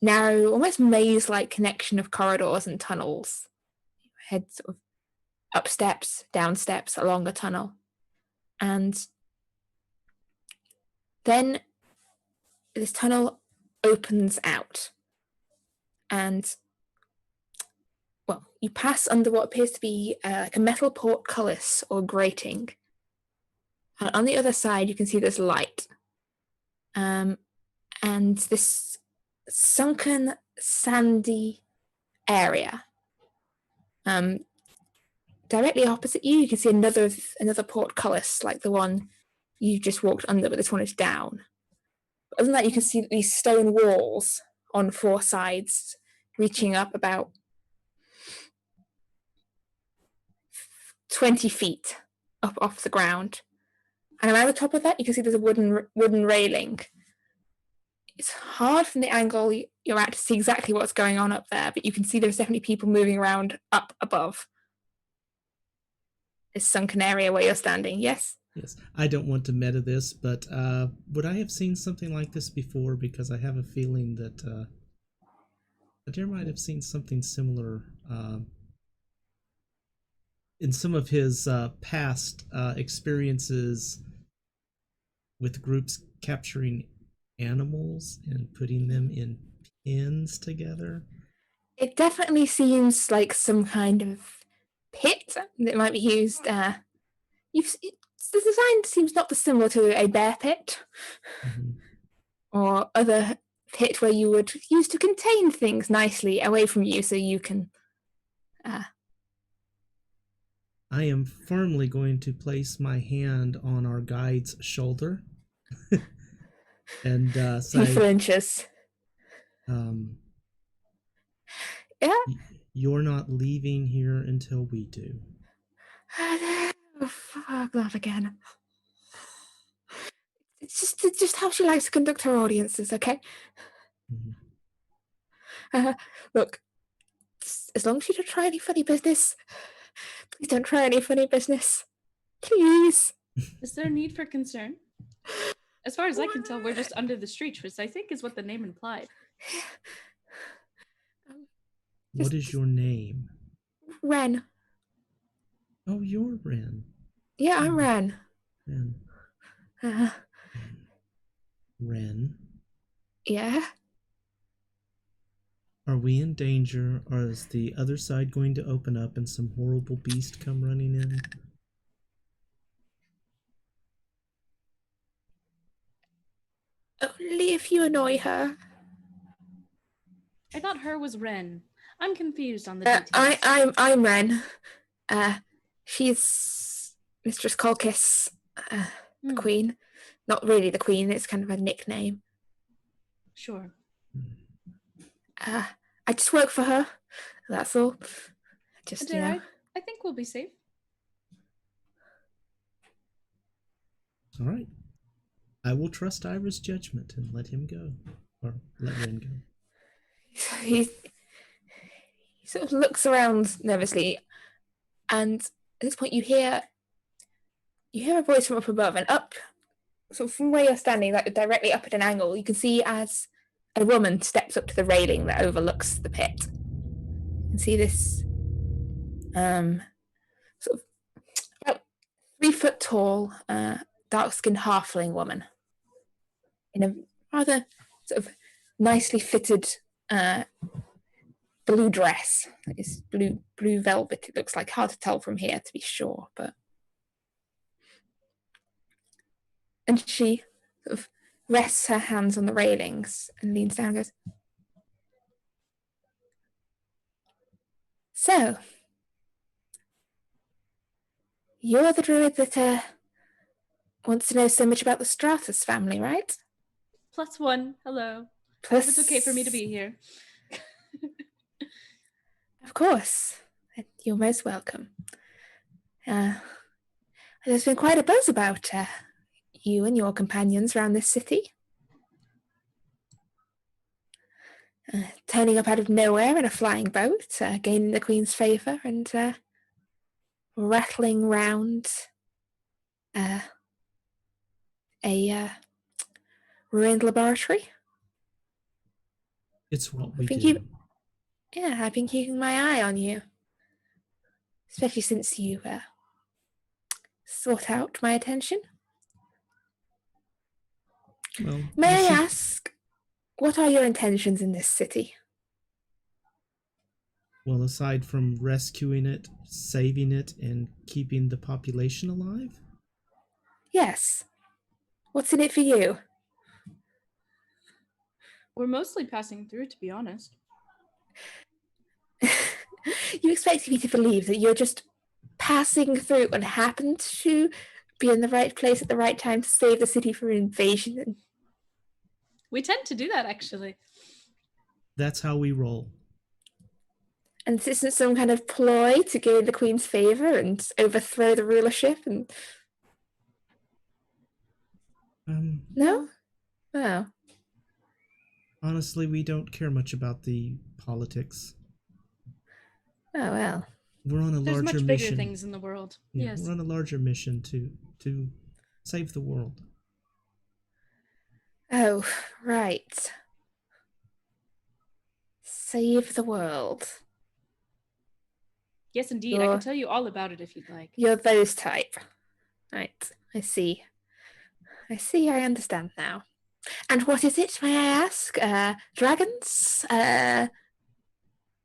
narrow, almost maze-like connection of corridors and tunnels. Head sort of up steps, down steps, along a tunnel. And then this tunnel opens out. And well, you pass under what appears to be like a metal portcullis or grating. And on the other side, you can see there's light. And this sunken, sandy area. Directly opposite you, you can see another portcullis, like the one you just walked under, but this one is down. But other than that, you can see these stone walls on 4 sides, reaching up about 20 feet up off the ground. And around the top of that, you can see there's a wooden railing. It's hard from the angle you're at to see exactly what's going on up there, but you can see there's definitely people moving around up above this sunken area where you're standing. Yes? Yes. I don't want to meta this, but would I have seen something like this before? Because I have a feeling that Adair might have seen something similar in some of his past experiences with groups capturing animals and putting them in pins together. It definitely seems like some kind of pit that might be used. The design seems not dissimilar to a bear pit, or other pit where you would use to contain things nicely away from you, so you can. I am firmly going to place my hand on our guide's shoulder. And He flinches. Yeah. You're not leaving here until we do. Oh, fuck, not again. It's just how she likes to conduct her audiences, okay? Look, as long as you don't try any funny business, please don't try any funny business. Please. Is there a need for concern? As far as I can tell, we're just under the street, which I think is what the name implied. What is your name? Ren. Oh, you're Ren. Yeah, I'm Ren. Ren. Ren. Yeah? Are we in danger, or is the other side going to open up and some horrible beast come running in? Only if you annoy her. I thought her was Ren. I'm confused on the details. I'm Ren. She's Mistress Colchis, the queen. Not really the queen, it's kind of a nickname. Sure. I just work for her. That's all. Just, you know. I think we'll be safe. All right. I will trust Ira's judgment and let him go. Or let Ren go. He sort of looks around nervously, and at this point you hear a voice from up above, and up, sort of from where you're standing, like directly up at an angle, you can see as a woman steps up to the railing that overlooks the pit. You can see this sort of about 3 foot tall, dark-skinned halfling woman in a rather sort of nicely fitted blue dress. It's blue velvet. It looks like, hard to tell from here to be sure, and she sort of rests her hands on the railings and leans down and goes, "So, you're the druid that wants to know so much about the Stratus family, right?" +1. Hello. Plus, It's okay for me to be here. Of course. You're most welcome. There's been quite a buzz about you and your companions around this city. Turning up out of nowhere in a flying boat, gaining the Queen's favour, and rattling round a ruined laboratory. It's what we do. I've been keeping my eye on you. Especially since you sought out my attention. Well, May I ask, what are your intentions in this city? Well, aside from rescuing it, saving it, and keeping the population alive? Yes. What's in it for you? We're mostly passing through, to be honest. You expect me to believe that you're just passing through and happened to be in the right place at the right time to save the city from invasion? We tend to do that, actually. That's how we roll. And this isn't some kind of ploy to gain the Queen's favour and overthrow the rulership? And no? Oh. Honestly, we don't care much about the politics. Oh, well. We're on a There's larger much mission. bigger things in the world. Yeah, Yes. we're on a larger mission to save the world. Oh, right. Save the world. Yes, indeed. I can tell you all about it if you'd like. You're those type. Right. I see. I understand now. And what is it, may I ask? Dragons?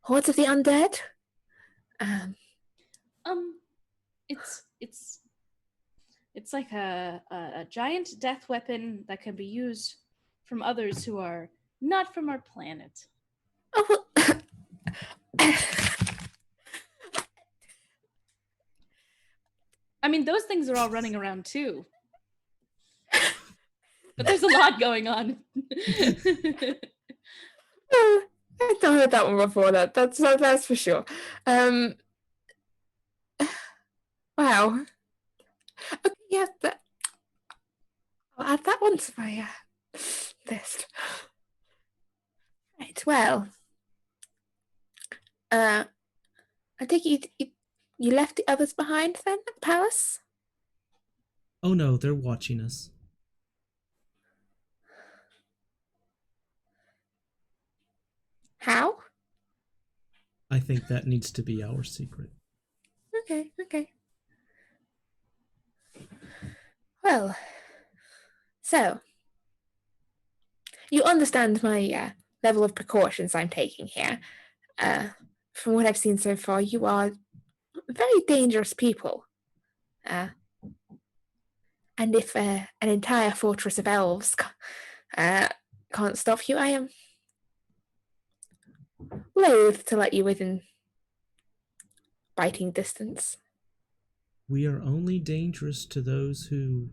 Hordes of the undead? It's like a giant death weapon that can be used from others who are not from our planet. Oh, well... I mean, those things are all running around too. But there's a lot going on. Oh, I've not heard that one before. That's for sure. Wow. Okay, yeah, I'll add that one to my list. Right. Well, I think you left the others behind then at the palace? Oh no, they're watching us. How? I think that needs to be our secret. Okay. Well, so you understand my level of precautions I'm taking here. From what I've seen so far, you are very dangerous people. And if an entire fortress of elves can't stop you, I am loath to let you within biting distance. We are only dangerous to those who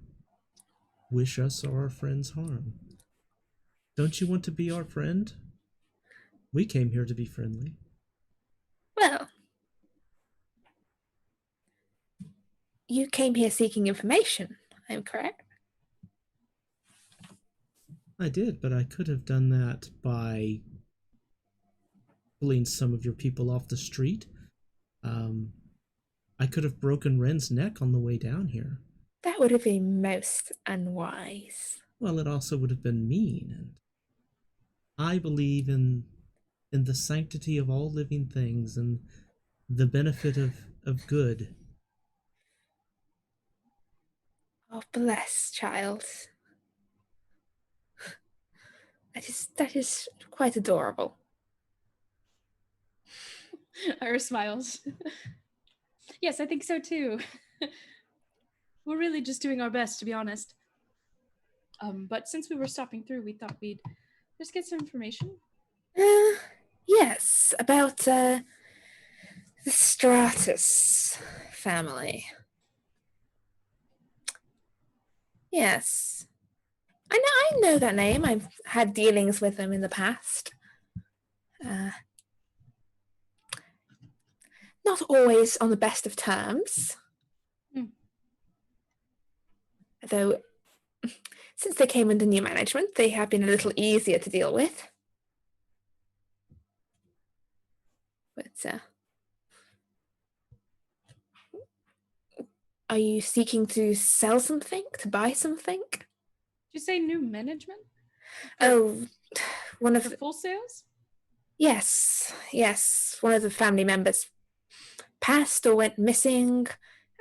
wish us or our friends harm. Don't you want to be our friend? We came here to be friendly. Well, you came here seeking information, I'm correct? I did, but I could have done that by pulling some of your people off the street. I could have broken Ren's neck on the way down here. That would have been most unwise. Well, it also would have been mean. And I believe in the sanctity of all living things and the benefit of good. Oh, bless, child. That is quite adorable. Iris smiles. Yes, I think so too. We're really just doing our best, to be honest. But since we were stopping through, we thought we'd just get some information. Yes, about the Stratus family. Yes. I know that name. I've had dealings with them in the past. Not always on the best of terms. Though, since they came under new management, they have been a little easier to deal with. But, are you seeking to sell something? To buy something? Did you say new management? Oh, one of For full sales? Yes. One of the family members passed or went missing,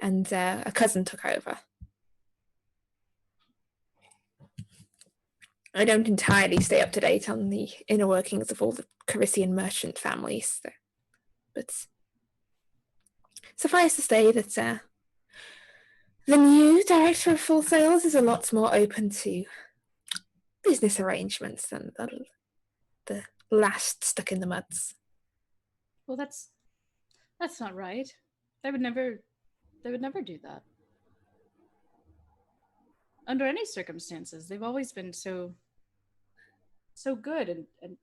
and a cousin took over. I don't entirely stay up to date on the inner workings of all the Carisian merchant families, but suffice to say that the new director of full sales is a lot more open to business arrangements than the last stuck in the muds. Well, that's not right. They would never do that. Under any circumstances, they've always been so good, and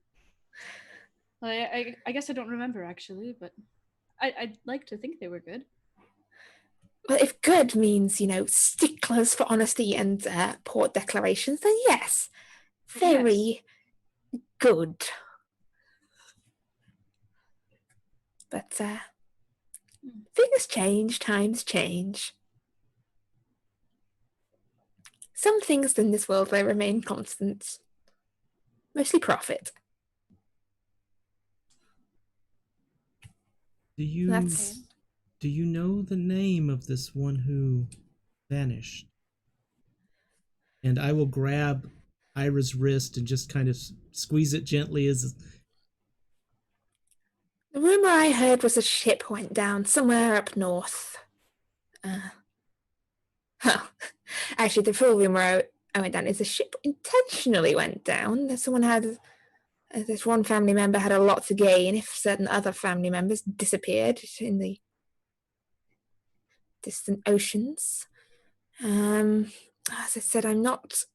I guess I don't remember actually, but I'd like to think they were good. Well, if good means, sticklers for honesty and port declarations, then yes, very good. But things change, times change. Some things in this world will remain constant. Mostly profit. Do you know the name of this one who vanished? And I will grab Ira's wrist and just kind of squeeze it gently as... The rumor I heard was a ship went down somewhere up north. Actually, the full rumor I went down is a ship intentionally went down. This one family member had a lot to gain if certain other family members disappeared in the distant oceans. As I said, I'm not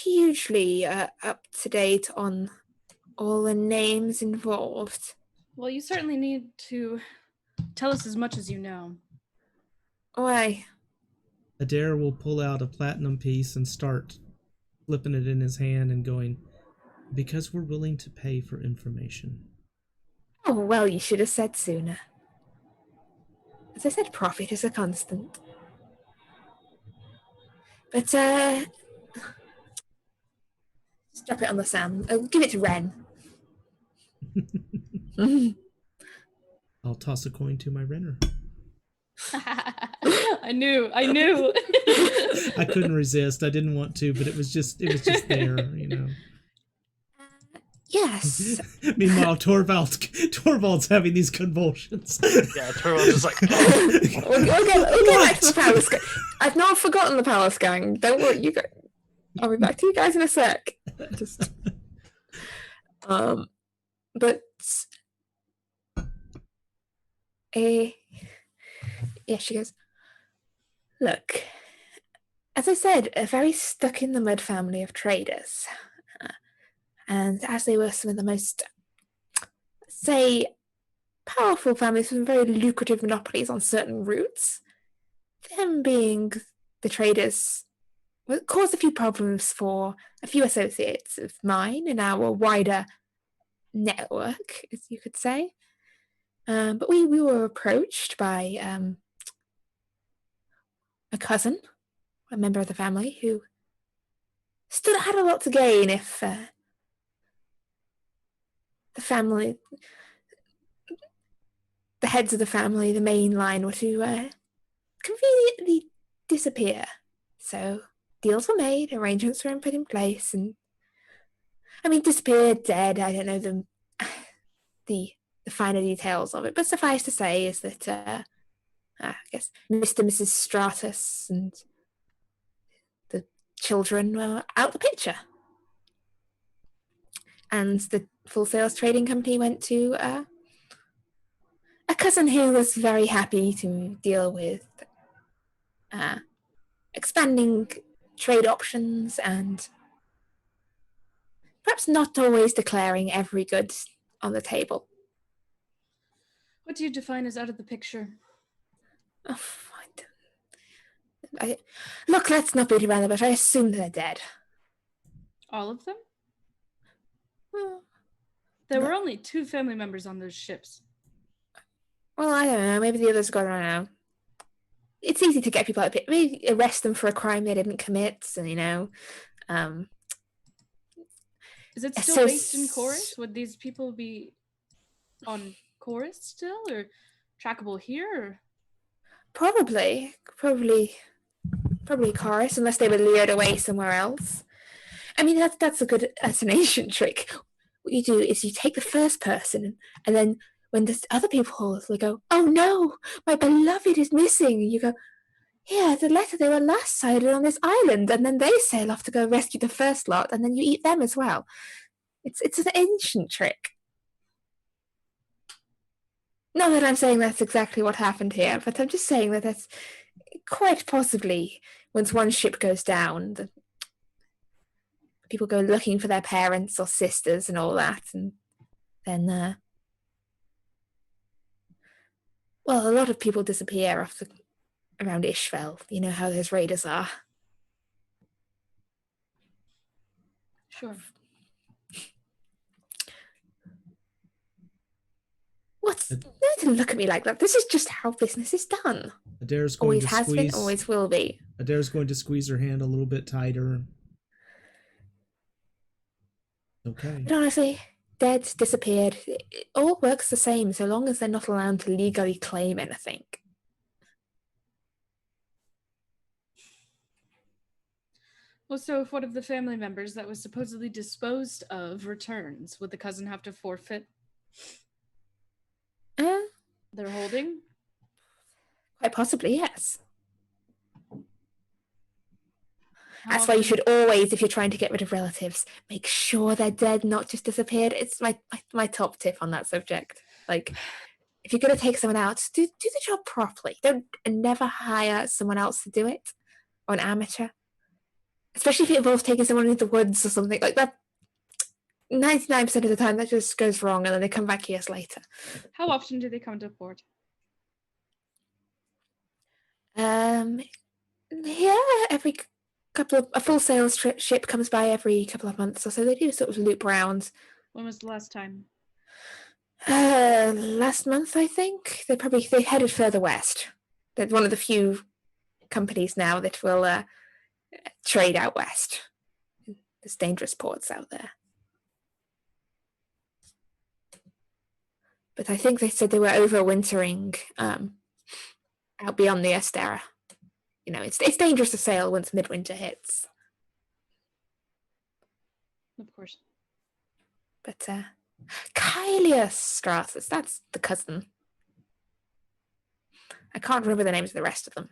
hugely up to date on all the names involved. Well, you certainly need to tell us as much as you know. Why? Adair will pull out a platinum piece and start flipping it in his hand and going, because we're willing to pay for information. Oh, well, you should have said sooner. As I said, profit is a constant. But, just drop it on the sand. I'll give it to Ren. I'll toss a coin to my Renner. I knew. I couldn't resist. I didn't want to, but it was just there, Yes. Meanwhile, Torvald's having these convulsions. Yeah, Torvald's just like... we'll get back to the palace gang. I've not forgotten the palace gang. Don't worry, you guys. I'll be back to you guys in a sec. Just, but yeah, she goes, look, as I said, a very stuck in the mud family of traders. And as they were some of the most, say, powerful families with very lucrative monopolies on certain routes, them being the traders caused a few problems for a few associates of mine in our wider network, as you could say. But we were approached by a cousin, a member of the family, who had a lot to gain if the heads of the family, the main line, were to conveniently disappear. So deals were made, arrangements were put in place, and disappeared, dead. I don't know the finer details of it, but suffice to say is that I guess Mr. and Mrs. Stratus and the children were out the picture, and the Full Sales Trading Company went to a cousin who was very happy to deal with expanding trade options and perhaps not always declaring every good on the table. What do you define as out of the picture? Oh, look, let's not beat around the bush. I assume they're dead. All of them? Well, There were only 2 family members on those ships. Well, I don't know. Maybe the others got around now. It's easy to get people out of it. Maybe arrest them for a crime they didn't commit. So, Is it still based in Chorus? Would these people be on Chorus still, or trackable here? Or? Probably Chorus, unless they were lured away somewhere else. That's an ancient trick. What you do is you take the first person, and then when the other people will go, "Oh no, my beloved is missing," you go, "Yeah, the letter they were last sighted on this island," and then they sail off to go rescue the first lot, and then you eat them as well. It's an ancient trick. Not that I'm saying that's exactly what happened here, but I'm just saying that that's quite possibly, once one ship goes down, people go looking for their parents or sisters and all that, and then, a lot of people disappear around Isfjell. You know how those raiders are. Sure. Don't look at me like that. This is just how business is done. Adair's going Always to has squeeze. been, always will be. Adair's going to squeeze her hand a little bit tighter. Okay. But honestly, dead, disappeared, it all works the same so long as they're not allowed to legally claim anything. Well, so if one of the family members that was supposedly disposed of returns, would the cousin have to forfeit their holding? Quite possibly, yes. How That's why you often- should always, if you're trying to get rid of relatives, make sure they're dead, not just disappeared. It's my top tip on that subject. Like, if you're going to take someone out, do the job properly. Don't never hire someone else to do it, or an amateur. Especially if it involves taking someone into the woods or something like that. 99% of the time, that just goes wrong, and then they come back years later. How often do they come to port? Yeah, every a full sales ship comes by every couple of months or so. They do sort of loop round. When was the last time? Last month, I think. They headed further west. They're one of the few companies now that will trade out west. There's dangerous ports out there. But I think they said they were overwintering out beyond the Actaea. It's dangerous to sail once midwinter hits. Of course. But Kylius Stratus, that's the cousin. I can't remember the names of the rest of them.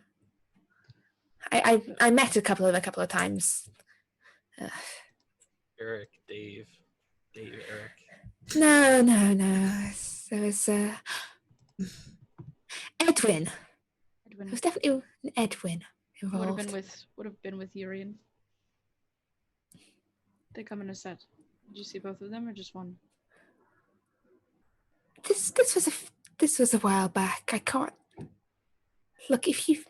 I met a couple of times. Eric, Dave, Eric. No. There was Edwin. It was definitely an Edwin. Would involved. have been with Uriell. They come in a set. Did you see both of them or just one? This was a while back. I can't look. If you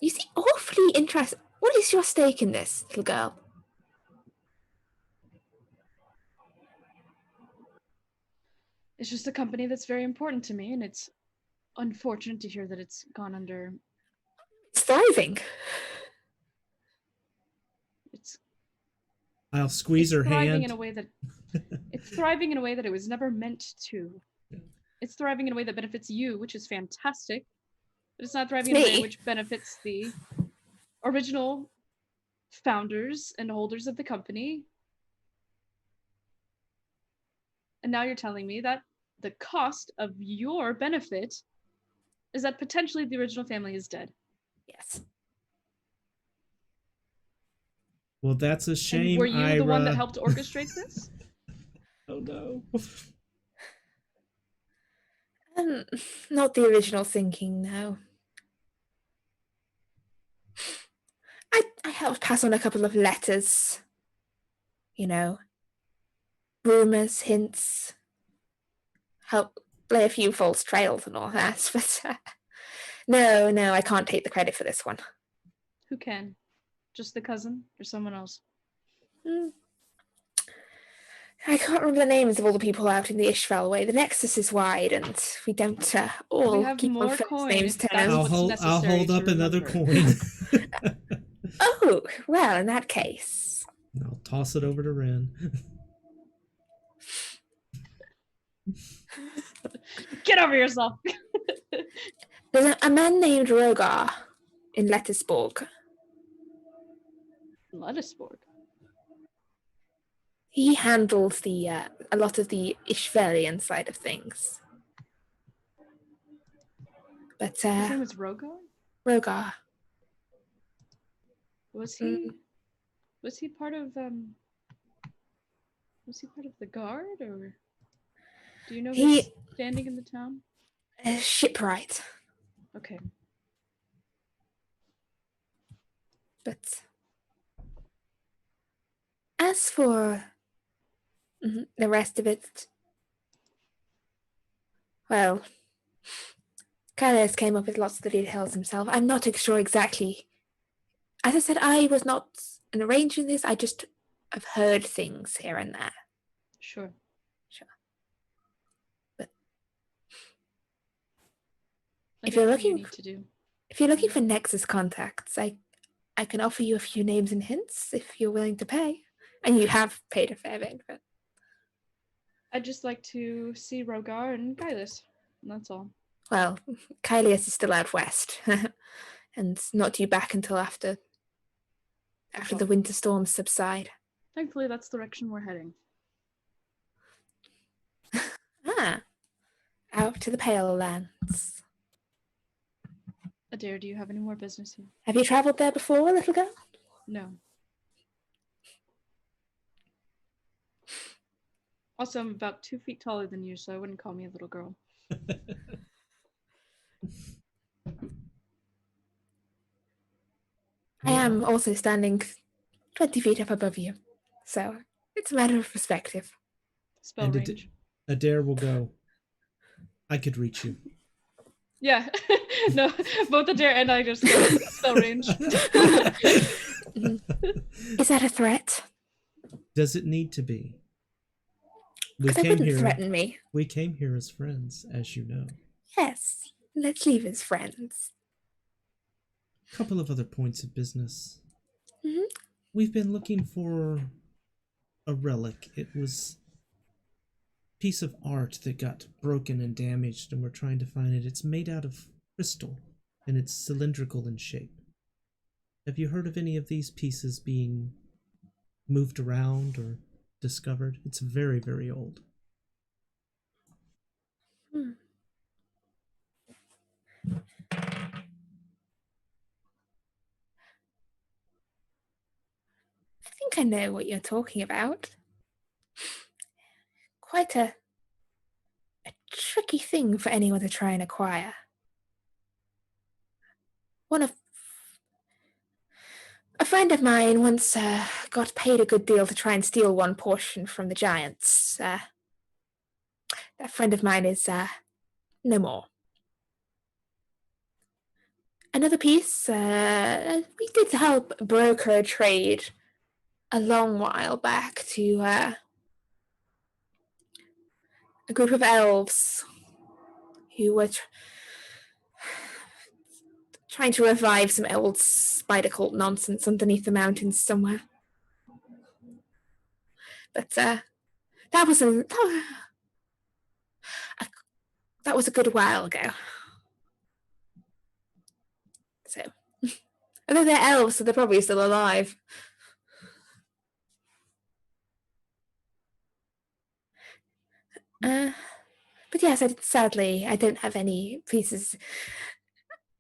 seem awfully interested. What is your stake in this, little girl? It's just a company that's very important to me, and it's unfortunate to hear that it's gone under. It's thriving. I'll squeeze her thriving hand. in a way that it's thriving in a way that it was never meant to. Yeah. It's thriving in a way that benefits you, which is fantastic. But it's not thriving It's in a way me. which benefits the original founders and holders of the company. And now you're telling me that the cost of your benefit is that potentially the original family is dead. Yes. Well, that's a shame. And were you Ira. the one that helped orchestrate this? Oh no. Not the original thinking, no. I helped pass on a couple of letters. You know, rumors, hints, help lay a few false trails and all that. But no, I can't take the credit for this one. Who can? Just the cousin or someone else? I can't remember the names of all the people out in the Isfjell way. The nexus is wide, and we don't all We have keep more our first coin names if to that's know. what's I'll hold necessary up to another remember. coin. Oh, well, in that case. I'll toss it over to Ren. Get over yourself. There's a man named Rogar in Lettersborg. Lettisborg. He handles the a lot of the Ishvelian side of things. But His name was Rogar? Rogar. Was he part of was he part of the guard, or do you know his standing in the town? Shipwright. Okay. But as for the rest of it, well, Carlos came up with lots of the details himself. I'm not sure exactly. As I said, I was not in arranging this. I just have heard things here and there. Sure. But If you're looking for Nexus contacts, I can offer you a few names and hints if you're willing to pay. And you have paid a fair bit, but I'd just like to see Rogar and Gaius. That's all. well, Kylius is still out west and not due back until after the winter storms subside. Thankfully, that's the direction we're heading. Out to the Pale Lands. Adair, do you have any more business here? Have you travelled there before, little girl? No. Also, I'm about 2 feet taller than you, so I wouldn't call me a little girl. I am also standing 20 feet up above you, so it's a matter of perspective. Spell and range. Adair will go. I could reach you. Yeah. No, both Adair and I just go spell range. Is that a threat? Does it need to be? Because they wouldn't threaten me. We came here as friends, as you know. Yes, let's leave as friends. A couple of other points of business. Mm-hmm. We've been looking for a relic. It was a piece of art that got broken and damaged, and we're trying to find it. It's made out of crystal, and it's cylindrical in shape. Have you heard of any of these pieces being moved around or discovered? It's very, very old. I think I know what you're talking about. Quite a tricky thing for anyone to try and acquire. A friend of mine once got paid a good deal to try and steal one portion from the giants. That friend of mine is no more. Another piece, we did help broker a trade a long while back to a group of elves who were trying to revive some old spider cult nonsense underneath the mountains somewhere. But that was a good while ago. So, although they're elves, so they're probably still alive. But yes, sadly, I don't have any pieces.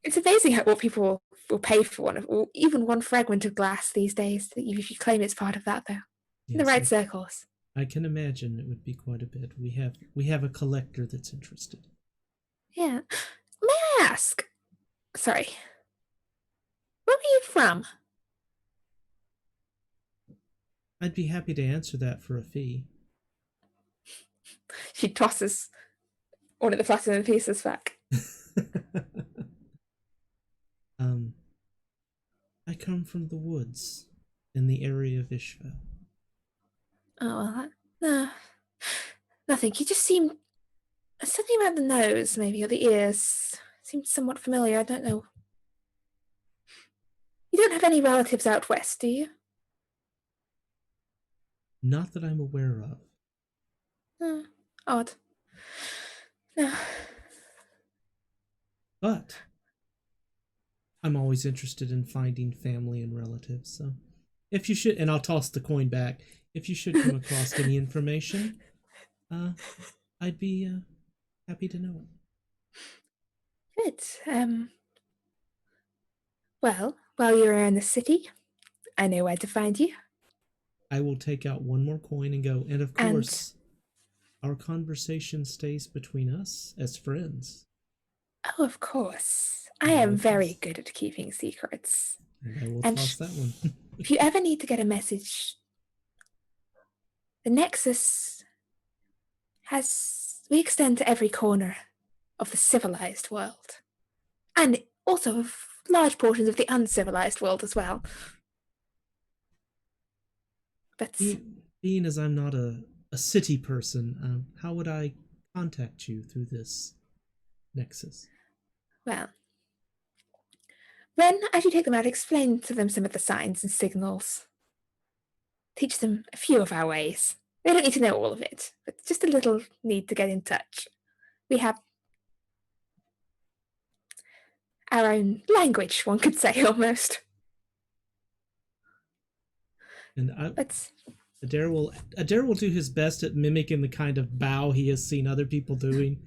It's amazing what people will pay for even one fragment of glass these days. If you claim it's part of that, though, in the right circles. I can imagine it would be quite a bit. We have a collector that's interested. Yeah. May I ask? Sorry. Where are you from? I'd be happy to answer that for a fee. She tosses one of the platinum pieces back. I come from the woods in the area of Isfjell. Oh, well, no. Nothing. You just seem... Something about the nose, maybe, or the ears. Seems somewhat familiar. I don't know. You don't have any relatives out west, do you? Not that I'm aware of. Odd. No. But I'm always interested in finding family and relatives, so if you should, and I'll toss the coin back, if you should come across any information, I'd be happy to know it. Good. Well, while you're in the city, I know where to find you. I will take out one more coin and go, and of course, our conversation stays between us as friends. Oh, of course. I am very good at keeping secrets. And I will toss that one. If you ever need to get a message, the Nexus we extend to every corner of the civilized world. And also of large portions of the uncivilized world as well. But being as I'm not a city person, how would I contact you through this Nexus? Well, then, as you take them out, explain to them some of the signs and signals. Teach them a few of our ways. They don't need to know all of it, but just a little need to get in touch. We have our own language, one could say, almost. And Adair will do his best at mimicking the kind of bow he has seen other people doing.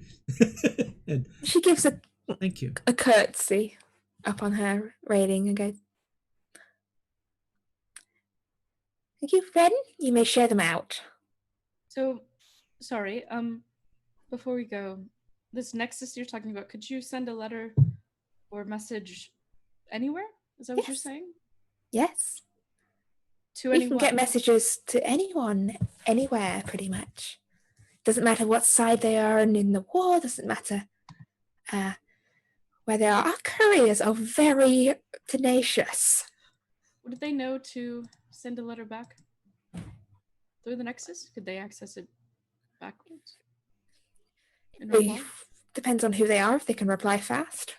And she gives thank you. A curtsy up on her railing and goes, "Thank you, Ren. You may share them out." So, sorry, before we go, this Nexus you're talking about, could you send a letter or message anywhere? Is that what you're saying? Yes. To anyone? You can get messages to anyone, anywhere, pretty much. Doesn't matter what side they are in the war, doesn't matter where they are. Our couriers are very tenacious. Would they know to send a letter back through the Nexus? Could they access it backwards? Depends on who they are, if they can reply fast,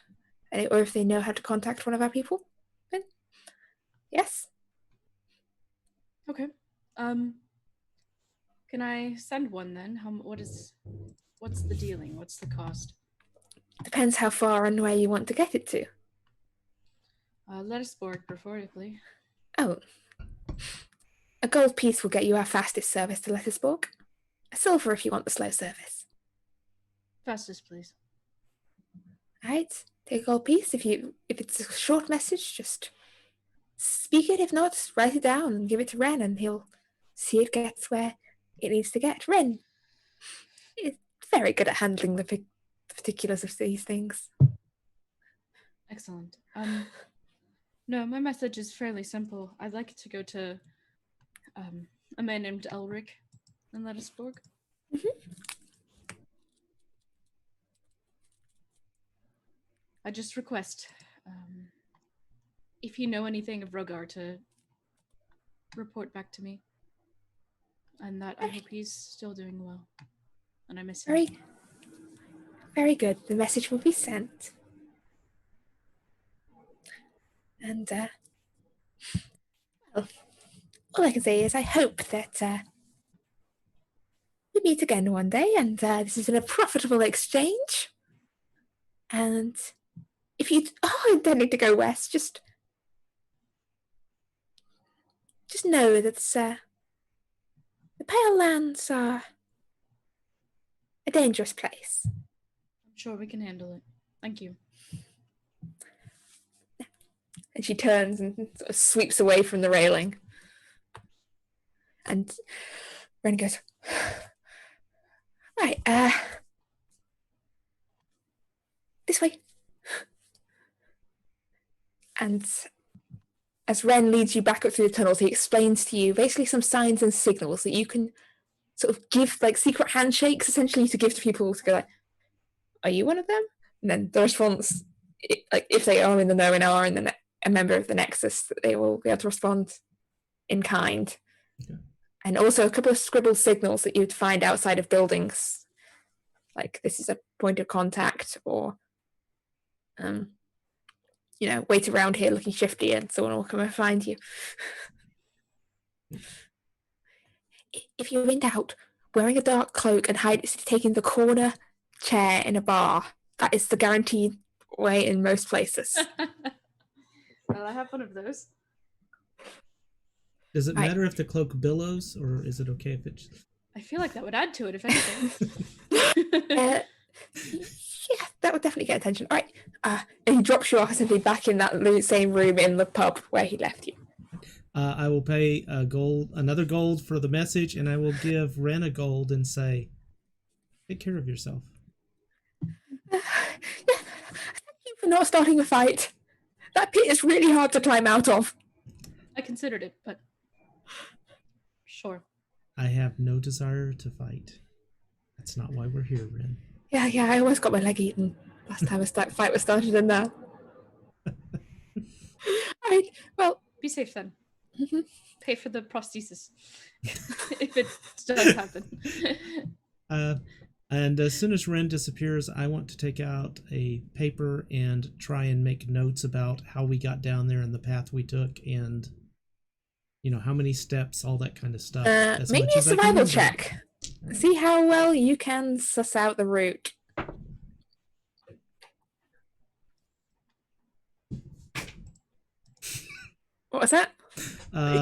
or if they know how to contact one of our people. Then, yes. Okay. Can I send one then? What's the dealing? What's the cost? Depends how far and where you want to get it to. Lettuceborg, preferably. Oh. A gold piece will get you our fastest service to Lettuceborg. A silver if you want the slow service. Fastest, please. Alright. Take a gold piece. If it's a short message, just speak it. If not, write it down and give it to Ren, and he'll see it gets where it needs to get. Ren is very good at handling the particulars of these things. Excellent. No, my message is fairly simple. I'd like to go to a man named Elric in Lettisborg. I just request, if you know anything of Rogar, to report back to me. And that I hope he's still doing well. And I miss him. Very, very good. The message will be sent. And, well, all I can say is I hope that we meet again one day, and this has been a profitable exchange. And if you are intending to go west, just know that the Pale Lands are a dangerous place. I'm sure we can handle it. Thank you. And she turns and sort of sweeps away from the railing. And Ren goes, right, this way. And as Ren leads you back up through the tunnels, he explains to you basically some signs and signals that you can sort of give, like secret handshakes, essentially, to give to people to go like, are you one of them? And then the response, like if they are in the know and are a member of the Nexus, they will be able to respond in kind. Okay. And also a couple of scribbled signals that you'd find outside of buildings, like this is a point of contact, or wait around here looking shifty and someone will come and find you. If you're in doubt, wearing a dark cloak and taking the corner chair in a bar, that is the guaranteed way in most places. Well, I have one of those. Does it matter if the cloak billows, or is it okay if it... I feel like that would add to it, if anything. Yeah, that would definitely get attention. All right. And he drops you off essentially back in that same room in the pub where he left you. I will pay another gold for the message, and I will give Ren a gold and say, take care of yourself. Thank you for not starting a fight. That pit is really hard to climb out of. I considered it, but sure. I have no desire to fight. That's not why we're here, Ren. Yeah, I almost got my leg eaten last time a fight was started in there. All right, well... Be safe then. Mm-hmm. Pay for the prosthesis. If it does happen. And as soon as Ren disappears, I want to take out a paper and try and make notes about how we got down there and the path we took, and how many steps, all that kind of stuff. Maybe a survival check. See how well you can suss out the route. What was that?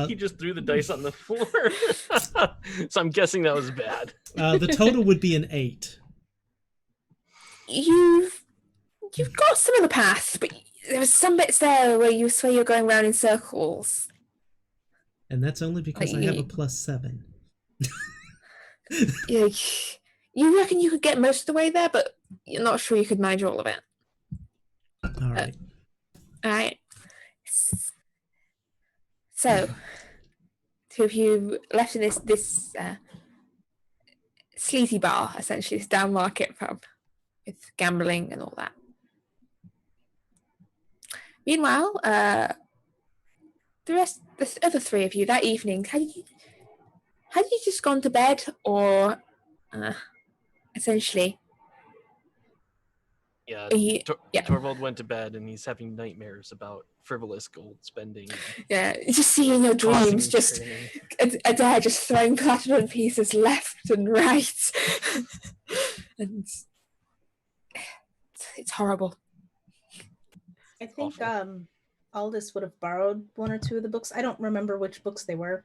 He just threw the dice on the floor. So I'm guessing that was bad. The total would be an 8. You've got some of the path, but there's some bits there where you swear you're going around in circles. And that's only because I have a +7. Yeah, you reckon you could get most of the way there, but you're not sure you could manage all of it. All right. All right. So, two of you left in this sleazy bar, essentially, this down market pub with gambling and all that. Meanwhile, the other three of you that evening, had you just gone to bed, or essentially? Yeah, yeah. Torvald went to bed and he's having nightmares about frivolous gold spending. Yeah, just seeing your dreams, just Adair just throwing platinum pieces left and right. And it's horrible. I think Aldous would have borrowed one or two of the books. I don't remember which books they were,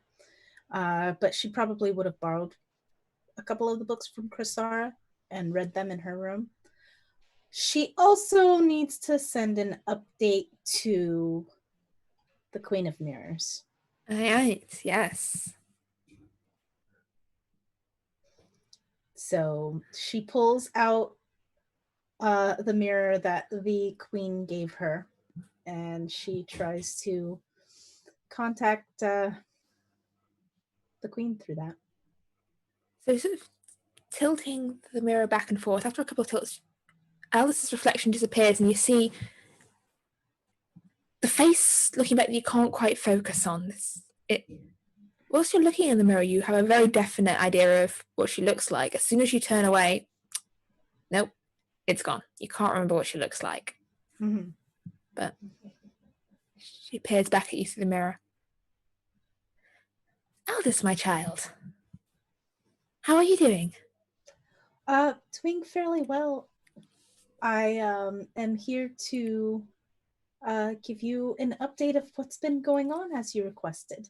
but she probably would have borrowed a couple of the books from Chrysara and read them in her room. She also needs to send an update to the Queen of Mirrors. Right, yes. So she pulls out the mirror that the Queen gave her and she tries to contact the queen through that. So sort of tilting the mirror back and forth, after a couple of tilts, Alice's reflection disappears and you see the face looking back that you can't quite focus on. Whilst you're looking in the mirror, you have a very definite idea of what she looks like. As soon as you turn away, nope, it's gone. You can't remember what she looks like. Mm-hmm. But she peers back at you through the mirror. Aldous, my child. How are you doing? Doing fairly well. I am here to give you an update of what's been going on as you requested.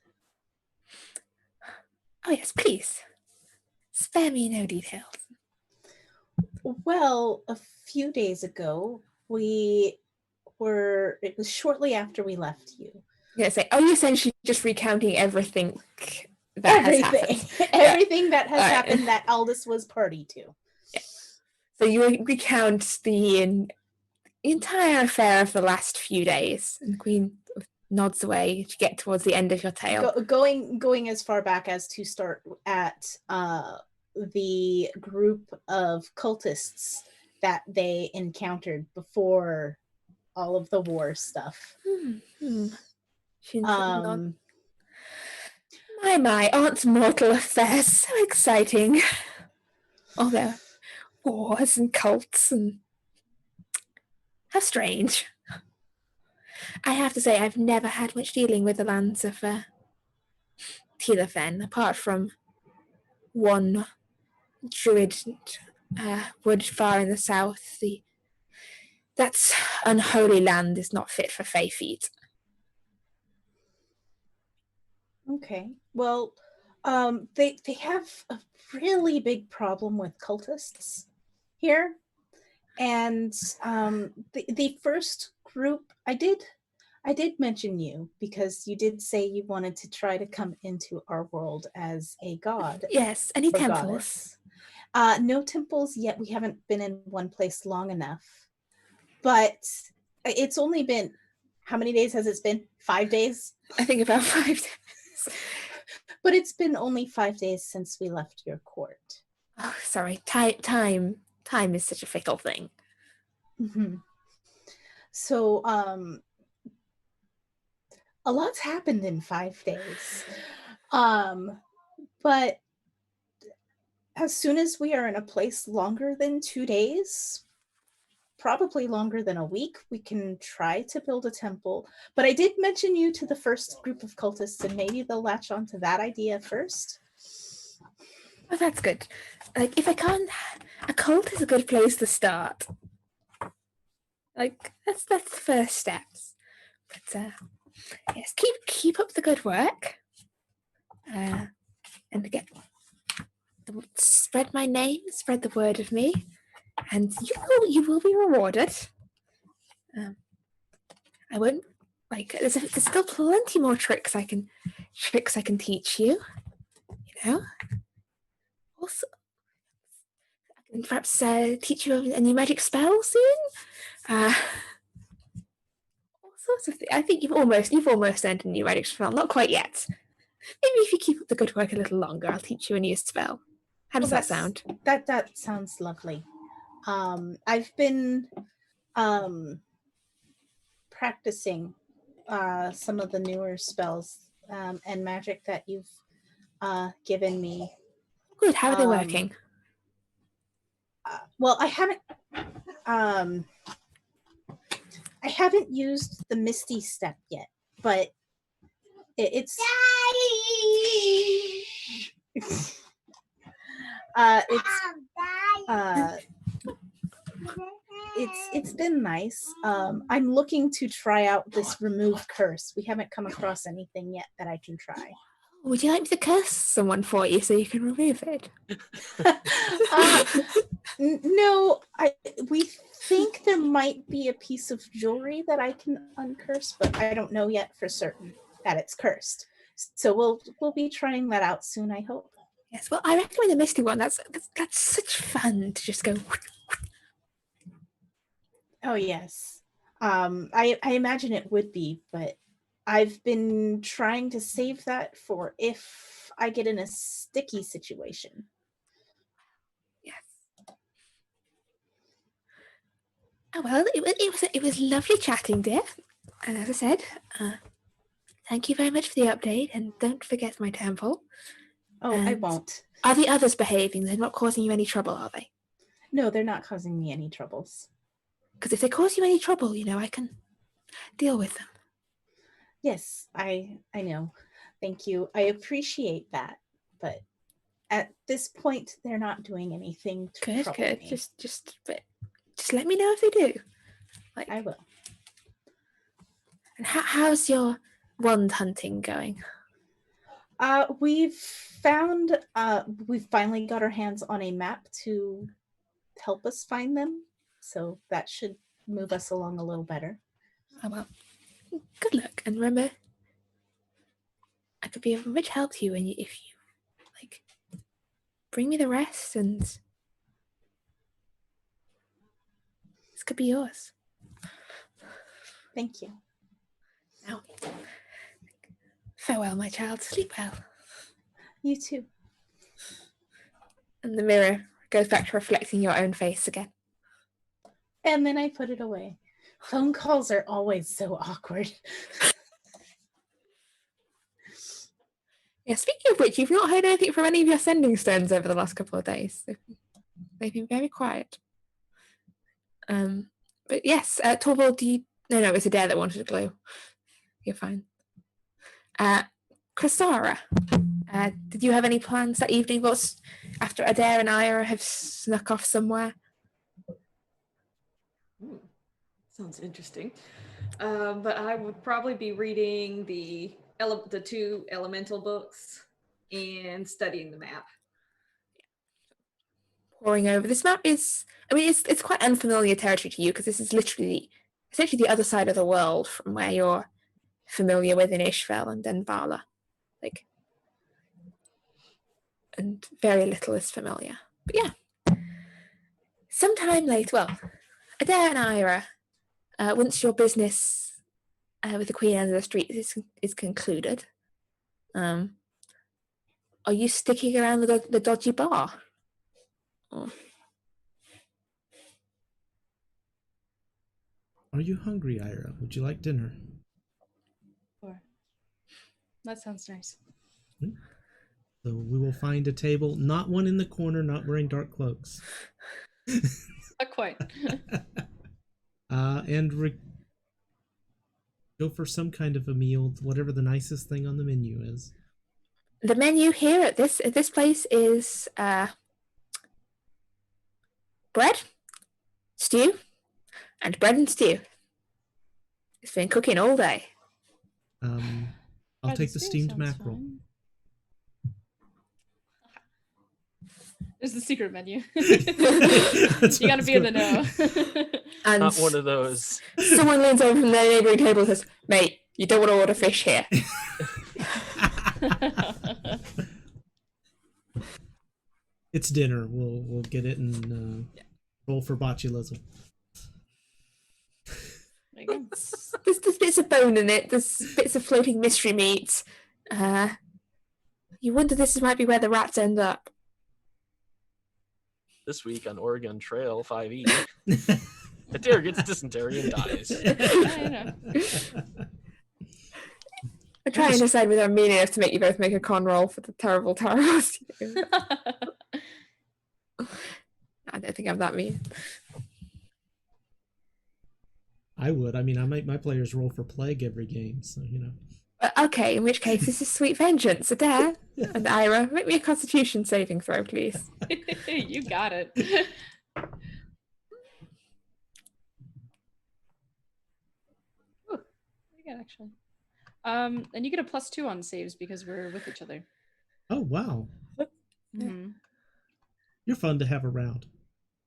Oh yes, please. Spare me no details. Well, a few days ago, it was shortly after we left you. Are you essentially just recounting everything that has happened? Everything that has happened that Aldous was party to. Yeah. So you recount the entire affair of the last few days, and the Queen nods away to get towards the end of your tale. Going as far back as to start at the group of cultists that they encountered before all of the war stuff. My, aren't mortal affairs so exciting? All their wars and cults and... How strange. I have to say, I've never had much dealing with the lands of Tilafen, apart from one druid wood far in the south. That unholy land is not fit for Fey feet. Okay. Well, they have a really big problem with cultists here. And the first group, I did mention you because you did say you wanted to try to come into our world as a god. Yes, any temples? No temples yet. We haven't been in one place long enough. But it's only been, how many days has it been? 5 days? I think about 5 days. But it's been only 5 days since we left your court. Oh, sorry. Time is such a fickle thing. Mm-hmm. So, a lot's happened in 5 days. But as soon as we are in a place longer than 2 days, probably longer than a week, we can try to build a temple. But I did mention you to the first group of cultists, and maybe they'll latch on to that idea first. Oh, that's good. Like, if I can't, a cult is a good place to start. Like, that's the first steps. But yes, keep up the good work. And again, spread my name, spread the word of me, and you will be rewarded. I won't there's still plenty more tricks I can teach you. You know. Also, I can perhaps teach you a new magic spell soon. All sorts of things. I think you've almost earned a new magic spell. Not quite yet. Maybe if you keep up the good work a little longer, I'll teach you a new spell. How does that sound? That sounds lovely. I've been practicing some of the newer spells and magic that you've given me. Good. How are they working? Well, I haven't used the Misty Step yet, it's it's been nice. I'm looking to try out this remove curse. We haven't come across anything yet that I can try. Would you like me to curse someone for you so you can remove it? No, we think there might be a piece of jewelry that I can uncurse, but I don't know yet for certain that it's cursed. So we'll be trying that out soon, I hope. Yes, well, I recommend the Misty one. That's such fun to just go. Oh yes, I imagine it would be, but I've been trying to save that for if I get in a sticky situation. Yes. Oh, well, it was lovely chatting, dear. And as I said, thank you very much for the update, and don't forget my temple. Oh, I And won't. Are the others behaving? They're not causing you any trouble, are they? No, they're not causing me any troubles. Because if they cause you any trouble, I can deal with them. Yes, I know. Thank you. I appreciate that. But at this point, they're not doing anything to trouble me. Just let me know if they do. I will. And how's your wand hunting going? We've finally got our hands on a map to help us find them. So that should move us along a little better. Oh, well, good luck. And remember, I could be of much help to you if you bring me the rest, and this could be yours. Thank you. Now, farewell, my child. Sleep well. You too. And the mirror goes back to reflecting your own face again. And then I put it away. Phone calls are always so awkward. Yeah, speaking of which, you've not heard anything from any of your sending stones over the last couple of days. They've been very quiet. But yes, Torvald, No, it was Adair that wanted to glow. You're fine. Chrysara, did you have any plans that evening? What's after Adair and Ira have snuck off somewhere? Sounds interesting. But I would probably be reading the 2 elemental books and studying the map. Poring over this map is, it's quite unfamiliar territory to you because this is essentially the other side of the world from where you're familiar with in Isfjell and Denvala. And very little is familiar. But yeah, sometime later, well, Adair and Ira, once your business with the Queen End of the Street is concluded, are you sticking around the dodgy bar? Or... Are you hungry, Ira? Would you like dinner? Sure. That sounds nice. So we will find a table, not one in the corner, not wearing dark cloaks. Not quite. And go for some kind of a meal, whatever the nicest thing on the menu is. The menu here at this place is bread, stew, and bread and stew. It's been cooking all day. I'll take the steamed mackerel. Fun. There's the secret menu. You gotta be in the know. And Not one of those. Someone leans over from their neighbouring table and says, "Mate, you don't want to order fish here." It's dinner. We'll get it and roll for botulism. There's bits of bone in it. There's bits of floating mystery meat. You wonder this might be where the rats end up. This week on Oregon Trail 5E, Adair gets dysentery and dies. I know. I'm trying to decide whether I'm mean enough to make you both make a con roll for the terrible taros. I don't think I'm that mean. I would. I mean, I make my players roll for plague every game, so you know. Okay, in which case this is sweet vengeance. Adair and Ira, make me a Constitution saving throw, please. You got it. Ooh, pretty good actually. And you get a +2 on saves because we're with each other. Oh wow. Mm-hmm. You're fun to have around.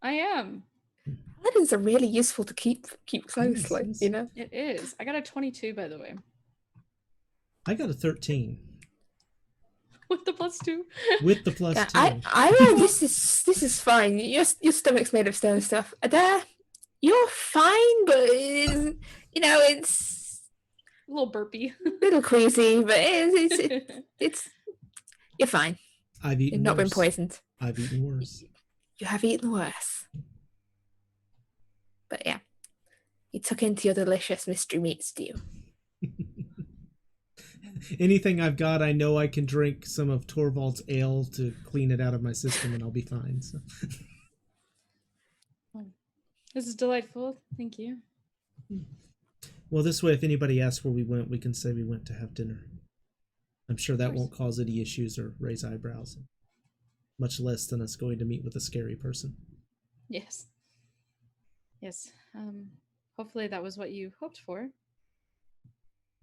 I am. Paladins are really useful to keep closely, Yes. you know? It is. I got a 22, by the way. I got a 13 With the +2. with the plus Yeah, 2. Ira, this is fine. Your stomach's made of stone stuff. Adair, You're fine, but it's A little burpy. a little queasy, but it's you're fine. I've eaten You've not been worse. poisoned. I've eaten worse. You have eaten worse. But yeah, you took into your delicious mystery meat stew. Anything I've got, I know I can drink some of Torvald's ale to clean it out of my system, and I'll be fine. So. This is delightful. Thank you. Well, this way, if anybody asks where we went, we can say we went to have dinner. I'm sure that won't cause any issues or raise eyebrows, much less than us going to meet with a scary person. Yes. Yes. Hopefully that was what you hoped for.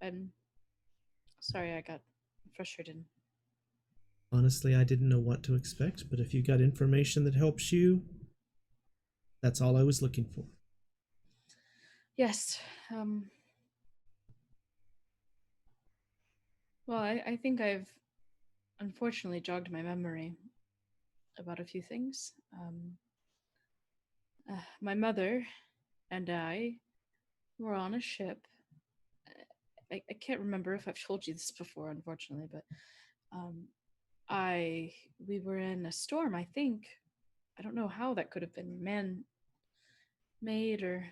I'm sorry I got frustrated. Honestly, I didn't know what to expect, but if you got information that helps you, that's all I was looking for. Yes. Well, I think I've unfortunately jogged my memory about a few things. My mother and I were on a ship. I can't remember if I've told you this before, unfortunately, but we were in a storm, I think. I don't know how that could have been man-made or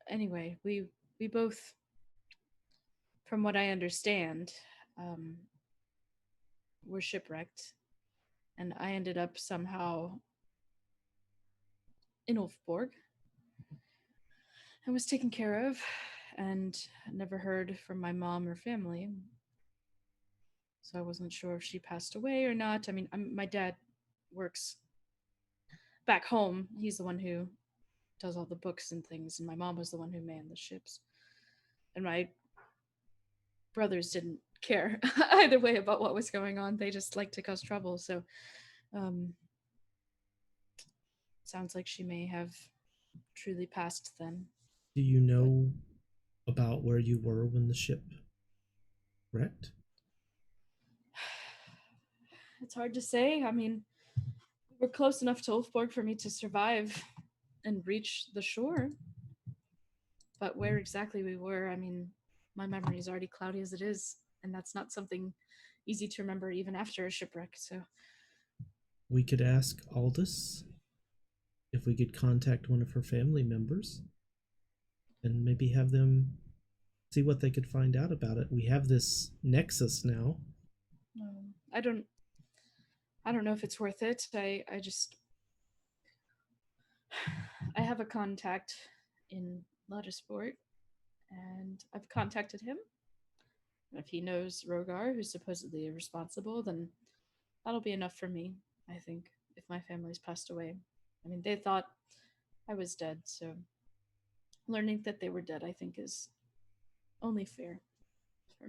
anyway, we both, from what I understand, were shipwrecked, and I ended up somehow in Ulfborg. I was taken care of and never heard from my mom or family. So I wasn't sure if she passed away or not. I mean, my dad works back home. He's the one who does all the books and things, and my mom was the one who manned the ships. And my brothers didn't care either way about what was going on. They just liked to cause trouble. So sounds like she may have truly passed then. Do you know about where you were when the ship wrecked? It's hard to say. I mean, we're close enough to Ulfborg for me to survive and reach the shore. But where exactly we were, I mean, my memory is already cloudy as it is, and that's not something easy to remember even after a shipwreck. So we could ask Aldous if we could contact one of her family members and maybe have them see what they could find out about it. We have this nexus now. I don't know if it's worth it. I have a contact in Laddersport, and I've contacted him. And if he knows Rogar, who's supposedly irresponsible, then that'll be enough for me, I think, if my family's passed away. I mean, they thought I was dead, so learning that they were dead, I think, is only fair.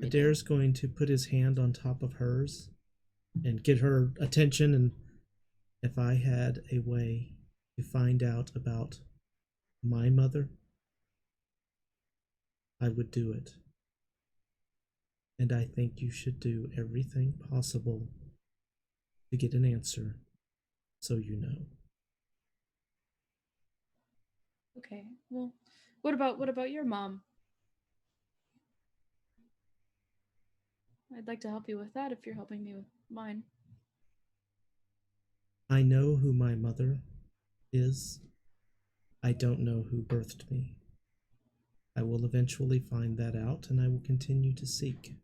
Adair's going to put his hand on top of hers and get her attention, and if I had a way to find out about my mother, I would do it. And I think you should do everything possible to get an answer, so you know. Okay. Well, what about your mom? I'd like to help you with that if you're helping me with mine. I know who my mother is. I don't know who birthed me. I will eventually find that out, and I will continue to seek.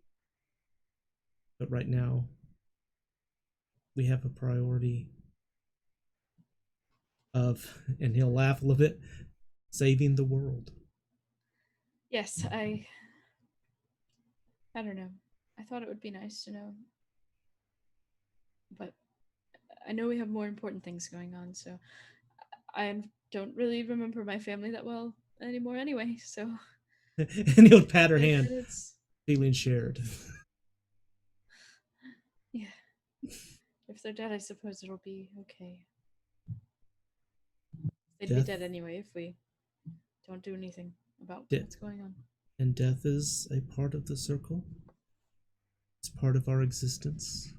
But right now, we have a priority of, and he'll laugh a little bit, saving the world. Yes, I don't know. I thought it would be nice to know. But I know we have more important things going on, so I don't really remember my family that well anymore anyway, so... And he'll pat her hand, feeling shared. Yeah. If they're dead, I suppose it'll be okay. They'd be dead anyway if we don't do anything about what's going on. And death is a part of the circle. It's part of our existence.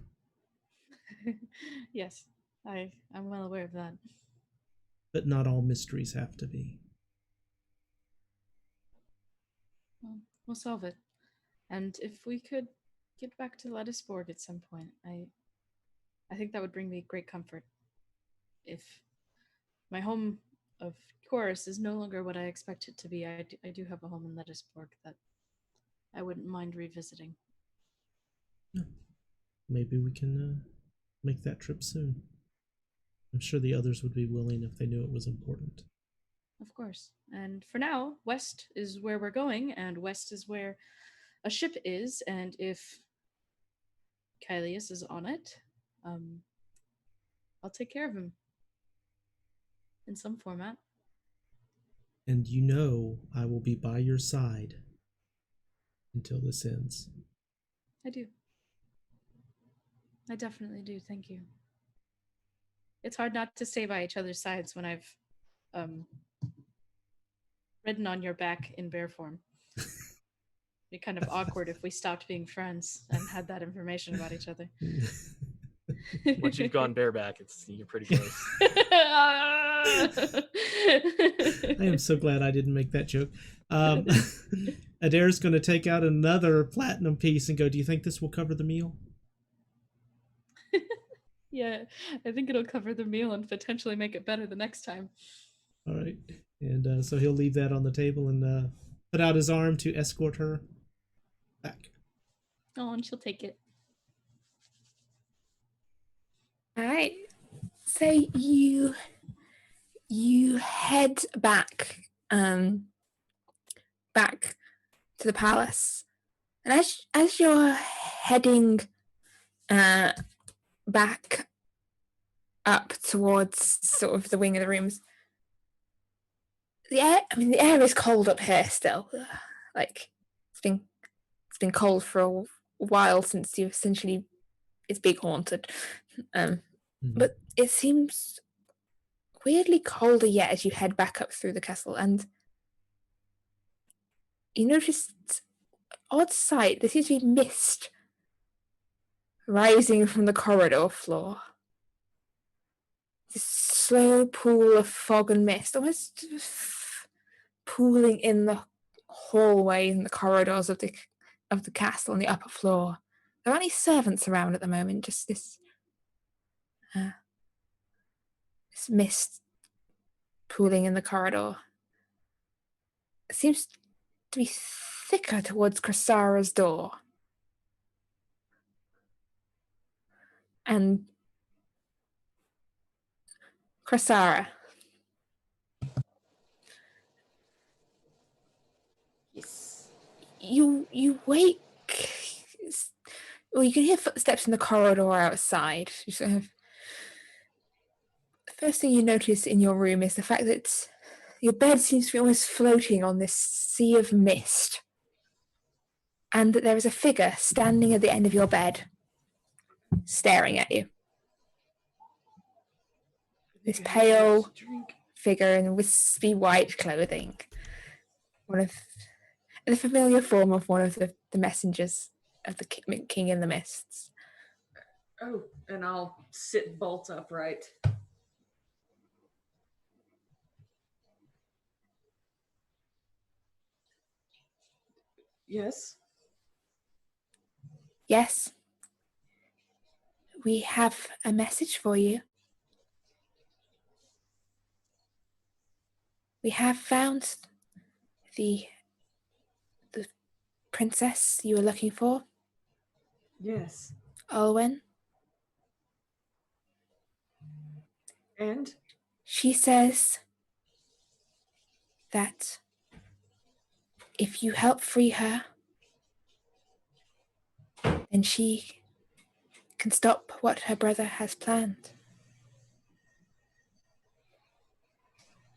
Yes, I'm well aware of that. But not all mysteries have to be. Well, we'll solve it. And if we could get back to Lettisborg at some point, I think that would bring me great comfort. If my home of course is no longer what I expect it to be, I do have a home in Lettisborg that I wouldn't mind revisiting. Maybe we can make that trip soon. I'm sure the others would be willing if they knew it was important. Of course. And for now, west is where we're going, and west is where a ship is, and if Kylius is on it, I'll take care of him in some format. And you know I will be by your side until this ends. I do. I definitely do, thank you. It's hard not to stay by each other's sides when I've ridden on your back in bear form. It'd be kind of awkward if we stopped being friends and had that information about each other. Once you've gone bareback, you're pretty close. I am so glad I didn't make that joke. Adair's going to take out another platinum piece and go, do you think this will cover the meal? Yeah, I think it'll cover the meal and potentially make it better the next time. All right. And so he'll leave that on the table and put out his arm to escort her back. Oh, and she'll take it. All right. So you head back back to the palace, and as you're heading back up towards sort of the wing of the rooms, the air is cold up here still. Like it's been cold for a while since you essentially it's been haunted. But it seems weirdly colder yet as you head back up through the castle, and you notice odd sight. There seems to be mist rising from the corridor floor. This slow pool of fog and mist, almost pooling in the hallway and the corridors of the castle on the upper floor. There aren't any servants around at the moment, just this mist pooling in the corridor. It seems to be thicker towards Krasara's door. And Krasara. Yes. You wake. Well, you can hear footsteps in the corridor outside. You sort of. The first thing you notice in your room is the fact that your bed seems to be almost floating on this sea of mist, and that there is a figure standing at the end of your bed, staring at you. This pale figure in wispy white clothing. The familiar form of one of the messengers of the King in the Mists. Oh, and I'll sit bolt upright. Yes? Yes. We have a message for you. We have found the princess you were looking for. Yes. Olwen. And? She says that if you help free her, then she can stop what her brother has planned.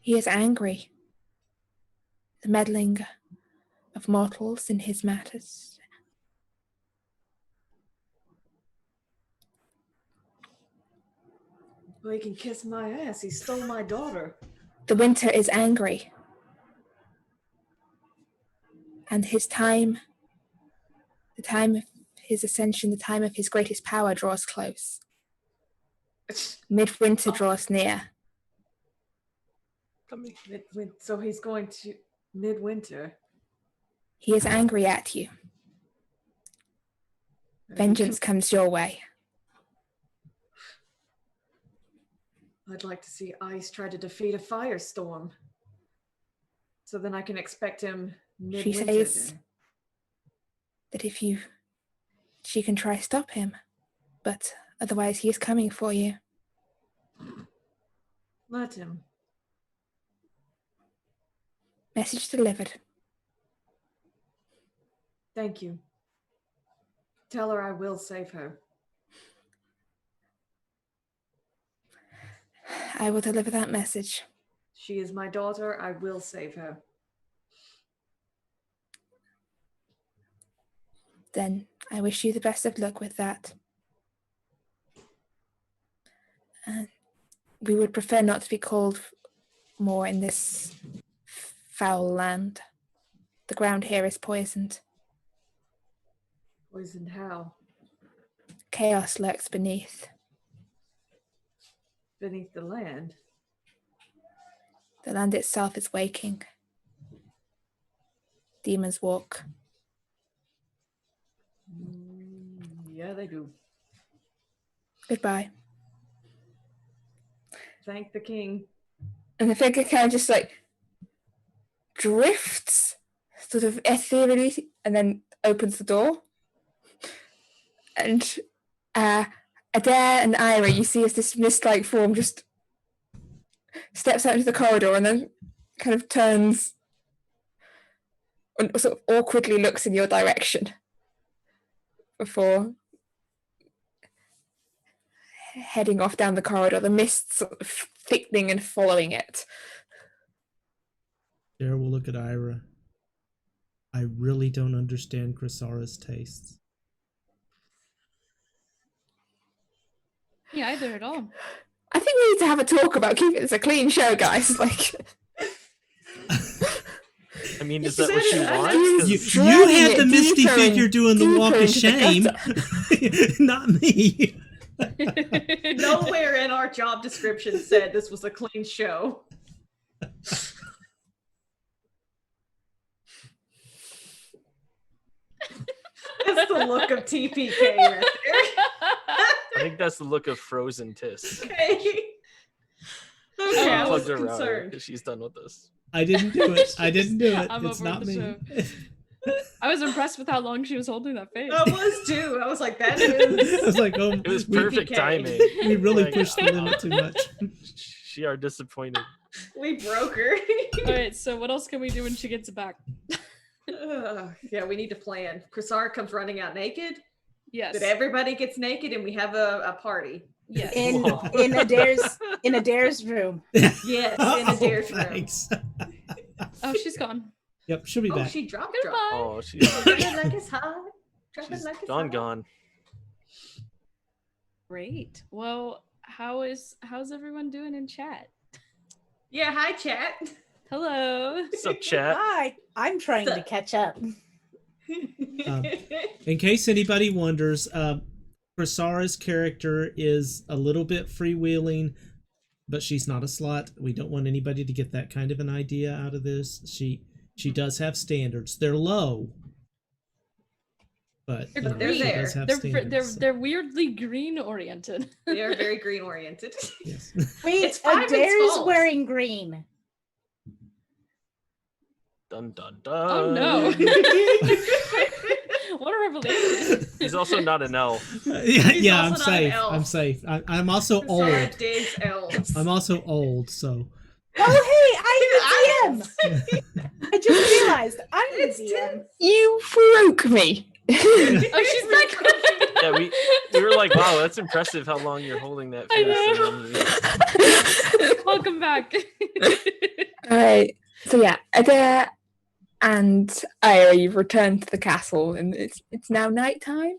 He is angry, the meddling of mortals in his matters. Well, he can kiss my ass. He stole my daughter. The winter is angry. And his time, the time of his ascension, the time of his greatest power draws close. Midwinter draws near. So he's going to midwinter. He is angry at you. Vengeance comes your way. I'd like to see Ice try to defeat a firestorm. So then I can expect him She midwinter. says that she can try stop him, but otherwise he is coming for you. Let him. Message delivered. Thank you. Tell her I will save her. I will deliver that message. She is my daughter. I will save her. Then I wish you the best of luck with that. And we would prefer not to be called more in this foul land. The ground here is poisoned. Poisoned how? Chaos lurks beneath. Beneath the land. The land itself is waking. Demons walk. Yeah, they do. Goodbye. Thank the king. And the figure kind of just like drifts sort of ethereally and then opens the door. And Adair and Ira, you see as this mist-like form just steps out into the corridor and then kind of turns and sort of awkwardly looks in your direction before heading off down the corridor, the mist sort of thickening and following it. Sarah will look at Ira. I really don't understand Chrysara's tastes. Yeah, either at all. I think we need to have a talk about keeping this a clean show, guys. Like, I mean, is that what you want? You had the misty figure doing the walk of shame, not me. Nowhere in our job description said this was a clean show. That's the look of TPK right there. I think that's the look of frozen Tis. Okay. Okay, I was Plugged her around concerned. because she's done with this. I didn't do it. I didn't do it. I'm It's over not the me. I was impressed with how long she was holding that face. I was too. I was like, that I is. was like, oh, It was we, perfect TPK. timing. we really Like, pushed the limit too much. She are disappointed. We broke her. All right, so what else can we do when she gets back? Yeah, we need to plan. Chrysara comes running out naked. Yes. That everybody gets naked and we have a party. Yes. In Whoa. in Adair's room. Yes, in Adair's room. Thanks. Oh, she's gone. Yep, she'll be Oh, back. she dropped. Goodbye. Oh, she's Drop it like it's hot. Drop it she's like it's gone, hot. gone. Great. Well, how's everyone doing in chat? Yeah, hi chat. Hello. What's up, chat? Hi, I'm trying to catch up. In case anybody wonders, Chrysara's character is a little bit freewheeling, but she's not a slut. We don't want anybody to get that kind of an idea out of this. She does have standards. They're low, but you know, They're she there. does have They're standards. they're weirdly green oriented. They are very green oriented. Yes. Wait, It's Ivan's Adair's fault. wearing green. Dun dun dun. Oh no. What a revelation. He's also not an elf. Yeah, I'm also not an safe. elf. I'm safe. I'm also Chrysara old. digs elves. I'm also old, so Oh, hey, I'm the DM. I just realized I'm It's the DM. You broke me. Oh, she's back. Yeah, we were like, wow, that's impressive how long you're holding that I face. And then Welcome back. All right. So yeah, Adair and Ira, you've returned to the castle, and it's now nighttime.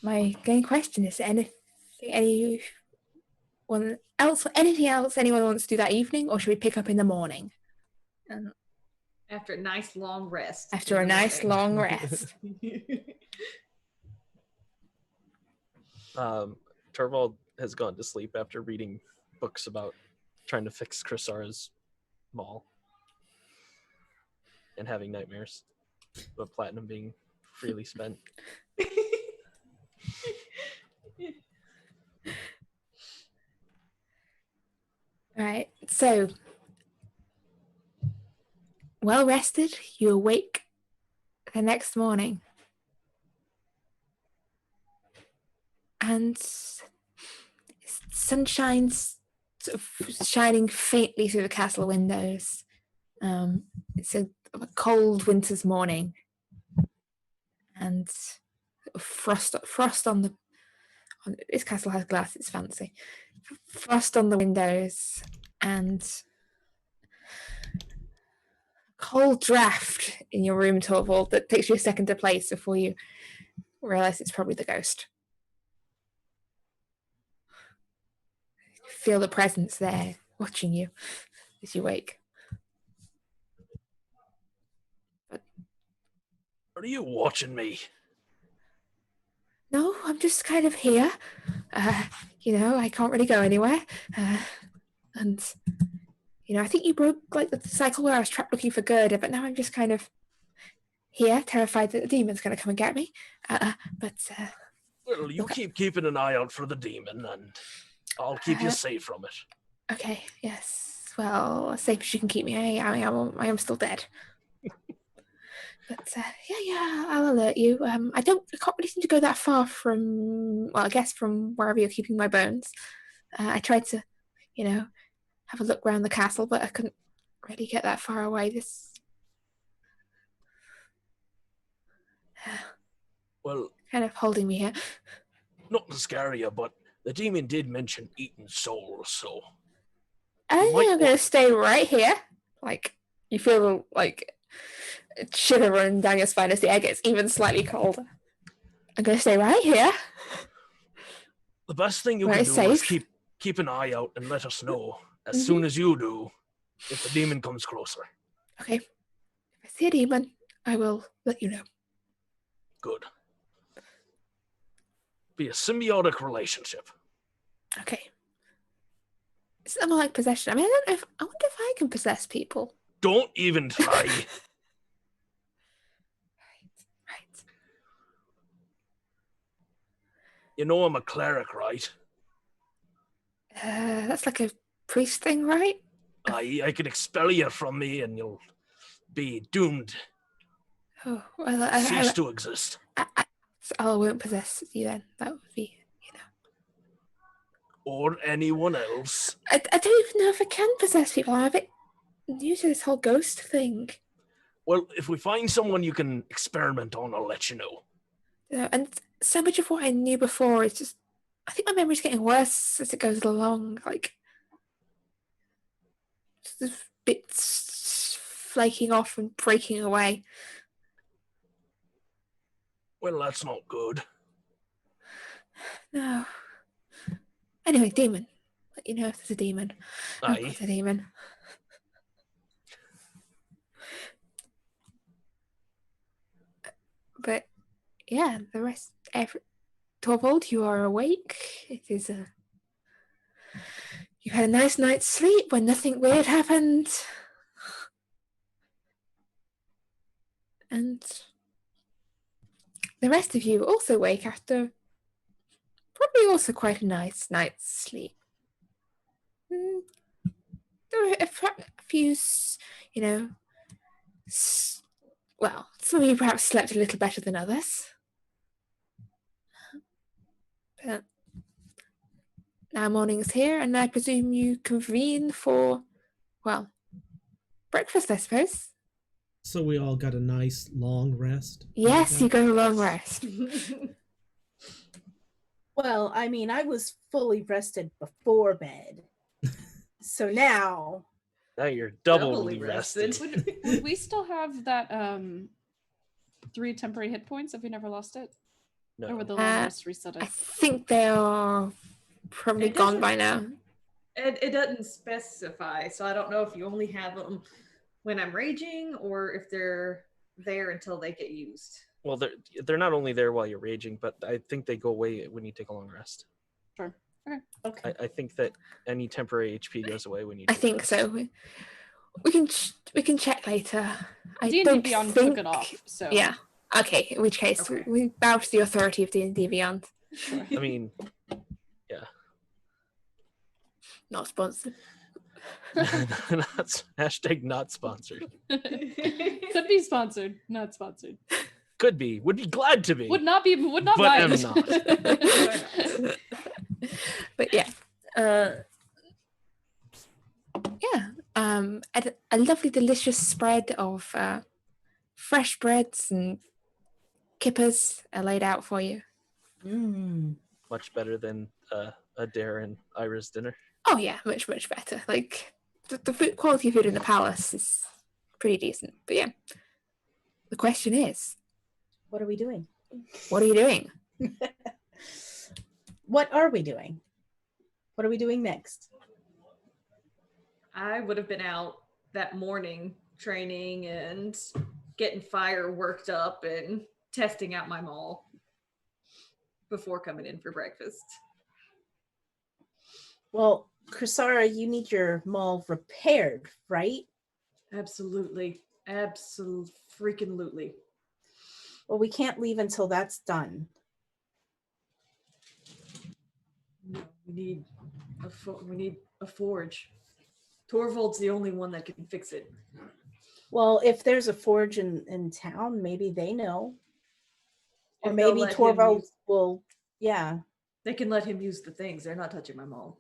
My main question is: anyone else anyone wants to do that evening, or should we pick up in the morning? After a nice long rest. After a nice long rest. Torvald has gone to sleep after reading books about trying to fix Chrysara's mall. and having nightmares, but platinum being freely spent. All right. So, well rested, you awake the next morning. And sunshine's sort of shining faintly through the castle windows. It's a cold winter's morning, and frost on the. This castle has glass. It's fancy. Frost on the windows, and cold draft in your room, Torvald, that takes you a second to place before you realize it's probably the ghost. Feel the presence there watching you as you wake. Are you watching me? No, I'm just kind of here. I can't really go anywhere. And I think you broke like the cycle where I was trapped looking for Gerda, but now I'm just kind of here, terrified that the demon's going to come and get me. Well, you keep keeping an eye out for the demon, and I'll keep you safe from it. Okay, yes. Well, as safe as you can keep me. I am still dead. But yeah, I'll alert you. I can't really seem to go that far from, well, I guess from wherever you're keeping my bones. I tried to, have a look around the castle, but I couldn't really get that far away. This Well, kind of holding me here. not to scare you, but the demon did mention eating souls, so... I think I'm going to stay right here. Like, you feel like a shiver running down your spine as the air gets even slightly colder. I'm going to stay right here. The best thing you can do is keep an eye out and let us know as soon as you do if the demon comes closer. Okay. If I see a demon, I will let you know. Good. Be a symbiotic relationship. Okay. It's not like possession. I mean, I wonder if I can possess people. Don't even try. Right. You know I'm a cleric, right? That's like a priest thing, right? I can expel you from me and you'll be doomed. Oh, well, Cease to exist. I won't possess you then. That would be, Or anyone else. I don't even know if I can possess people. I'm a bit new to this whole ghost thing. Well, if we find someone you can experiment on, I'll let you know. And so much of what I knew before is just, I think my memory's getting worse as it goes along. Like, just bits flaking off and breaking away. Well, that's not good. No. Anyway, demon. Let you know if there's a demon. Aye. There's a demon. But yeah, the rest. Torvald, you are awake. It is you had a nice night's sleep when nothing weird happened. And the rest of you also wake after probably also quite a nice night's sleep. There were a few, well, some of you perhaps slept a little better than others. But now morning's here, and I presume you convene for, well, breakfast, I suppose. So we all got a nice long rest? Yes, you got a long rest. Well, I mean, I was fully rested before bed. So now you're doubly rested. Would we still have that 3 temporary hit points if we never lost it? No. Or would the long rest reset I it? think they are probably gone by now. It doesn't specify, so I don't know if you only have them when I'm raging or if they're there until they get used. Well, they're not only there while you're raging, but I think they go away when you take a long rest. Sure. Okay. I think that any temporary HP goes away when you. I think so. We can check later. I D&D don't Beyond think... took it off, so Yeah. Okay, in which case, Okay. we bow to the authority of D&D Beyond. sure. I mean, Not sponsored. hashtag not sponsored. Could be sponsored, not sponsored. Could be. Would be glad to be. Would not But mind. am not. But yeah. A lovely delicious spread of fresh breads and kippers are laid out for you. Much better than a Dare and Ira's dinner. Oh yeah, much better. Like the food, quality of food in the palace is pretty decent. But yeah, the question is, What are we doing? what are you doing? What are we doing? What are we doing next? I would have been out that morning training and getting fire worked up and testing out my maul before coming in for breakfast. Well, Crisara, you need your maul repaired, right? Absolutely. Absolutely. Well, we can't leave until that's done. No, we need a forge. Torvald's the only one that can fix it. Well, if there's a forge in town, maybe they know. Or If they'll maybe let him Torvald use- will, yeah. They can let him use the things. They're not touching my maul.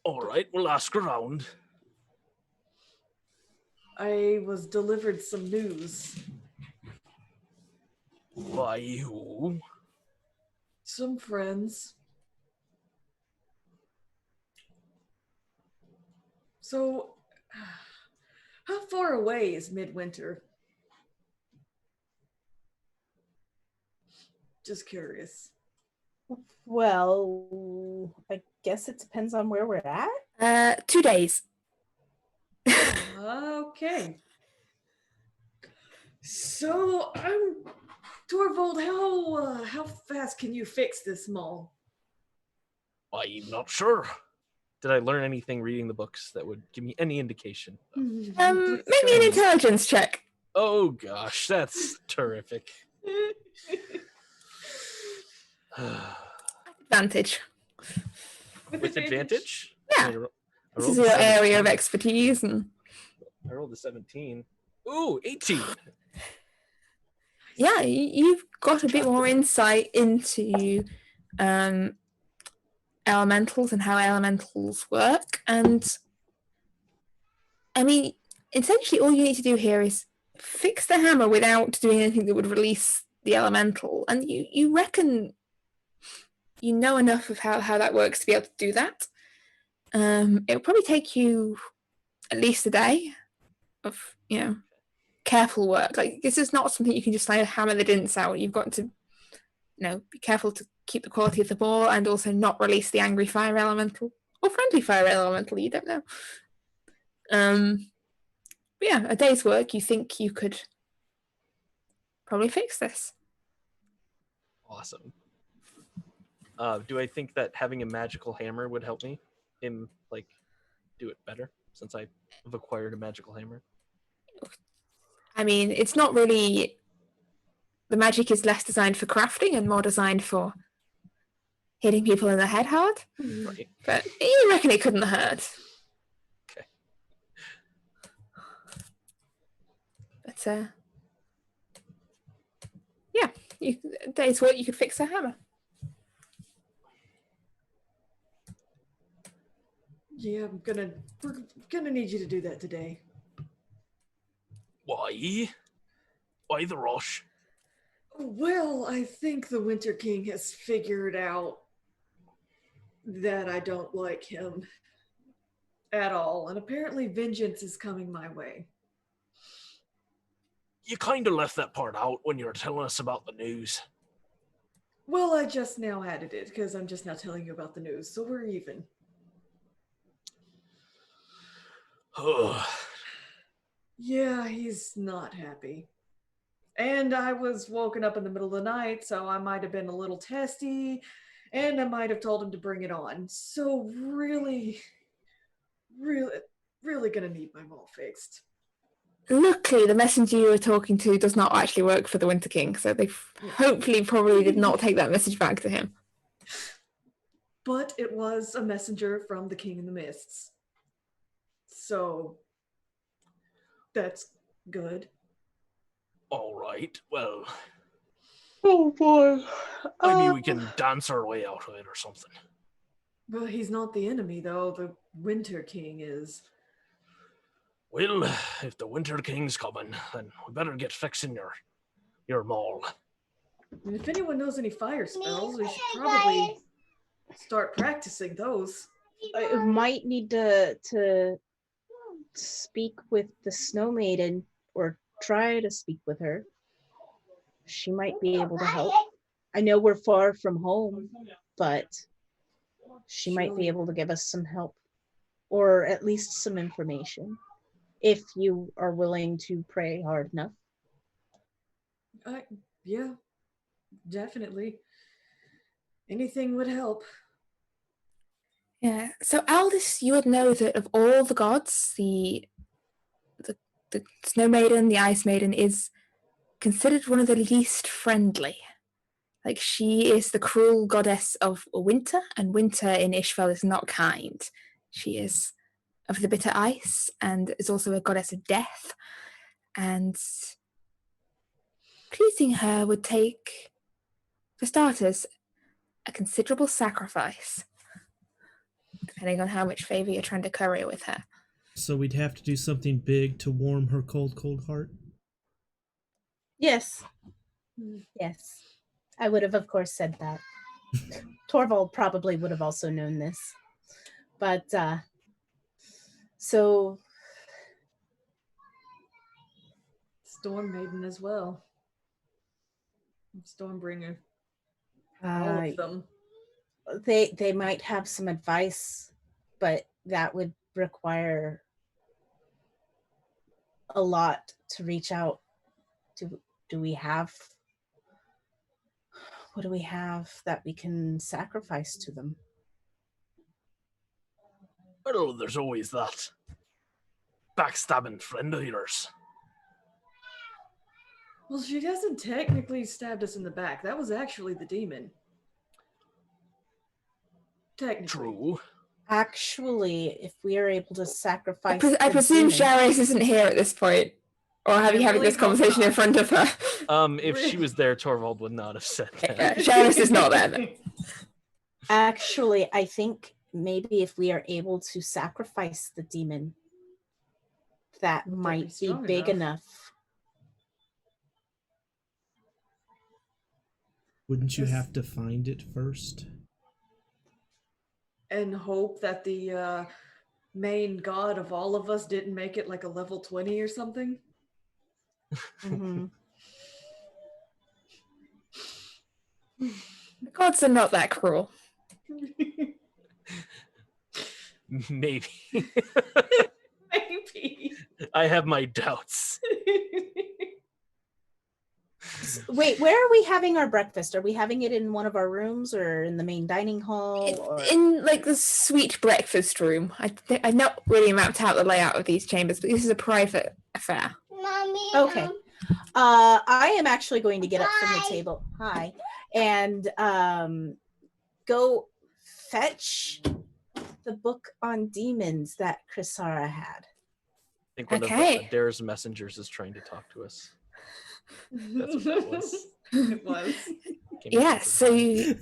All right, we'll ask around. I was delivered some news. By who? Some friends. So, how far away is Midwinter? Just curious. Well, I guess it depends on where we're at. 2 days. Okay. So, Torvald, how fast can you fix this maul? I'm not sure. Did I learn anything reading the books that would give me any indication? Maybe an intelligence check. Oh gosh, that's terrific. Advantage. With advantage? Yeah. I This rolled is a your 17. area of expertise, and I rolled a 17. Ooh, 18. yeah, you've got a bit more insight into elementals and how elementals work. And I mean, essentially all you need to do here is fix the hammer without doing anything that would release the elemental. And you reckon you know enough of how that works to be able to do that. It'll probably take you at least a day of, careful work. Like, this is not something you can just like hammer the dints out. You've got to, be careful to keep the quality of the ball and also not release the angry fire elemental or friendly fire elemental. You don't know. But yeah, a day's work. You think you could probably fix this? Awesome. Do I think that having a magical hammer would help me do it better since I've acquired a magical hammer? I mean, it's not really. The magic is less designed for crafting and more designed for hitting people in the head hard. Right. But you reckon it couldn't hurt. Okay. But yeah, a day's work, you could fix a hammer. Yeah, we're gonna need you to do that today. Why? Why the rush? Well, I think the Winter King has figured out that I don't like him at all, and apparently vengeance is coming my way. You kind of left that part out when you were telling us about the news. Well, I just now added it because I'm just now telling you about the news, so we're even. Yeah, he's not happy. And I was woken up in the middle of the night, so I might have been a little testy. And I might have told him to bring it on. So really gonna need my mole fixed. Luckily, the messenger you were talking to does not actually work for the Winter King, so they hopefully probably did not take that message back to him. But it was a messenger from the King in the Mists. So that's good. All right. Well, Oh boy. maybe we can dance our way out of it or something. Well, he's not the enemy, though. The Winter King is. Well, if the Winter King's coming, then we better get fixing your mall. And if anyone knows any fire spells, we should probably start practicing those. I might need to speak with the Snow Maiden, or try to speak with her. She might be able to help. I know we're far from home, but she might be able to give us some help, or at least some information, if you are willing to pray hard enough. Yeah, definitely. Anything would help. Yeah. So Aldous, you would know that of all the gods, the Snow Maiden, the Ice Maiden, is considered one of the least friendly. Like, she is the cruel goddess of winter, and winter in Isfjell is not kind. She is of the bitter ice, and is also a goddess of death. And pleasing her would take, for starters, a considerable sacrifice, depending on how much favor you're trying to curry with her. So we'd have to do something big to warm her cold, cold heart? Yes. Yes. I would have, of course, said that. Torvald probably would have also known this. But, so... Storm Maiden as well. Stormbringer. All of them. They might have some advice, but that would require a lot to reach out. Do we have... What do we have that we can sacrifice to them? Well, there's always that backstabbing friend of yours. Well, she hasn't technically stabbed us in the back. That was actually the demon. Technically. True. Actually, if we are able to sacrifice... I presume Sharis isn't here at this point. Or have you having this conversation in front of her? If she was there, Torvald would not have said that. Yeah, Sharis is not there then. Actually, I think maybe if we are able to sacrifice the demon, that might be big enough. Wouldn't you have to find it first? And hope that the main god of all of us didn't make it like a level 20 or something? Mm-hmm. The gods are not that cruel. Maybe. Maybe. I have my doubts. Wait, where are we having our breakfast? Are we having it in one of our rooms or in the main dining hall? Or... In like the suite breakfast room. I've not really mapped out the layout of these chambers, but this is a private affair. Mommy. Okay. I am actually going to get up from the table. Hi. And go fetch the book on demons that Chrysara had. I think one of Adair's messengers is trying to talk to us. That's what that was. It was. Yeah, so you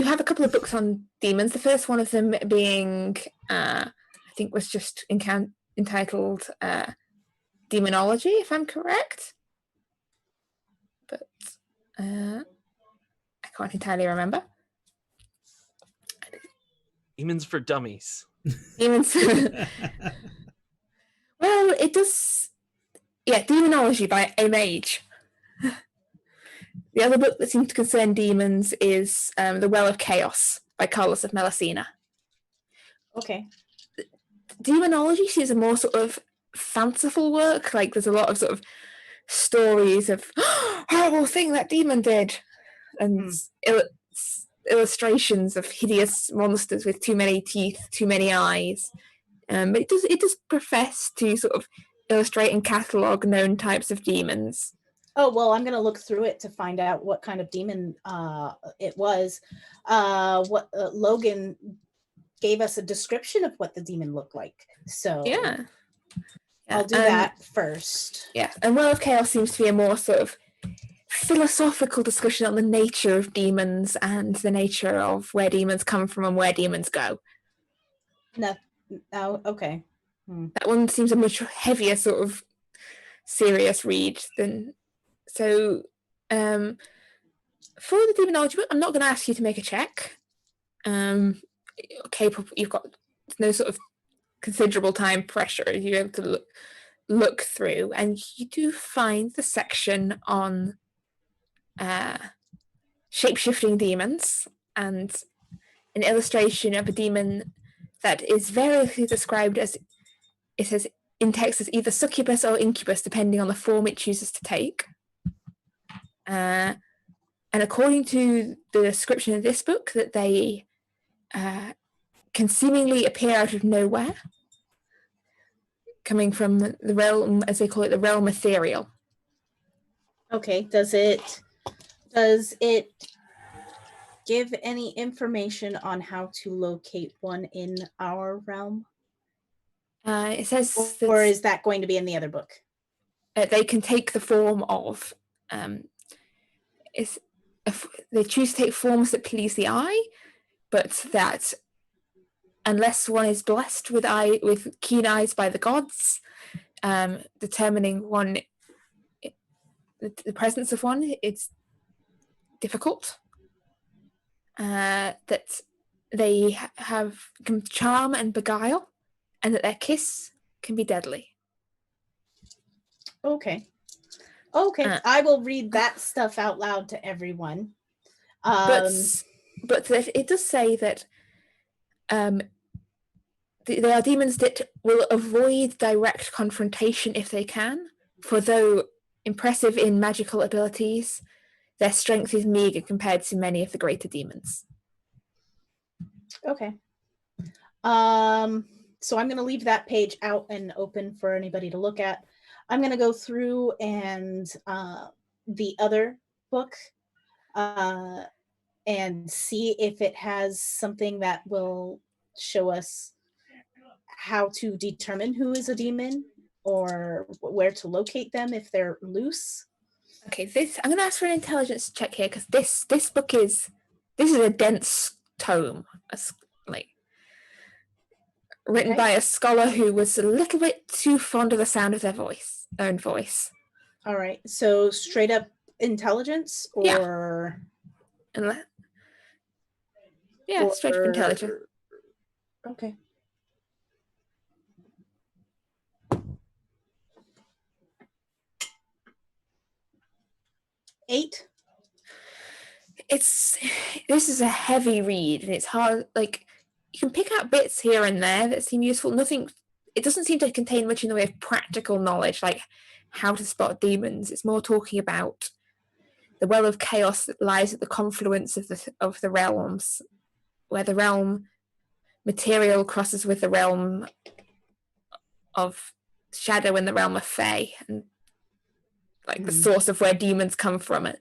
have a couple of books on demons. The first one of them being, I think, was just entitled Demonology, if I'm correct. But I can't entirely remember. Demons for Dummies. Demons. Well, it does. Yeah, Demonology by a Mage. The other book that seems to concern demons is The Well of Chaos by Carlos of Melacina. Okay. Demonology seems a more sort of fanciful work. Like, there's a lot of sort of stories of horrible thing that demon did, and illustrations of hideous monsters with too many teeth, too many eyes. But it does profess to sort of illustrate and catalogue known types of demons. Oh, well, I'm going to look through it to find out what kind of demon it was. Logan gave us a description of what the demon looked like. So Yeah. I'll do that first. Yeah, and Well of Chaos seems to be a more sort of philosophical discussion on the nature of demons and the nature of where demons come from and where demons go. No, okay. That one seems a much heavier sort of serious read than... So, for the demonology book, I'm not going to ask you to make a check. Capable, you've got no sort of considerable time pressure. You're able to look through, and you do find the section on shape-shifting demons and an illustration of a demon that is variously described as, it says in text, as either succubus or incubus, depending on the form it chooses to take. And according to the description of this book, that they can seemingly appear out of nowhere, coming from the realm, as they call it, the realm ethereal. Okay, does it give any information on how to locate one in our realm? It says, or is that going to be in the other book? They can take the form of, they choose to take forms that please the eye, but that unless one is blessed with keen eyes by the gods, determining one, the presence of one, it's difficult. That they can charm and beguile, and that their kiss can be deadly. Okay. I will read that stuff out loud to everyone. But it does say that there are demons that will avoid direct confrontation if they can, for though impressive in magical abilities, their strength is meager compared to many of the greater demons. Okay. So I'm going to leave that page out and open for anybody to look at. I'm going to go through and the other book and see if it has something that will show us how to determine who is a demon or where to locate them if they're loose. Okay, I'm going to ask for an intelligence check here, because this book is a dense tome, written by a scholar who was a little bit too fond of the sound of their own voice. All right, so straight up intelligence, or straight up intelligence. Okay. Eight. This is a heavy read, and it's hard. Like, you can pick out bits here and there that seem useful. It doesn't seem to contain much in the way of practical knowledge, like how to spot demons. It's more talking about the well of chaos that lies at the confluence of the realms, where the realm material crosses with the realm of shadow and the realm of Fae, and the source of where demons come from. It.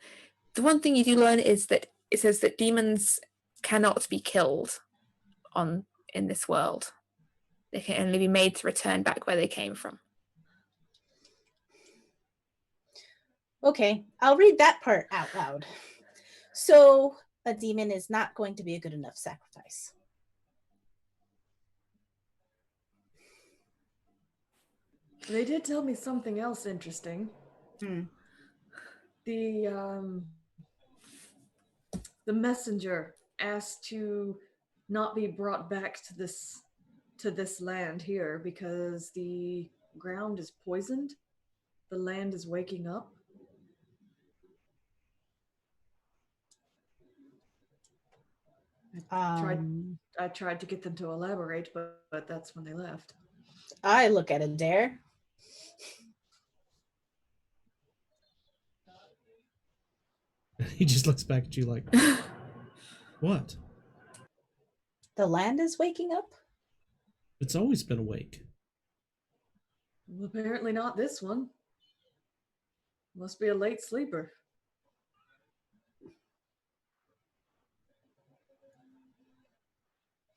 The one thing you do learn is that it says that demons cannot be killed in this world. They can only be made to return back where they came from. Okay, I'll read that part out loud. So, a demon is not going to be a good enough sacrifice. They did tell me something else interesting. The messenger asked to not be brought back to this land here because the ground is poisoned. The land is waking up. I tried to get them to elaborate, but that's when they left. I look at Adair. He just looks back at you like, What? The land is waking up? It's always been awake. Well, apparently not this one. Must be a late sleeper.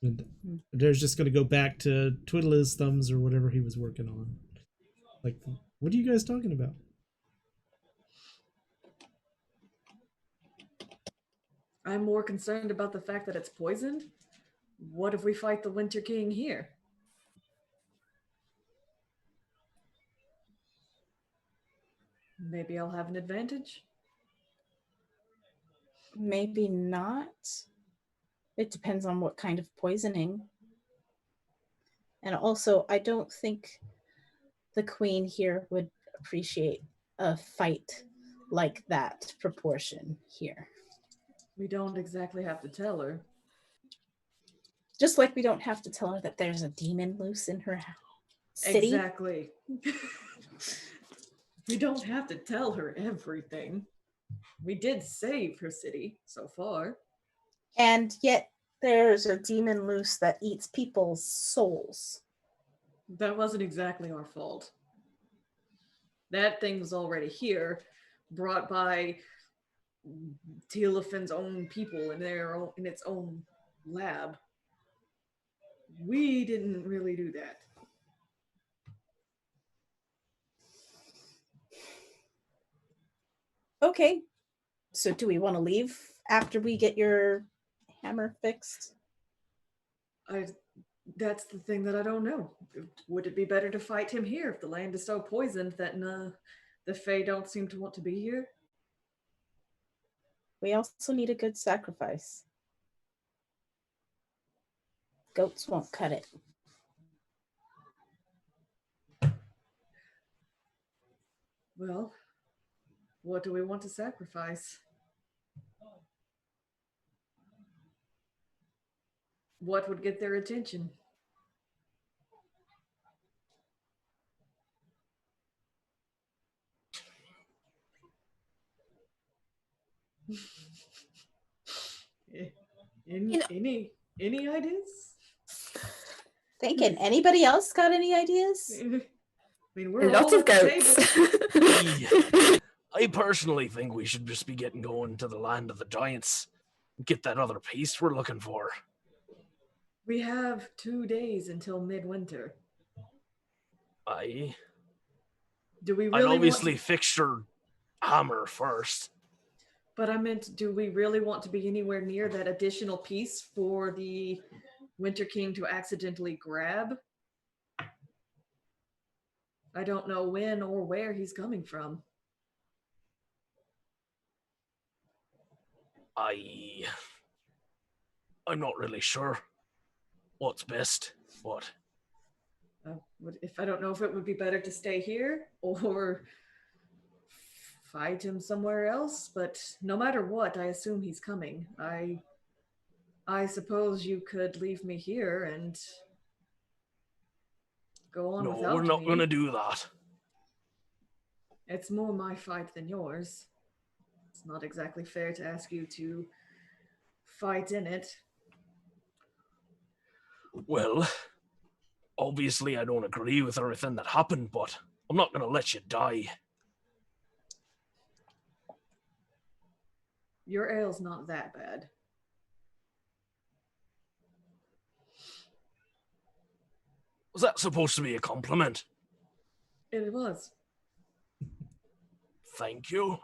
And Adair's just going to go back to twiddle his thumbs or whatever he was working on. Like, what are you guys talking about? I'm more concerned about the fact that it's poisoned. What if we fight the Winter King here? Maybe I'll have an advantage. Maybe not. It depends on what kind of poisoning. And also, I don't think the queen here would appreciate a fight like that proportion here. We don't exactly have to tell her. Just like we don't have to tell her that there's a demon loose in her city. Exactly. We don't have to tell her everything. We did save her city so far. And yet there's a demon loose that eats people's souls. That wasn't exactly our fault. That thing was already here, brought by Teal'c's own people in its own lab. We didn't really do that. Okay, so do we want to leave after we get your hammer fixed? That's the thing that I don't know. Would it be better to fight him here if the land is so poisoned that the Fae don't seem to want to be here? We also need a good sacrifice. Goats won't cut it. Well, what do we want to sacrifice? What would get their attention? Any ideas? Thinking, anybody else got any ideas? I mean, we're A lot all of at the goats. table. I personally think we should just be getting going to the land of the giants. Get that other piece we're looking for. We have 2 days until midwinter. Aye. Do we I'd really obviously fix your hammer first. But I meant, do we really want to be anywhere near that additional piece for the Winter King to accidentally grab? I don't know when or where he's coming from. I'm not really sure what's best. What? If I don't know if it would be better to stay here or fight him somewhere else, but no matter what, I assume he's coming. I suppose you could leave me here and go on without me. No, we're not going to do that. It's more my fight than yours. It's not exactly fair to ask you to fight in it. Well, obviously I don't agree with everything that happened, but I'm not going to let you die. Your ale's not that bad. Was that supposed to be a compliment? It was. Thank you.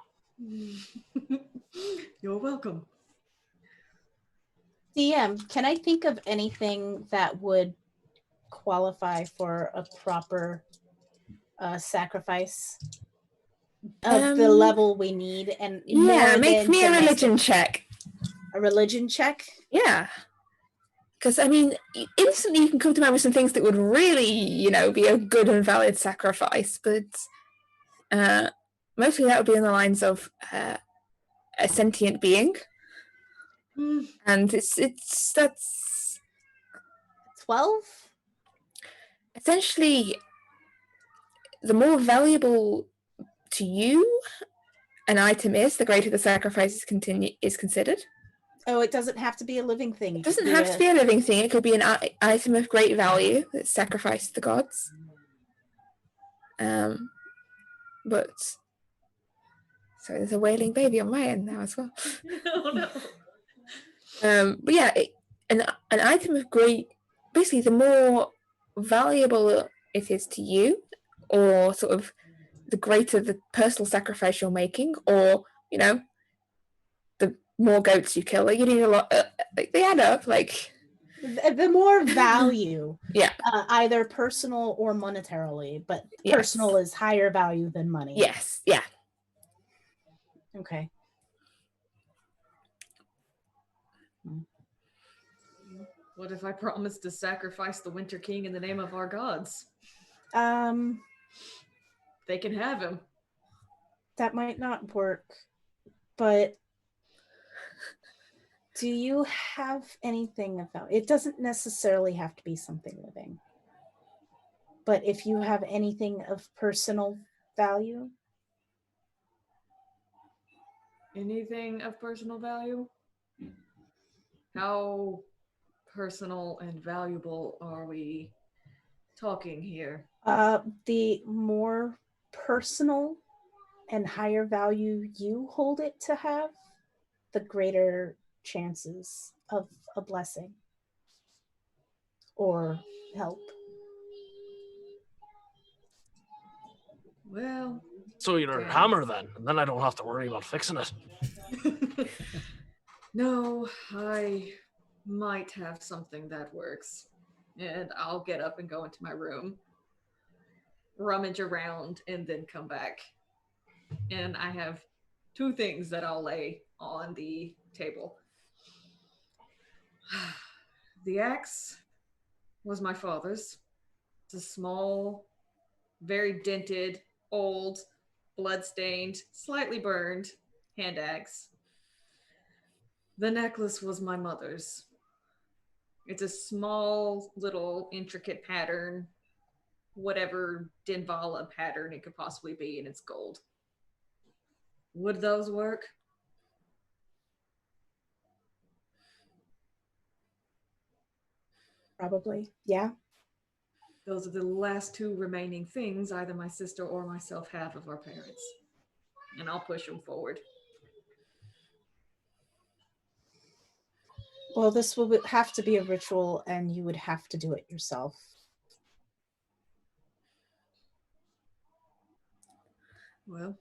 You're welcome. DM, can I think of anything that would qualify for a proper sacrifice of the level we need? And yeah, make me a religion check. A religion check? Yeah. Because, I mean, instantly you can come to mind with some things that would really, be a good and valid sacrifice, but mostly that would be in the lines of a sentient being. And that's 12? Essentially, the more valuable to you an item is, the greater the sacrifice is considered. Oh, it doesn't have to be a living thing. It doesn't have to be a living thing. It could be an item of great value that's sacrificed to the gods. But sorry, there's a wailing baby on my end now as well. Oh no. But yeah, an item of great. Basically, the more valuable it is to you, or sort of the greater the personal sacrifice you're making, or the more goats you kill. Like, you need a lot. They add up. Like, the more value, yeah, either personal or monetarily, but Yes. personal is higher value than money. yes, yeah. Okay. What if I promise to sacrifice the Winter King in the name of our gods? They can have him. That might not work, but do you have anything about it? Doesn't necessarily have to be something living, but if you have anything of personal value. Anything of personal value? How personal and valuable are we talking here? The more personal and higher value you hold it to have, the greater chances of a blessing or help. Well, So you're okay. hammer then, and then I don't have to worry about fixing it. No, I might have something that works. And I'll get up and go into my room, rummage around, and then come back. And I have 2 things that I'll lay on the table. The axe was my father's. It's a small, very dented, old, blood-stained, slightly burned hand axe. The necklace was my mother's. It's a small, little, intricate pattern, whatever Dinvala pattern it could possibly be, and it's gold. Would those work? Probably, yeah. Those are the last 2 remaining things either my sister or myself have of our parents. And I'll push them forward. Well, this will have to be a ritual, and you would have to do it yourself. Well,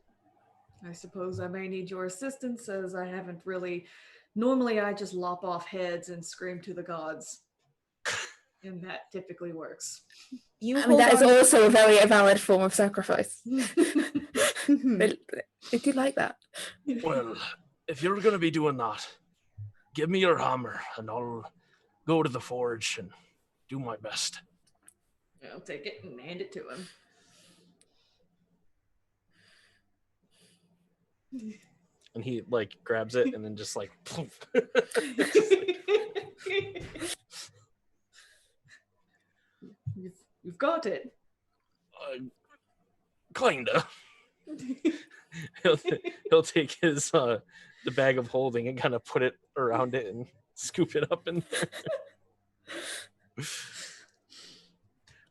I suppose I may need your assistance, as I haven't really... Normally I just lop off heads and scream to the gods. And that typically works. That is also a very valid form of sacrifice. they do like that. Well, if you're going to be doing that, give me your hammer, and I'll go to the forge and do my best. I'll take it and hand it to him. And he grabs it and then just You've got it. Kinda. he'll take his the bag of holding and kind of put it around it and scoop it up in there.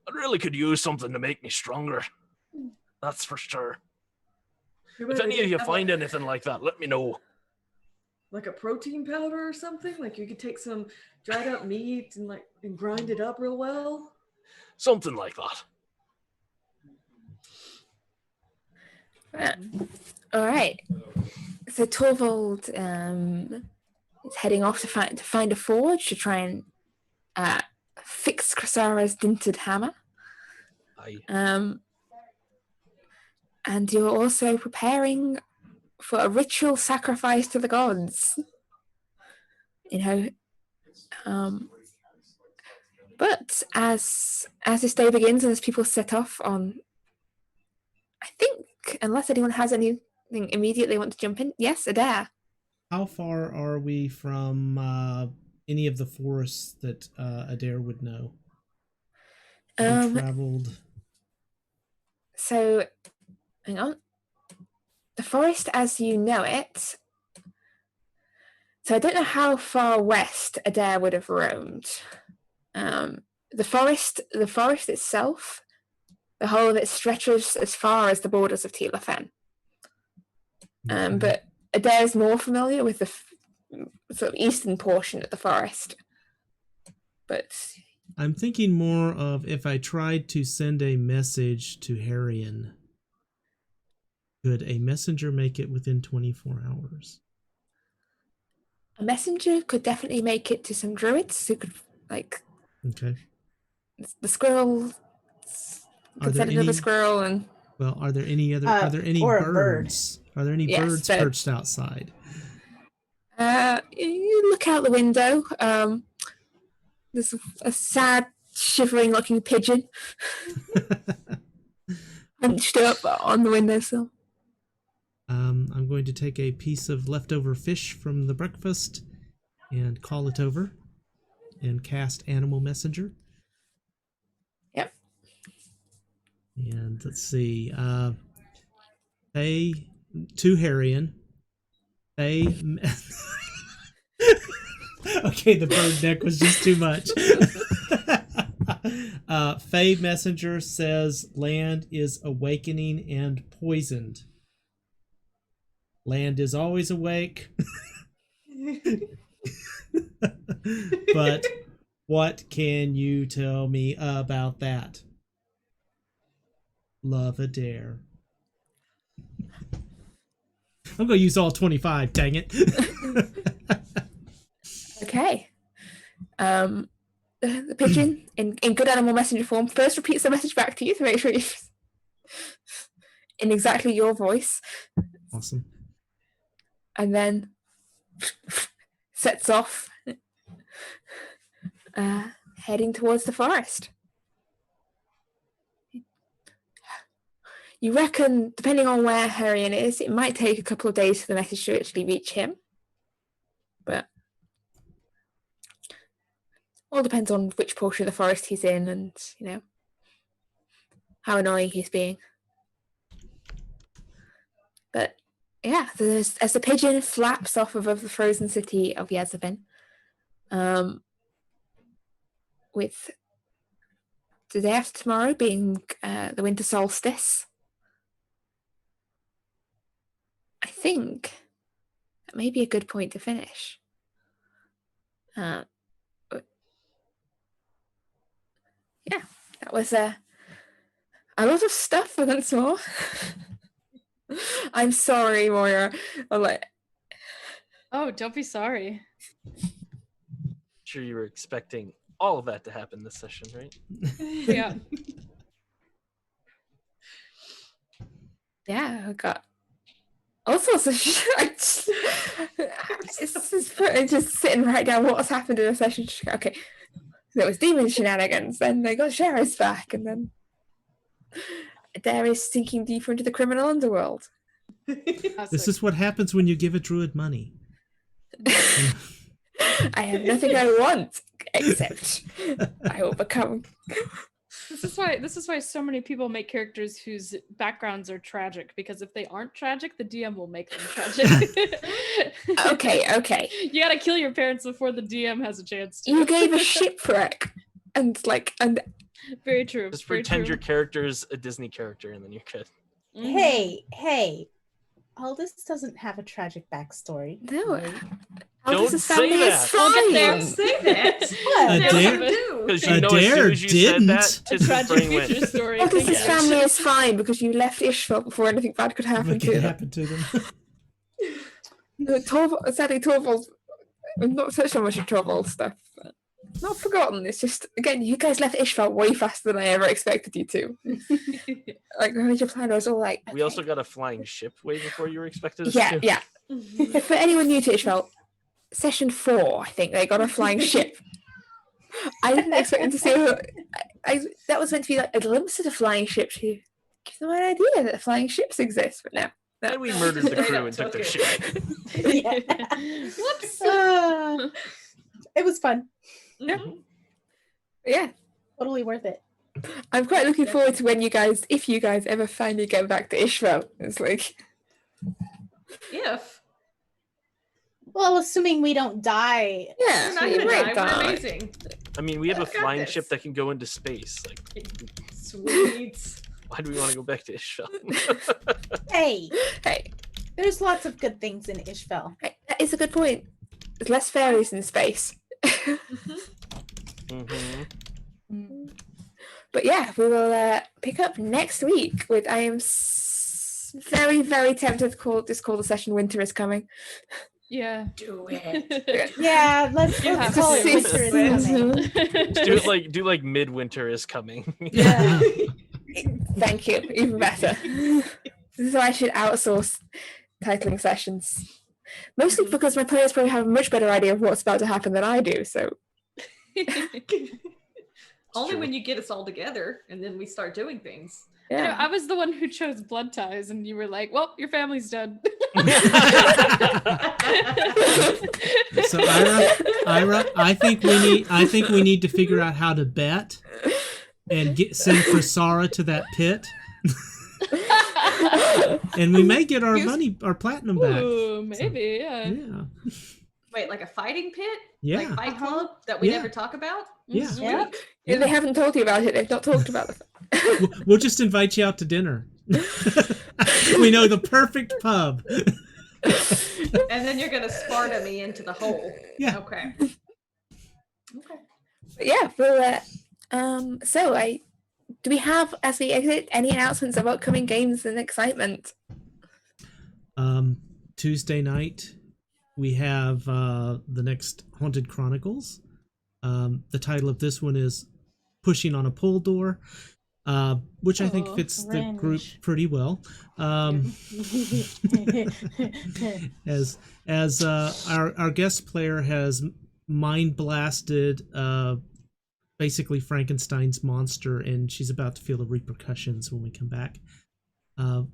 I really could use something to make me stronger. That's for sure. If any of you find anything like that, let me know. Like a protein powder or something? Like you could take some dried up meat and grind it up real well? Something like that. All right. So Torvald is heading off to find a forge to try and fix Chrysara's dinted hammer. Aye. And you're also preparing for a ritual sacrifice to the gods. But as this day begins and as people set off on, I think, unless anyone has anything immediately they want to jump in, yes, Adair. How far are we from any of the forests that Adair would know? Have we traveled? So, hang on. The forest as you know it, So I don't know how far west Adair would have roamed. The forest itself, the whole of it stretches as far as the borders of Tilafen. But Adair is more familiar with the sort of eastern portion of the forest. But I'm thinking more of if I tried to send a message to Harrion, could a messenger make it within 24 hours? a messenger could definitely make it to some druids who could, like, Okay. the squirrel Are could there send another any? squirrel, and Well, are there any other? Are there any or a bird. birds? Are there any Yes, birds there- perched outside? you look out the window. There's a sad, shivering-looking pigeon hunched up on the windowsill. I'm going to take a piece of leftover fish from the breakfast and call it over and cast Animal Messenger. Yep. And let's see. Faye to Harrion. Faye. Okay, the bird neck was just too much. Faye Messenger says land is awakening and poisoned. Land is always awake. But what can you tell me about that? Love Adair. I'm going to use all 25, dang it. Okay. The pigeon, in good animal messenger form, first repeats the message back to you to make sure you've in exactly your voice, Awesome. and then sets off, heading towards the forest. You reckon, depending on where Harrion is, it might take a couple of days for the message to actually reach him. But all depends on which portion of the forest he's in and, you know, how annoying he's being. But yeah, as the pigeon flaps off above the frozen city of Yazabin, with the day after tomorrow being the winter solstice, I think that may be a good point to finish. Yeah, that was a lot of stuff for once more. I'm sorry, Moira. I'm like, Oh, don't be sorry. Sure, you were expecting all of that to happen this session, right? Yeah. yeah, I got all sorts of it's just sitting right down what's happened in a session. Okay, there was demon shenanigans, then they got sheriffs back, and then there is sinking deeper into the criminal underworld. This is what happens when you give a druid money. I have nothing I want except I will become. This is why so many people make characters whose backgrounds are tragic, because if they aren't tragic, the DM will make them tragic. Okay. You gotta kill your parents before the DM has a chance to. You gave a shipwreck, and very true. Just very pretend true. your character's a Disney character and then you're good. Mhm. Hey, Aldous doesn't have a tragic backstory. no. right? Aldous' say family is that. We'll get fine. there. Don't say that. What? Adair- Because you know, as Adair soon as you said that, A Tiss's tragic brain went. future story. Aldous' Thank you. family is fine because you left Isfjell before anything bad could happen What to can them. happen to them? No, sadly, Torvald. We've not touched on much of Torvald's stuff. But not forgotten. It's just, again, you guys left Isfjell way faster than I ever expected you to. Like, when your plan, I was all like, We also okay. got a flying ship way before you were expected us Yeah, to. yeah. For anyone new to Isfjell, session 4, I think, they got a flying ship. I didn't expect them to see that was meant to be like a glimpse at a flying ship to give them an idea that flying ships exist, but no. And we murdered the crew and took their ship. Yeah. Whoops. It was fun. Yeah, Totally worth it. I'm quite looking forward to when if you guys ever finally get back to Isfjell. It's like, If Well, assuming we don't die. Yeah, We're not you gonna might die. We're die. amazing. I mean, we have a I've got flying this. ship that can go into space. Like, Sweet. why do we want to go back to Isfjell? Hey, Hey, there's lots of good things in Isfjell. hey, that is a good point. There's less fairies in space. Mm-hmm. But yeah, we will pick up next week with I am very, very tempted to call the session Winter is Coming. Yeah. Do it. Yeah, let's You have call to. it winter is coming. Do it like midwinter is coming. Yeah. Thank you, even better. So I should outsource titling sessions. Mostly because my players probably have a much better idea of what's about to happen than I do, so Only true. when you get us all together and then we start doing things. You know, yeah. I was the one who chose blood ties, and you were like, "Well, your family's dead." So Ira, I think we need to figure out how to bet and send Krasara to that pit. And we may get our money, our platinum back. Ooh, maybe, yeah. Yeah. Wait, like a fighting pit? Yeah. Like Fight Club that we Yeah. never talk about? Yeah. Sweet. Yep. If they haven't told you about it, they've not talked about it. We'll just invite you out to dinner. We know the perfect pub. And then you're gonna Sparta me into the hole. Yeah. Okay. But yeah, we'll so do we have, as we exit, any announcements of upcoming games and excitement? Tuesday night, we have the next Haunted Chronicles. The title of this one is Pushing on a Pull Door, which I think fits the group cringe. pretty well. As our guest player has mind blasted basically Frankenstein's monster, and she's about to feel the repercussions when we come back.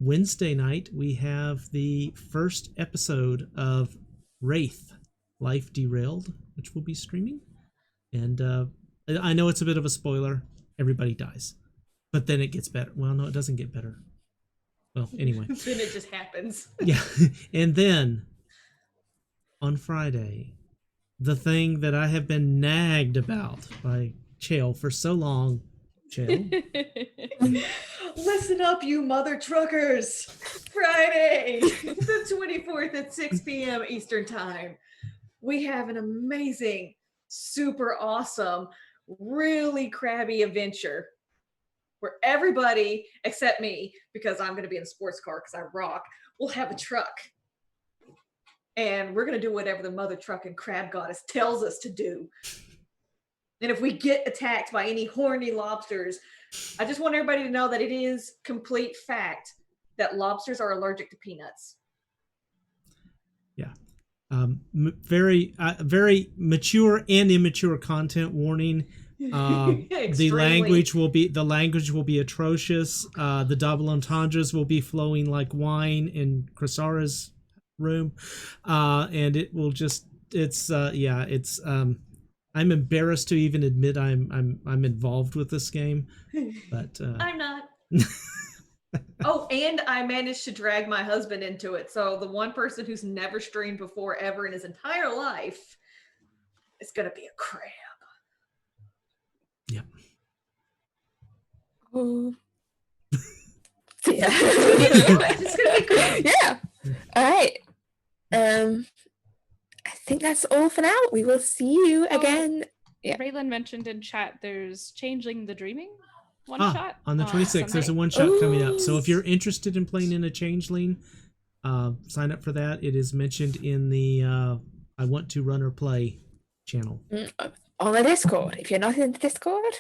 Wednesday night, we have the first episode of Wraith, Life Derailed, which will be streaming. And I know it's a bit of a spoiler. Everybody dies. But then it gets better. Well, no, it doesn't get better. Well, anyway. Then it just happens. Yeah. And then on Friday, the thing that I have been nagged about by Chael for so long. Chael? Listen up, you mother truckers. Friday, the 24th at 6 p.m. Eastern Time. We have an amazing, super awesome, really crabby adventure where everybody except me, because I'm going to be in a sports car because I rock, will have a truck. And we're going to do whatever the mother truck and crab goddess tells us to do. And if we get attacked by any horny lobsters, I just want everybody to know that it is complete fact that lobsters are allergic to peanuts. Yeah. Very mature and immature content warning. The Extremely. language will be atrocious. The double entendres will be flowing like wine in Krasara's room, and it will just I'm embarrassed to even admit I'm involved with this game, but I'm not. Oh, and I managed to drag my husband into it. So the one person who's never streamed before ever in his entire life is gonna be a crab. yeah. Oh. Yeah. It's gonna be great. Yeah. All right. I think that's all for now. We will see you again. Yeah. Raylan mentioned in chat there's Changeling the Dreaming one shot On the 26th, there's a Sunday. one shot coming up. So Ooh. if you're interested in playing in a changeling, sign up for that. It is mentioned in the I Want to Run or Play channel. On the Discord. If you're not in the Discord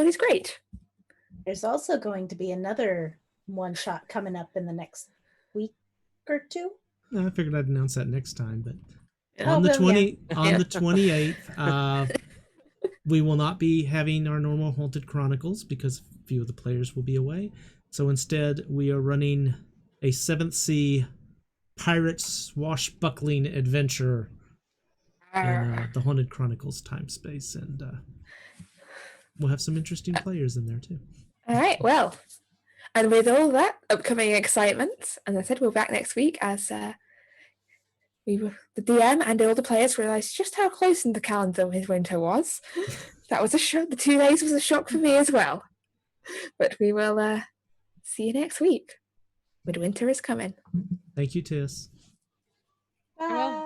is great. There's also going to be another one shot coming up in the next week or two. I figured I'd announce that next time, but Oh, on the well, 28th, we will not be having our normal Haunted Chronicles because a few of the players will be away. So instead, we are running a 7th Sea pirate swashbuckling adventure in the Haunted Chronicles time space, and we'll have some interesting players in there too. All right, well, and with all that upcoming excitement, as I said, we're back next week as the DM and all the players realised just how close in the calendar winter was. That was a shock. The 2 days was a shock for me as well. But we will see you next week. Midwinter is coming. Thank you, Tiss. Bye.